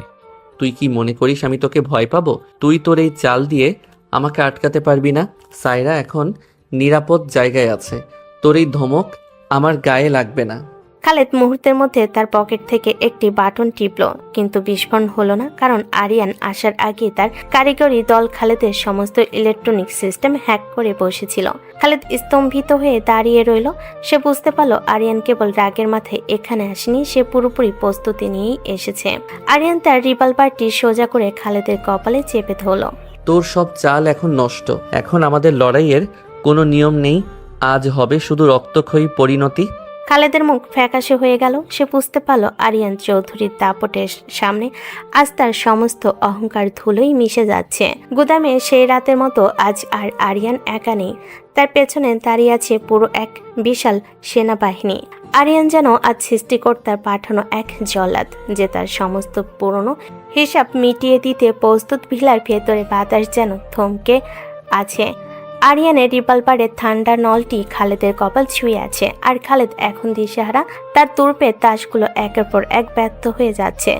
তুই কি মনে করিস আমি তোকে ভয় পাবো? তুই তোর এই চাল দিয়ে আমাকে আটকাতে পারবি না। সায়রা এখন নিরাপদ জায়গায় আছে, তোর এই ধমক আমার গায়ে লাগবে না। খালেদ মুহূর্তের মধ্যে তার পকেট থেকে একটি বাটন টিপল, কিন্তু বিস্ফোরণ হলো না, কারণ আরিয়ান আসার আগে তার কারিগরি দল খালেদের সমস্ত ইলেকট্রনিক সিস্টেম হ্যাক করে বসেছিল। খালেদ স্তম্ভিত হয়ে দাঁড়িয়ে রইল। সে বুঝতে পারল আরিয়ান কেবল রাগের মাথায় এখানে আসেনি, সে পুরোপুরি প্রস্তুতি নিয়েই এসেছে। আরিয়ান তার রিভলভারটি সোজা করে খালেদের কপালে চেপে ধরল। তোর সব চাল এখন নষ্ট। এখন আমাদের লড়াইয়ের কোনো নিয়ম নেই, আজ হবে শুধু রক্তক্ষয়ী পরিণতি। খালেদের মুখ ফ্যাকাশে হয়ে গেল। সে বুঝতে পারল আরিয়ান চৌধুরীর দাপটের সামনে আজ তার সমস্ত অহংকার ধুলোই মিশে যাচ্ছে। গুদামে সেই রাতের মতো আজ আর আরিয়ান একা নেই, তার পেছনে দাঁড়িয়ে আছে পুরো এক বিশাল সেনাবাহিনী। আরিয়ান যেন আজ সৃষ্টিকর্তার পাঠানো এক জল্লাদ, যে তার সমস্ত পুরনো হিসাব মিটিয়ে দিতে প্রস্তুত। ভিলার ভেতরে বাতাস যেন থমকে আছে, আরিয়ানের রিভলভারের ঠান্ডা নলটি খালেদের কপাল ছুঁয়ে আছে, আর খালেদ এখন দিশেহারা। তার তুরপে তাসগুলো একের পর এক ব্যর্থ হয়ে যাচ্ছে।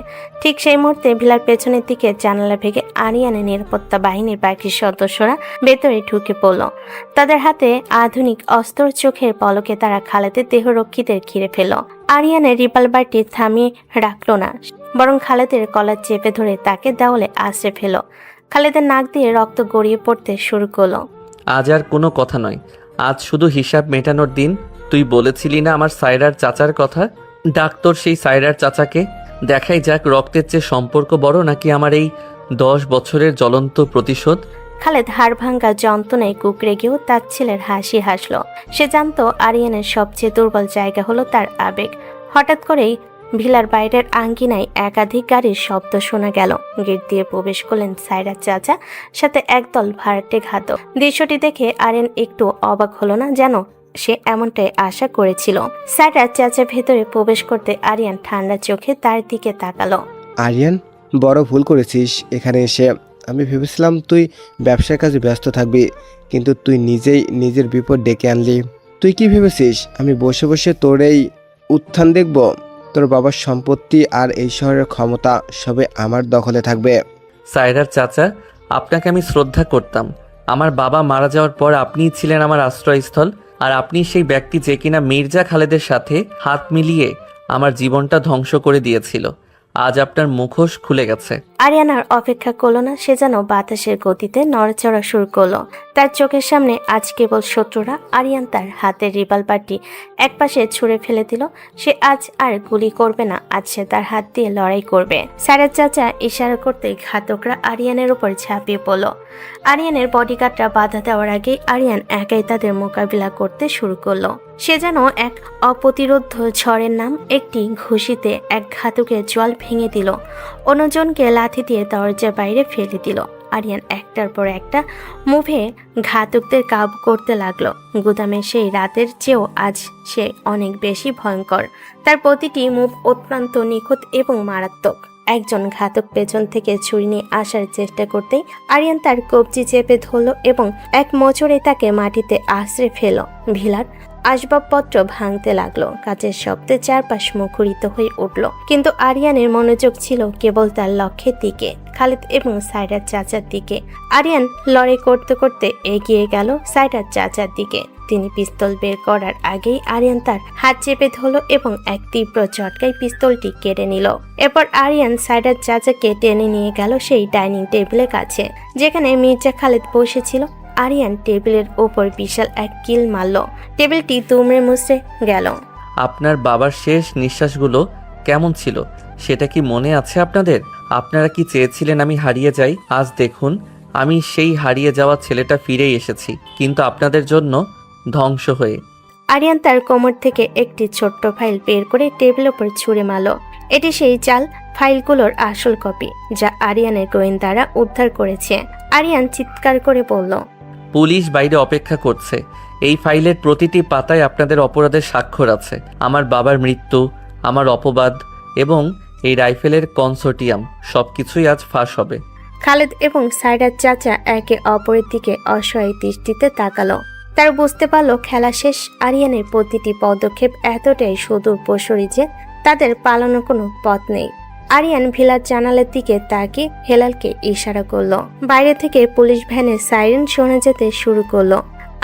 ঠিক সেই মুহূর্তে ভিলার পেছনের দিকে জানালা ভেঙে আরিয়ানের নিরাপত্তা বাহিনীর বাকি সদস্যরা ভেতরে ঢুকে পড়ল। তাদের হাতে আধুনিক অস্ত্র, চোখের পলকে তারা খালেদের দেহরক্ষীদের ঘিরে ফেলল। আরিয়ানের রিভলভারটি থামিয়ে রাখল না, বরং খালেদের কলার চেপে ধরে তাকে দেওয়ালে আশ্রে ফেল। খালেদের নাক দিয়ে রক্ত গড়িয়ে পড়তে শুরু করলো। আজ আর কোনো কথা নয়, আজ শুধু হিসাব মেটানোর দিন। তুই বলেছিলি না আমার সায়রার চাচার কথা? ডাক্তার সেই সায়রার চাচাকে, দেখাই যাক রক্তের চেয়ে সম্পর্ক বড় নাকি আমার এই 10 বছরের জ্বলন্ত প্রতিশোধ। খালেদ হাড় ভাঙ্গা যন্ত্রণায় কুকড়ে গিয়েও তার ছেলের হাসি হাসল। সে জানতো আরিয়ানের সবচেয়ে দুর্বল জায়গা হলো তার আবেগ। হঠাৎ করেই ভিলার বাইরের আঙ্গিনায় একাধিক গাড়ির শব্দ শোনা গেল। গেট দিয়ে প্রবেশ করলেন সায়রার চাচা, সাথে একদল ভাড়াটে ঘাতক। দৃশ্যটি দেখে আরিয়ান একটু অবাক হলো না, যেন সে এমনটাই আশা করেছিল। সায়রার চাচা ভেতরে প্রবেশ করতে আরিয়ান ঠান্ডা চোখে তার দিকে তাকালো। আরিয়ান, বড় ভুল করেছিস এখানে এসে। আমি ভেবেছিলাম তুই ব্যবসার কাজে ব্যস্ত থাকবি, কিন্তু তুই নিজেই নিজের বিপদ ডেকে আনলি। তুই কি ভেবেছিস আমি বসে বসে তোর এই উত্থান দেখব? তোর বাবার সম্পত্তি আর এই শহরের ক্ষমতা সবে আমার দখলে থাকবে। সায়রার চাচা, আপনাকে আমি শ্রদ্ধা করতাম। আমার বাবা মারা যাওয়ার পর আপনিই ছিলেন আমার আশ্রয়স্থল, আর আপনি সেই ব্যক্তি যে কিনা মির্জা খালেদের সাথে হাত মিলিয়ে আমার জীবনটা ধ্বংস করে দিয়েছিল। আজ আপনার মুখোশ খুলে গেছে। আরিয়ান আর অপেক্ষা করলো না, সে যেন বাতাসের গতিতে নড়াচড়া শুরু করলো। তার চোখের সামনে আজ কেবল শত্রুরা। আরিয়ান তার হাতের রিভলভারটি একপাশে ছুঁড়ে ফেলে দিল। সে আজ আর গুলি করবে না, আজ সে তার হাত দিয়ে লড়াই করবে। সায়রার চাচা ইশারা করতে ঘাতকরা আরিয়ানের উপর ঝাঁপিয়ে পড়ল। আরিয়ানের বডিগার্ডরা বাধা দেওয়ার আগেই আরিয়ান একাই তাদের মোকাবিলা করতে শুরু করলো। সে যেন এক অপ্রতিরোধ্য ঝড়ের নাম। একটি ঘুষিতে এক ঘাতকের জল ভেঙে দিল, অন্যজনকে লাথি দিয়ে দরজার বাইরে ফেলে দিল। আরিয়ান একটার পর একটা মুভে ঘাতকদের কাবু করতে লাগলো। গুদামে সেই রাতের চেয়েও আজ সে অনেক বেশি ভয়ঙ্কর। তার প্রতিটি মুভ অত্যন্ত নিখুঁত এবং মারাত্মক। একজন ঘাতক পেছন থেকে ছুরি নিয়ে আসার চেষ্টা করতেই আরিয়ান তার কবজি চেপে ধরল এবং এক মোচড়ে তাকে মাটিতে আছড়ে ফেল। ভিলার আসবাবপত্র ভাঙতে লাগলো, কাচের শব্দে চারপাশ মুখরিত হয়ে উঠল। কিন্তু আরিয়ানের মনোযোগ ছিল কেবল তার লক্ষ্যের দিকে, খালেদ এবং সায়রার চাচার দিকে। আরিয়ান লড়াই করতে করতে এগিয়ে গেল সায়রার চাচার দিকে। তিনি পিস্তল বের করার আগেই আরিয়ান তার হাত চেপে ধরল এবং এক তীব্র ঝটকায় পিস্তলটি কেড়ে নিল। এরপর আরিয়ান সায়রার চাচাকে টেনে নিয়ে গেল সেই ডাইনিং টেবিলের কাছে, যেখানে মির্জা খালেদ বসেছিল। আরিয়ান টেবিলের ওপর বিশাল এক কিল মারল। টেবিলটি দুমড়ে মুচড়ে গেল। আপনার বাবার শেষ নিঃশ্বাসগুলো কেমন ছিল সেটা কি মনে আছে আপনাদের? আপনারা কি চেয়েছিলেন আমি হারিয়ে যাই? আজ দেখুন আমি সেই হারিয়ে যাওয়া ছেলেটা ফিরেই এসেছি, কিন্তু আপনাদের জন্য ধ্বংস হয়ে। আরিয়ান তার কোমর থেকে একটি ছোট্ট ফাইল বের করে টেবিলের উপর ছুঁড়ে মারল। এটি সেই জাল ফাইলগুলোর আসল কপি, যা আরিয়ানের গোয়েন্দারা উদ্ধার করেছে। আরিয়ান চিৎকার করে বলল, পুলিশ বাইরে অপেক্ষা করছে। এই ফাইলের প্রতিটি পাতায় আপনাদের অপরাধের স্বাক্ষর আছে। আমার বাবার মৃত্যু, আমার অপবাদ এবং এই রাইফেলের কনসোর্টিয়াম, সবকিছুই আজ ফাঁস হবে। খালেদ এবং সায়রার চাচা একে অপরের দিকে অসহায় দৃষ্টিতে তাকালো। তারা বুঝতে পারল খেলা শেষ। আরিয়ানের প্রতিটি পদক্ষেপ এতটাই সুদূর প্রসারী যে তাদের পালানোর কোনো পথ নেই। আরিয়ান ভিলার জানালার দিকে তাকিয়ে হেলালকে ইশারা করলো। বাইরে থেকে পুলিশ ভ্যানের সাইরেন শোনা যেতে শুরু করলো।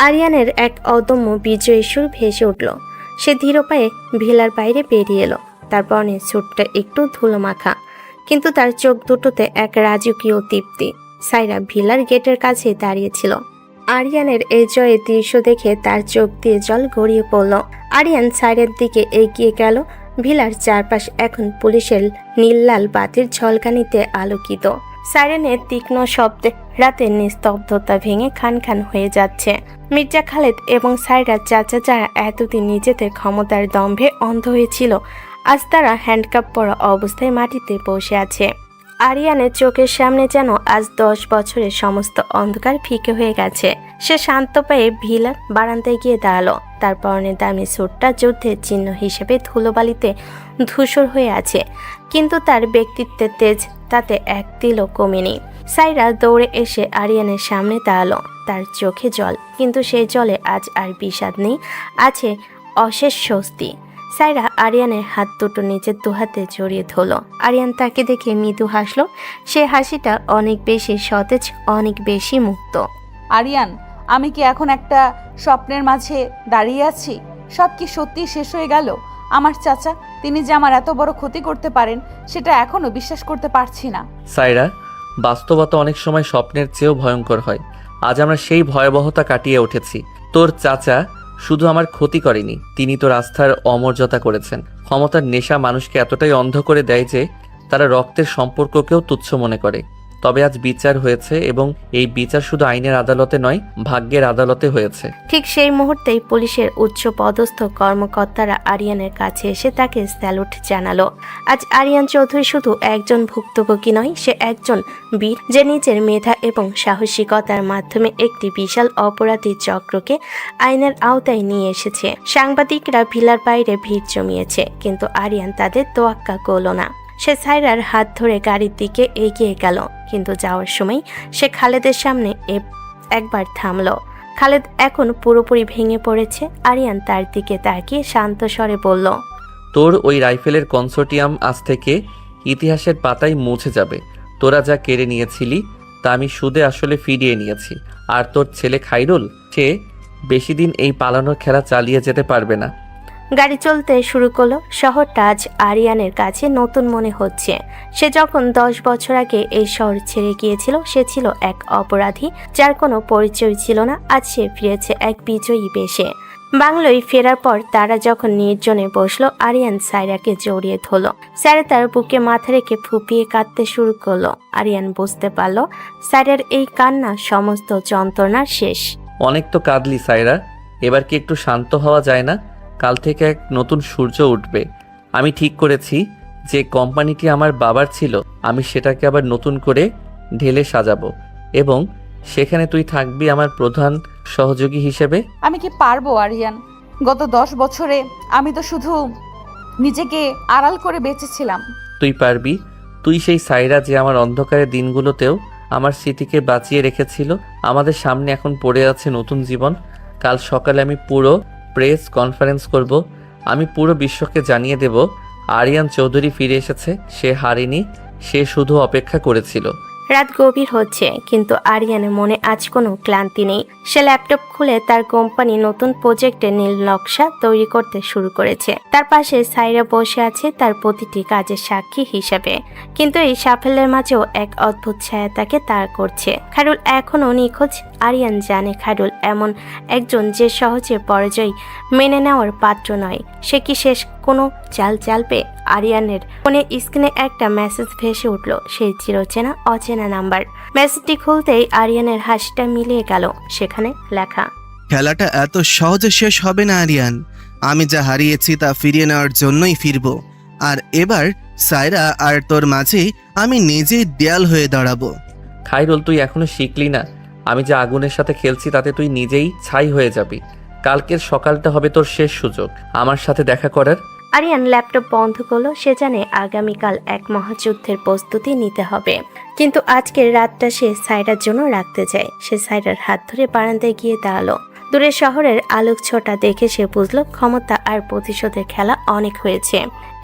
আরিয়ানের এক অদম্য বিজয়ী সুর ভেসে উঠল। সে ধীর পায়ে ভিলার বাইরে বেরিয়ে এলো। তার পরনে স্যুটটা একটু ধুলো মাখা, কিন্তু তার চোখ দুটোতে এক রাজকীয় তৃপ্তি। সায়রা ভিলার গেটের কাছে দাঁড়িয়েছিল। আরিয়ানের এই জয়ের দৃশ্য দেখে তার চোখ দিয়ে জল গড়িয়ে পড়ল। আরিয়ান সাইরের দিকে এগিয়ে গেল। ভিলার চারপাশ এখন পুলিশের নীল-লাল বাতির ঝলকানিতে আলোকিত। সাইরেনের তীক্ষ্ণ শব্দে রাতের নিস্তব্ধতা ভেঙে খান খান হয়ে যাচ্ছে। মির্জা খালেদ এবং সায়রার চাচা, যারা এতদিন নিজেদের ক্ষমতার দম্ভে অন্ধ হয়েছিল, আজ তারা হ্যান্ডকাপ পরা অবস্থায় মাটিতে বসে আছে। আরিয়ানের চোখের সামনে যেন আজ 10 বছরের সমস্ত অন্ধকার ফিকে হয়ে গেছে। সে শান্ত পায়ে ভিলার বারান্দায় গিয়ে দাঁড়ালো। তার পরনে দামি স্যুটটা যুদ্ধের চিহ্ন হিসেবে ধুলোবালিতে ধূসর হয়ে আছে, কিন্তু তার ব্যক্তিত্বের তেজ তাতে এক তিলও কমেনি। সাইরা দৌড়ে এসে আরিয়ানের সামনে দাঁড়ালো। তার চোখে জল, কিন্তু সেই জলে আজ আর বিষাদ নেই, আছে অশেষ স্বস্তি। সাইরা আরিয়ানের হাত দুটো নিজের দুহাতে জড়িয়ে ধরলো। আরিয়ান তাকে দেখে মৃদু হাসলো। সে হাসিটা অনেক বেশি সতেজ, অনেক বেশি মুক্ত। আরিয়ান, আমি কি এখন একটা স্বপ্নের মাঝে দাঁড়িয়ে আছি? সব কি সত্যি শেষ হয়ে গেল? আমার চাচা, তিনি যে আমার এত বড় ক্ষতি করতে পারেন সেটা এখনো বিশ্বাস করতে পারছি না। সাইরা, বাস্তবতা অনেক সময় স্বপ্নের চেয়েও ভয়ঙ্কর হয়। আজ আমরা সেই ভয়াবহতা কাটিয়ে উঠেছি। তোর চাচা শুধু আমার ক্ষতি করেনি, তিনি তোর আস্থার অমর্যাদা করেছেন। ক্ষমতার নেশা মানুষকে এতটাই অন্ধ করে দেয় যে তারা রক্তের সম্পর্ককেও তুচ্ছ মনে করে। তবে আজ বিচার হয়েছে, এবং এই বিচার শুধু আইনের আদালতে নয়, ভাগ্যের আদালতে হয়েছে। ঠিক সেই মুহূর্তেই পুলিশের উচ্চ পদস্থ কর্মকর্তারা আরিয়ানের কাছে এসে তাকে স্যালুট জানালো। আজ আরিয়ান চৌধুরী শুধু একজন ভুক্তভোগী নয়, সে একজন বীর, যে নিজের মেধা এবং সাহসিকতার মাধ্যমে একটি বিশাল অপরাধী চক্রকে আইনের আওতায় নিয়ে এসেছে। সাংবাদিকরা ভিলার বাইরে ভিড় জমিয়েছে, কিন্তু আরিয়ান তাদের তোয়াক্কা করল না। সে সাইরার হাত ধরে গাড়ির দিকে এগিয়ে গেল, কিন্তু যাওয়ার সময় সে খালেদের সামনে একবার থামলো। খালেদ এখন পুরোপুরি ভেঙে পড়েছে। আরিয়ান তার দিকে তাকিয়ে শান্ত স্বরে বলল, তোর ওই রাইফেলের কনসোর্টিয়াম আজ থেকে ইতিহাসের পাতায় মুছে যাবে। তোরা যা কেড়ে নিয়েছিলি তা আমি সুদে আসলে ফিরিয়ে নিয়েছি। আর তোর ছেলে খাইরুল, সে বেশি দিন এই পালানোর খেলা চালিয়ে যেতে পারবে না। গাড়ি চলতে শুরু করলো। শহরটা আজ আরিয়ানের কাছে নতুন মনে হচ্ছে। সে যখন 10 বছর আগে এই শহর ছেড়ে গিয়েছিল, সে ছিল এক অপরাধী যার কোনো পরিচয় ছিল না। আজ সে ফিরেছে এক বিজয়ী বেশে। বাংলোয় ফেরার পর তারা যখন নির্জনে বসলো, আরিয়ান সাইরাকে জড়িয়ে ধরল। সাইরা তার বুকে মাথা রেখে ফুপিয়ে কাঁদতে শুরু করলো। আরিয়ান বুঝতে পারল সাইরার এই কান্না সমস্ত যন্ত্রণার শেষ। অনেক তো কাঁদলি সাইরা, এবার কি একটু শান্ত হওয়া যায় না? কাল থেকে এক নতুন সূর্য উঠবে। আমি ঠিক করেছি যে কোম্পানিটি আমার বাবার ছিল, আমি সেটাকে আবার নতুন করে ঢেলে সাজাবো, এবং সেখানে তুই থাকবি আমার প্রধান সহযোগী হিসেবে। আমি কি পারবো আরিয়ান? গত 10 বছরে আমি তো শুধু নিজেকে আড়াল করে বেঁচেছিলাম। তুই পারবি। তুই সেই সাইরা যে আমার অন্ধকারের দিনগুলোতেও আমার স্মৃতিকে বাঁচিয়ে রেখেছিল। আমাদের সামনে এখন পড়ে আছে নতুন জীবন। কাল সকালে আমি পুরো প্রেস কনফারেন্স করব। আমি পুরো বিশ্বকে জানিয়ে দেব আরিয়ান চৌধুরী ফিরে এসেছে। সে হারেনি, সে শুধু অপেক্ষা করেছিল। রাত গভীর হচ্ছে, কিন্তু আরিয়ানের মনে আজ কোনো ক্লান্তি নেই। সে ল্যাপটপ খুলে তার কোম্পানি নতুন প্রজেক্টে নীল নকশা তৈরি করতে শুরু করেছে। তার পাশে সাইরা বসে আছে তার প্রতিটি কাজের সাক্ষী হিসেবে। কিন্তু এই সাফল্যের মাঝেও এক অদ্ভুত ছায়া তাকে তাড়া করছে। খায়রুল এখনও নিখোঁজ। আরিয়ান জানে খায়রুল এমন একজন যে সহজে পরাজয় মেনে নেওয়ার পাত্র নয়। সে কি শেষ কোনো চাল চালবে? আরিয়ানের ফোনে স্ক্রিনে একটা মেসেজ ভেসে উঠল, সেই চিরচেনা অচেনা নাম্বার। মেসেজটি খুলতেই আরিয়ানের হাসিটা মিলিয়ে গেল। সেখানে লেখা, খেলাটা এত সহজে শেষ হবে না আরিয়ান। আমি যা হারিয়েছি তা ফিরিয়ে নেওয়ার জন্যই ফিরবো। আর এবার সাইরা আর তোর মাঝে আমি নিজেই দেয়াল হয়ে দাঁড়াবো। খাইরুল, তুই এখনো শিখলি না? আমি যে আগুনের সাথে খেলছি তাতে তুই নিজেই ছাই হয়ে যাবি। কালকের সকালটা হবে তোর শেষ সুযোগ আমার সাথে দেখা করার। আরিয়ান ল্যাপটপ বন্ধ করলো। সে জানে আগামীকাল এক মহাযুদ্ধের প্রস্তুতি নিতে হবে, কিন্তু আজকের রাতটা সে সাইরার জন্য রাখতে চায়। সে সাইরার হাত ধরে বারান্দায় গিয়ে দাঁড়ালো। দূরের শহরের আলোক ছোটা দেখে সে বুঝলো ক্ষমতা আর প্রতিশোধের খেলা অনেক হয়েছে।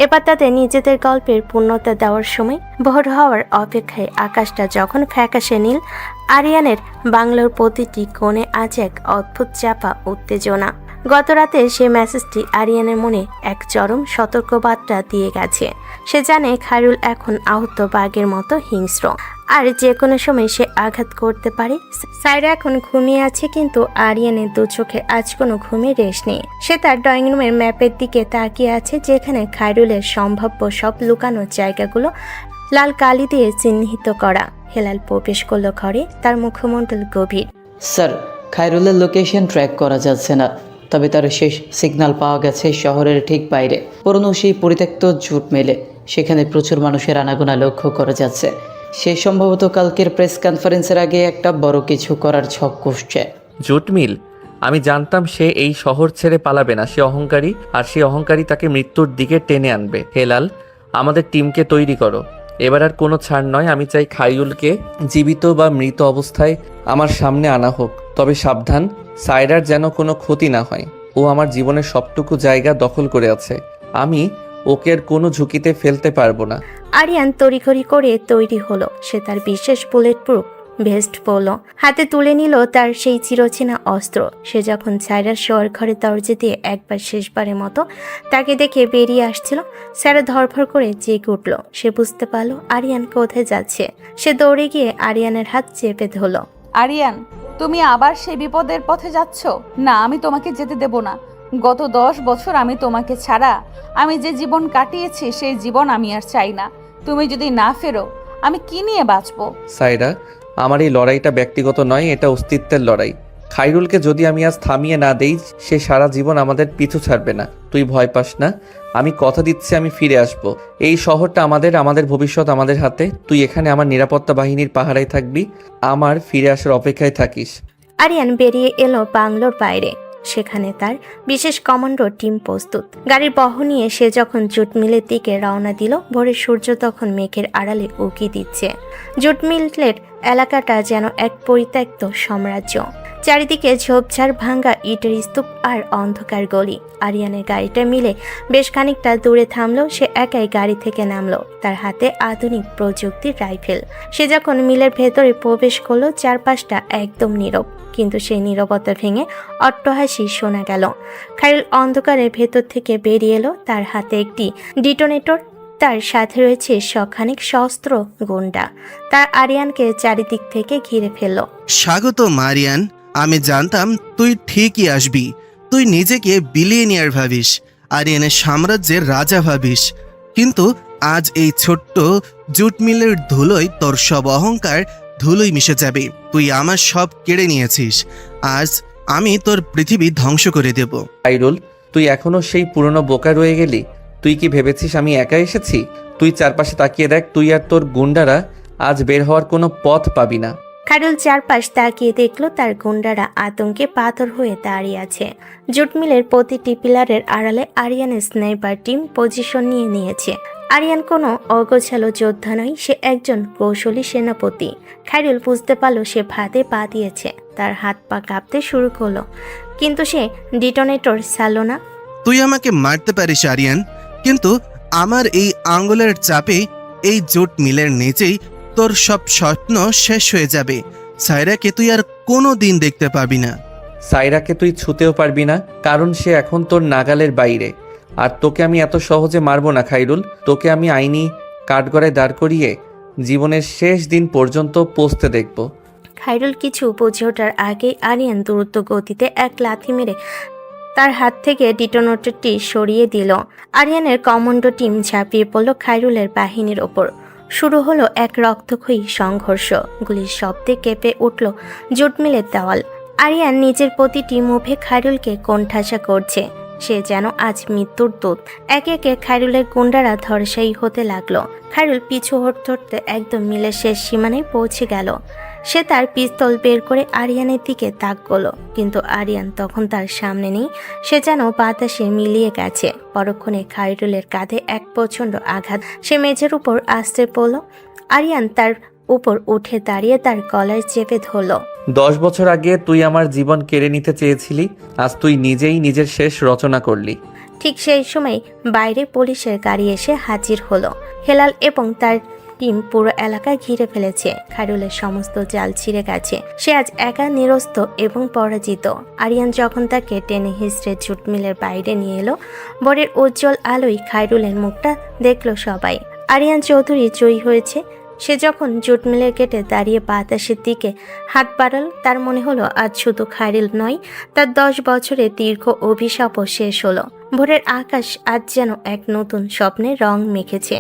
এবার তাদের নিজেদের গল্পের পূর্ণতা দেওয়ার সময়। ভোর হওয়ার অপেক্ষায় আকাশটা যখন ফ্যাকাশে নীল, আরিয়ানের বাংলোর প্রতিটি কোণে আজ এক অদ্ভুত চাপা উত্তেজনা। গত রাতে সে মেসেজটি আরিয়ানের মনে এক চরম সতর্কবার্তা দিয়ে গেছে। সে জানে খায়রুল এখন আহত বাঘের মতো হিংস্র, আর যে কোনো সময় সে আঘাত করতে পারে। সাইরা এখন ঘুমিয়ে আছে, কিন্তু আরিয়ানের দু চোখে আজ কোনো ঘুমের রেশ নেই। সে তার ড্রয়িং রুমের ম্যাপের দিকে তাকিয়ে আছে, যেখানে খায়রুলের সম্ভাব্য সব লুকানোর জায়গাগুলো লাল কালি দিয়ে চিহ্নিত করা। হেলাল প্রবেশ করলো ঘরে। তার মুখমণ্ডল গভীর। স্যার, খায়রুলের লোকেশন ট্র্যাক করা যাচ্ছে না, তবে তার শেষ সিগন্যাল পাওয়া গেছে শহরের ঠিক বাইরে পুরনো সেই পরিত্যক্ত জুট মেলে। সেখানে প্রচুর মানুষের আনাগোনা লক্ষ্য করা যাচ্ছে। সে সম্ভবত কালকের প্রেস কনফারেন্সের আগে একটা বড় কিছু করার ছক কষছে। Jute mill? আমি জানতাম সে এই শহর ছেড়ে পালাবে না। সে অহংকারী, আর সে অহংকারী তাকে মৃত্যুর দিকে টেনে আনবে। হেলাল, আমাদের টিমকে তৈরি করো। এবার আর কোনো ছাড় নয়। আমি চাই খাইরুলকে জীবিত বা মৃত অবস্থায় আমার সামনে আনা হোক, তবে সাবধান, সায়রার যেন কোনো ক্ষতি না হয়। ও আমার জীবনের সবটুকু জায়গা দখল করে আছে, আমি ওকে আর কোনো ঝুঁকিতে ফেলতে পারবো না। আরিয়ান তড়িঘড়ি করে তৈরি হলো। সে তার বিশেষ বুলেট প্রুফ ভেস্ট পরল, হাতে তুলে নিল তার সেই চিরচেনা অস্ত্র। সে যখন সায়রার শোয়ার ঘরে দরজা দিয়ে একবার শেষবারের মতো তাকে দেখে বেরিয়ে আসছিল, সায়রা ধরফর করে জেগে উঠল। সে বুঝতে পারল আরিয়ান কোথায় যাচ্ছে। সে দৌড়ে গিয়ে আরিয়ানের হাত চেপে ধরল। আরিয়ান, তুমি আবার সেই বিপদের পথে যাচ্ছ? না, আমি তোমাকে যেতে দেব না। গত 10 বছর আমি তোমাকে ছাড়া আমি যে জীবন কাটিয়েছি সেই জীবন আমি আর চাই না। তুমি যদি না ফেরো আমি কি নিয়ে বাঁচবো? সায়রা, আমার এই লড়াইটা ব্যক্তিগত নয়, এটা অস্তিত্বের লড়াই। খাইরুলকে যদি আমি আজ থামিয়ে না দেই, সে সারা জীবন আমাদের পিছু ছাড়বে না। তুই ভয় পাস না, আমি কথা দিচ্ছি আমি ফিরে আসব। এই শহরটা আমাদের, আমাদের ভবিষ্যৎ আমাদের হাতে। তুই এখানে আমার নিরাপত্তা বাহিনীর পাহারায় থাকবি, আমার ফিরে আসার অপেক্ষায় থাকিস। আরিয়ান বেরিয়ে এলো বাংলোর বাইরে। সেখানে তার বিশেষ কমান্ডো টিম প্রস্তুত। গাড়ির বহ নিয়ে সে যখন জুট মিলের দিকে রওনা দিল, ভোরের সূর্য তখন মেঘের আড়ালে উকি দিচ্ছে। জুট মিলের এলাকাটা যেন এক পরিত্যক্ত সাম্রাজ্য। চারিদিকে ঝোপঝাড় ভাঙ্গা ইটের স্তূপ আর অন্ধকার গলি। আরিয়ানের গাড়িটা মিলে বেশ খানিকটা দূরে থামলো। সে একাই গাড়ি থেকে নামলো, তার হাতে আধুনিক প্রযুক্তির রাইফেল। সে যখন মিলের ভেতরে প্রবেশ করলো, চারপাশটা একদম নীরব, কিন্তু সেই নীরবতা ভেঙে অট্টহাসি শোনা গেল। খাইরুল অন্ধকারের ভেতর থেকে বেরিয়ে এলো, তার হাতে একটি ডিটোনেটর, তার সাথে রয়েছে শখানেক সশস্ত্র গুন্ডা। তার আরিয়ানকে চারিদিক থেকে ঘিরে ফেলল। স্বাগত মারিয়ান, আমি জানতাম তুই ঠিকই আসবি। তুই নিজেকে বিলিয়নিয়ার ভাবিস, আরিয়ানের সাম্রাজ্যের রাজা ভাবিস, কিন্তু আজ এই ছোট্ট জুট মিলের ধুলোয় তোর সব অহংকার ধুলোয় মিশে যাবে। তুই আমার সব কেড়ে নিয়েছিস, আজ আমি তোর পৃথিবী ধ্বংস করে দেব। খাইরুল, তুই এখনো সেই পুরনো বোকা রয়ে গেলি। তুই কি ভেবেছিস আমি একা এসেছি? তুই চারপাশে তাকিয়ে দেখ, তুই আর তোর গুন্ডারা আজ বের হওয়ার কোনো পথ পাবি না। খাইরুল চারপাশ তাকিয়ে দেখলো তার গুন্ডারা আতঙ্কে পাথর হয়ে দাঁড়িয়ে আছে। জুট মিলের প্রতিটি পিলারের আড়ালে আরিয়ানের স্নাইপার টিম পজিশন নিয়ে নিয়েছে। আরিয়ান কোনো অগোছালো যোদ্ধা নয়, সে একজন কৌশলী সেনাপতি। খাইরুল বুঝতে পারলো সে ফাঁদে পা দিয়েছে। তার হাত পা কাঁপতে শুরু করলো, কিন্তু সে ডিটোনেটর ছাড়লো না। তুই আমাকে মারতে পারিস আরিয়ান, কিন্তু আমার এই আঙ্গুলের চাপে এই জুট মিলের নিচেই তোর সব স্বপ্ন শেষ হয়ে যাবে। সায়রাকে তুই আর কোনো দিন দেখতে পাবি না। সায়রাকে তুই ছুতেও পারবি না, কারণ সে এখন তোর নাগালের বাইরে। আর তোকে আমি এত সহজে মারবো না খাইরুল। তোকে আমি আইনি কাঠগড়ায় দাঁড় করিয়ে জীবনের শেষ দিন পর্যন্ত পৌঁছতে দেখব। খাইরুল কিছু বুঝে ওঠার আগেই আরিয়ান দ্রুত গতিতে এক লাথি মেরে তার হাত থেকে ডিটোনেটরটি সরিয়ে দিল। আরিয়ানের কমান্ডো টিম ঝাঁপিয়ে পড়ল খাইরুলের বাহিনীর ওপর। শুরু হলো এক রক্তক্ষয়ী সংঘর্ষ। গুলির শব্দে কেঁপে উঠল জুট মিলের দেওয়াল। আরিয়ান নিজের প্রতিটি মুভে খাইরুলকে কোণঠাসা করছে। সে যেন আজ মৃত্যুর দূত। একে একে খাইরুলের গুন্ডারা ধরসাই হতে লাগলো। খাইরুল পিছু হটতে হটতে একদম মিলের শেষ সীমানায় পৌঁছে গেল। সে তার পিস্তল বের করে আরিয়ানের দিকে তাক করলো, কিন্তু আরিয়ান তখন তার সামনে নেই। সে যেন বাতাসে মিলিয়ে গেছে। পরক্ষণে খাইরুলের কাঁধে এক প্রচণ্ড আঘাত। সে মেঝের উপর আছড়ে পড়ল। আরিয়ান তার উপর উঠে দাঁড়িয়ে তার গলায় চেপে ধরল। 10 বছর আগে তুই আমার জীবন কেড়ে নিতে চেয়েছিলি, আজ তুই নিজেই নিজের শেষ রচনা করলি। ঠিক সেই সময় বাইরে পুলিশের গাড়ি এসে হাজির হলো। হেলাল এবং তার টিম পুরো এলাকা ঘিরে ফেলেছে। খাইরুলের সমস্ত জাল ছিঁড়ে গেছে। সে আজ একা, নিরস্ত এবং পরাজিত। আরিয়ান যখন তাকে টেনে হিঁচড়ে জুট মিলের বাইরে নিয়ে এলো, ভোরের উজ্জ্বল আলোয় খাইরুলের মুখটা দেখলো সবাই। আরিয়ান চৌধুরী জয়ী হয়েছে। সে যখন জুট মিলের গেটে দাঁড়িয়ে বাতাসের দিকে হাত বাড়াল, তার মনে হলো আজ শুধু খাইরুল নয়, তার 10 বছরের দীর্ঘ অভিশাপও শেষ হলো। ভোরের আকাশ আজ যেন এক নতুন স্বপ্নে রং মেখেছে।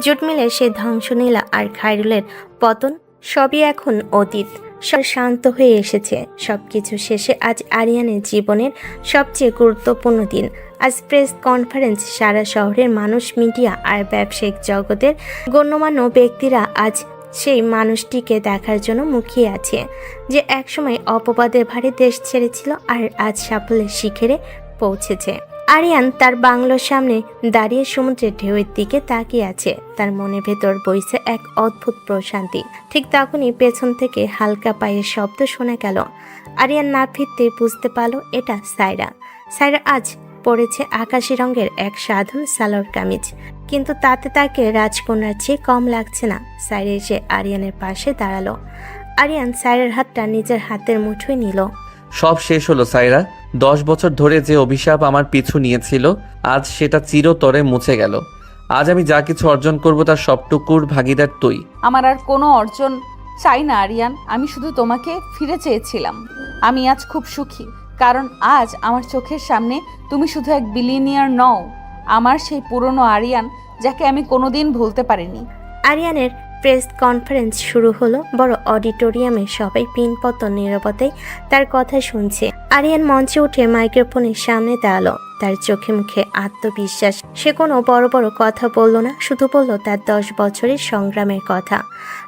জুট মিলের সেই ধ্বংসলীলা আর খাইরুলের পতন সবই এখন অতীত। সব শান্ত হয়ে এসেছে। সবকিছু শেষে আজ আরিয়ানের জীবনের সবচেয়ে গুরুত্বপূর্ণ দিন। আজ প্রেস কনফারেন্স। সারা শহরের মানুষ, মিডিয়া আর ব্যবসায়িক জগতের গণ্যমান্য ব্যক্তিরা আজ সেই মানুষটিকে দেখার জন্য মুখিয়ে আছে, যে একসময় অপবাদের ভারে দেশ ছেড়েছিল আর আজ সাফল্যের শিখরে পৌঁছেছে। আরিয়ান তার বাংলোর সামনে দাঁড়িয়ে সমুদ্রের ঢেউয়ের দিকে তাকিয়ে আছে। তার মনের ভেতর বইছে এক অদ্ভুত প্রশান্তি। ঠিক তখনই পেছন থেকে হালকা পায়ের শব্দ শোনা গেল। আরিয়ান না ফিরতেই বুঝতে পারল এটা সায়রা। সায়রা আজ পরেছে আকাশি রঙের এক সাধারণ সালোয়ার কামিজ, কিন্তু তাতে তাকে রাজকন্যার চেয়ে কম লাগছে না। সায়রা এসে আরিয়ানের পাশে দাঁড়ালো। আরিয়ান সায়রার হাতটা নিজের হাতের মুঠোয় নিল। সব শেষ হলো সায়রা। 10 বছর ধরে যে অভিশাপ আমার পিছু নিয়েছিল, আজ সেটা চিরতরে মুছে গেল। আজ আমি যা কিছু অর্জন করব তার সবটুকুর ভাগিদার তুই। আমার আর কোনো অর্জন চাই না আরিয়ান, আমি শুধু তোমাকে ফিরে চেয়েছিলাম। আমি আজ খুব সুখী, কারণ আজ আমার চোখের সামনে তুমি শুধু এক বিলিনিয়ার নও, আমার সেই পুরনো আরিয়ান যাকে আমি কোনোদিন ভুলতে পারিনি। আরিয়ানের প্রেস কনফারেন্স শুরু হলো। বড় অডিটোরিয়ামে সবাই পিনপত নীরবতায় তার কথা শুনছে। আরিয়ান মঞ্চে উঠে মাইক্রোফোনের সামনে দাঁড়ালো। তার চোখে মুখে আত্মবিশ্বাস। সে কোনো বড় বড় কথা বলল না, শুধু বলল তার 10 বছরের সংগ্রামের কথা,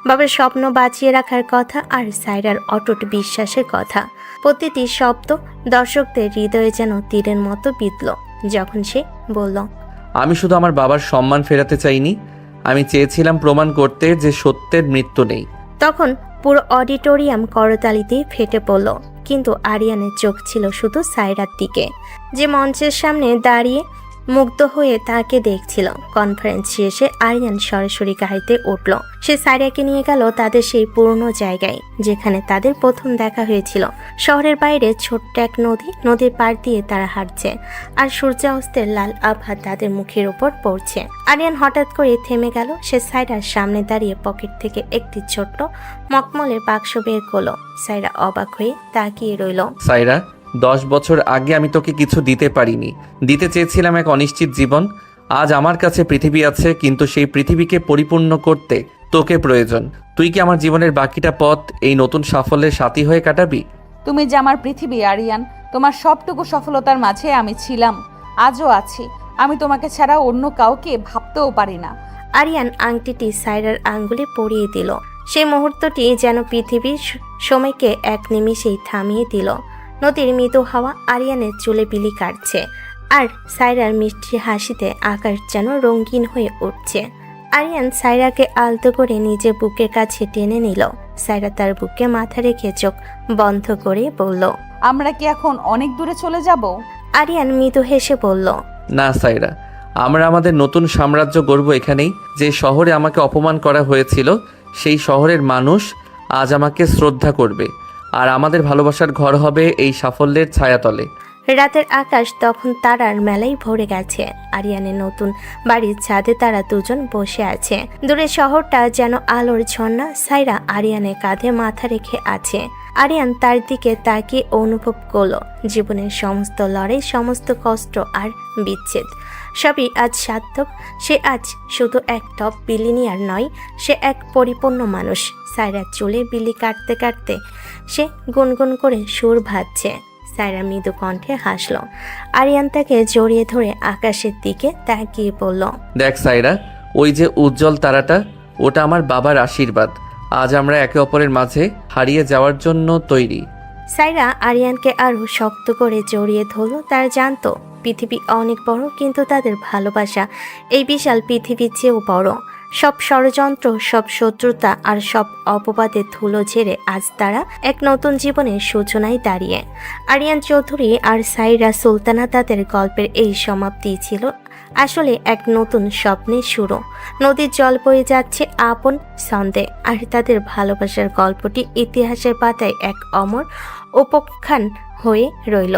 বাবার স্বপ্ন বাঁচিয়ে রাখার কথা, আর সায়রার অটুট বিশ্বাসের কথা। প্রতিটি শব্দ দর্শকদের হৃদয়ে যেন তীরের মতো বিঁধল যখন সে বলল, আমি শুধু আমার বাবার সম্মান ফেরাতে চাইনি, আমি চেয়েছিলাম প্রমাণ করতে যে সত্যের মৃত্যু নেই। তখন পুরো অডিটোরিয়াম করতালিতে ফেটে পড়ল। কিন্তু আরিয়ানের চোখ ছিল শুধু সায়রার দিকে, যে মঞ্চের সামনে দাঁড়িয়ে মুগ্ধ হয়ে তাকে দেখছিল। কনফারেন্স শেষে আরিয়ান সরাসরি গাড়িতে উঠল। সে সায়রাকে নিয়ে গেল তাদের সেই পুরনো জায়গায় যেখানে তাদের প্রথম দেখা হয়েছিল। শহরের বাইরে ছোট্ট এক নদী, নদীর পাড় দিয়ে তারা হাঁটছে, আর সূর্যাস্তের লাল আভা তাদের মুখের উপর পড়ছে। আরিয়ান হঠাৎ করে থেমে গেল। সে সায়রার সামনে দাঁড়িয়ে পকেট থেকে একটি ছোট্ট মখমলের বাক্স বের করলো। সায়রা অবাক হয়ে তাকিয়ে রইল। সায়রা, 10 বছর আগে আমি তোকে কিছু দিতে পারিনি। দিতে চেয়েছিলাম এক অনিশ্চিত জীবন। আজ আমার কাছে পৃথিবী আছে, কিন্তু সেই পৃথিবীকে পরিপূর্ণ করতে তোকে প্রয়োজন। তুই কি আমার জীবনের বাকিটা পথ এই নতুন সাফল্যের সাথী হয়ে কাটাবি? তুমি যে আমার পৃথিবী আরিয়ান, তোমার সবটুকু সফলতার মাঝে আমি ছিলাম, আজও আছি। আমি তোমাকে ছাড়া অন্য কাউকে ভাবতেও পারি না। আরিয়ান আংটিটি সায়রার আঙ্গুলে পরিয়ে দিল। সেই মুহূর্তটি যেন পৃথিবীর সময়কে এক নিমিষেই থামিয়ে দিল। নদীর মৃদু হাওয়া আরিয়ানের চুলে বিলি কাটছে, আর সায়রার মিষ্টি হাসিতে আকাশ যেন রঙিন হয়ে উঠছে। আরিয়ান সায়রাকে আলতো করে নিজের বুকের কাছে টেনে নিল। সায়রা তার বুকে মাথা রেখে চোখ বন্ধ করে বলল, আমরা কি এখন অনেক দূরে চলে যাব? আরিয়ান মৃদু হেসে বলল, না সায়রা, আমরা আমাদের নতুন সাম্রাজ্য গড়ব এখানেই। যে শহরে আমাকে অপমান করা হয়েছিল, সেই শহরের মানুষ আজ আমাকে শ্রদ্ধা করবে, আর আমাদের ভালোবাসার ঘর হবে এই সাফল্যের ছায়াতলে। রাতের আকাশ তখন তারার মেলায় ভরে গেছে। আরিয়ানের নতুন বাড়ির ছাদে তারা দুজন বসে আছে। দূরে শহরটা যেন আলোর ঝর্ণা। সায়রা আরিয়ানের কাঁধে মাথা রেখে আছে। আরিয়ান তার দিকে তাকিয়ে অনুভব করলো জীবনের সমস্ত লড়াই, সমস্ত কষ্ট আর বিচ্ছেদ সবই আজ সার্থক। সে আজ শুধু এক টপ বিলিনিয়ার নয়, সে এক পরিপূর্ণ মানুষ। সায়রার চুলে বিলি কাটতে কাটতে সে গুনগুন করে সুর ভাজছে। সায়রা মৃদু কণ্ঠে হাসল। আরিয়ান তাকে জড়িয়ে ধরে আকাশের দিকে তাকিয়ে বলল, দেখ সায়রা, ওই যে উজ্জ্বল তারাটা, ওটা আমার বাবার আশীর্বাদ। আজ আমরা একে অপরের মাঝে হারিয়ে যাওয়ার জন্য তৈরি। সায়রা আরিয়ানকে আরো শক্ত করে জড়িয়ে ধরল। তার জানতো পৃথিবী অনেক বড়, কিন্তু তাদের ভালোবাসা এই বিশাল পৃথিবীর চেয়েও বড়। সব ষড়যন্ত্র, সব শত্রুতা আর সব অপবাদের ধুলো ঝেড়ে আজ তারা এক নতুন জীবনের সূচনায় দাঁড়িয়ে। আরিয়ান চৌধুরী আর সায়রা সুলতানা তাদের গল্পের এই সমাপ্তি ছিল আসলে এক নতুন স্বপ্নের শুরু। নদীর জল বয়ে যাচ্ছে আপন ছন্দে, আর তাদের ভালোবাসার গল্পটি ইতিহাসের পাতায় এক অমর উপাখ্যান হয়ে রইল।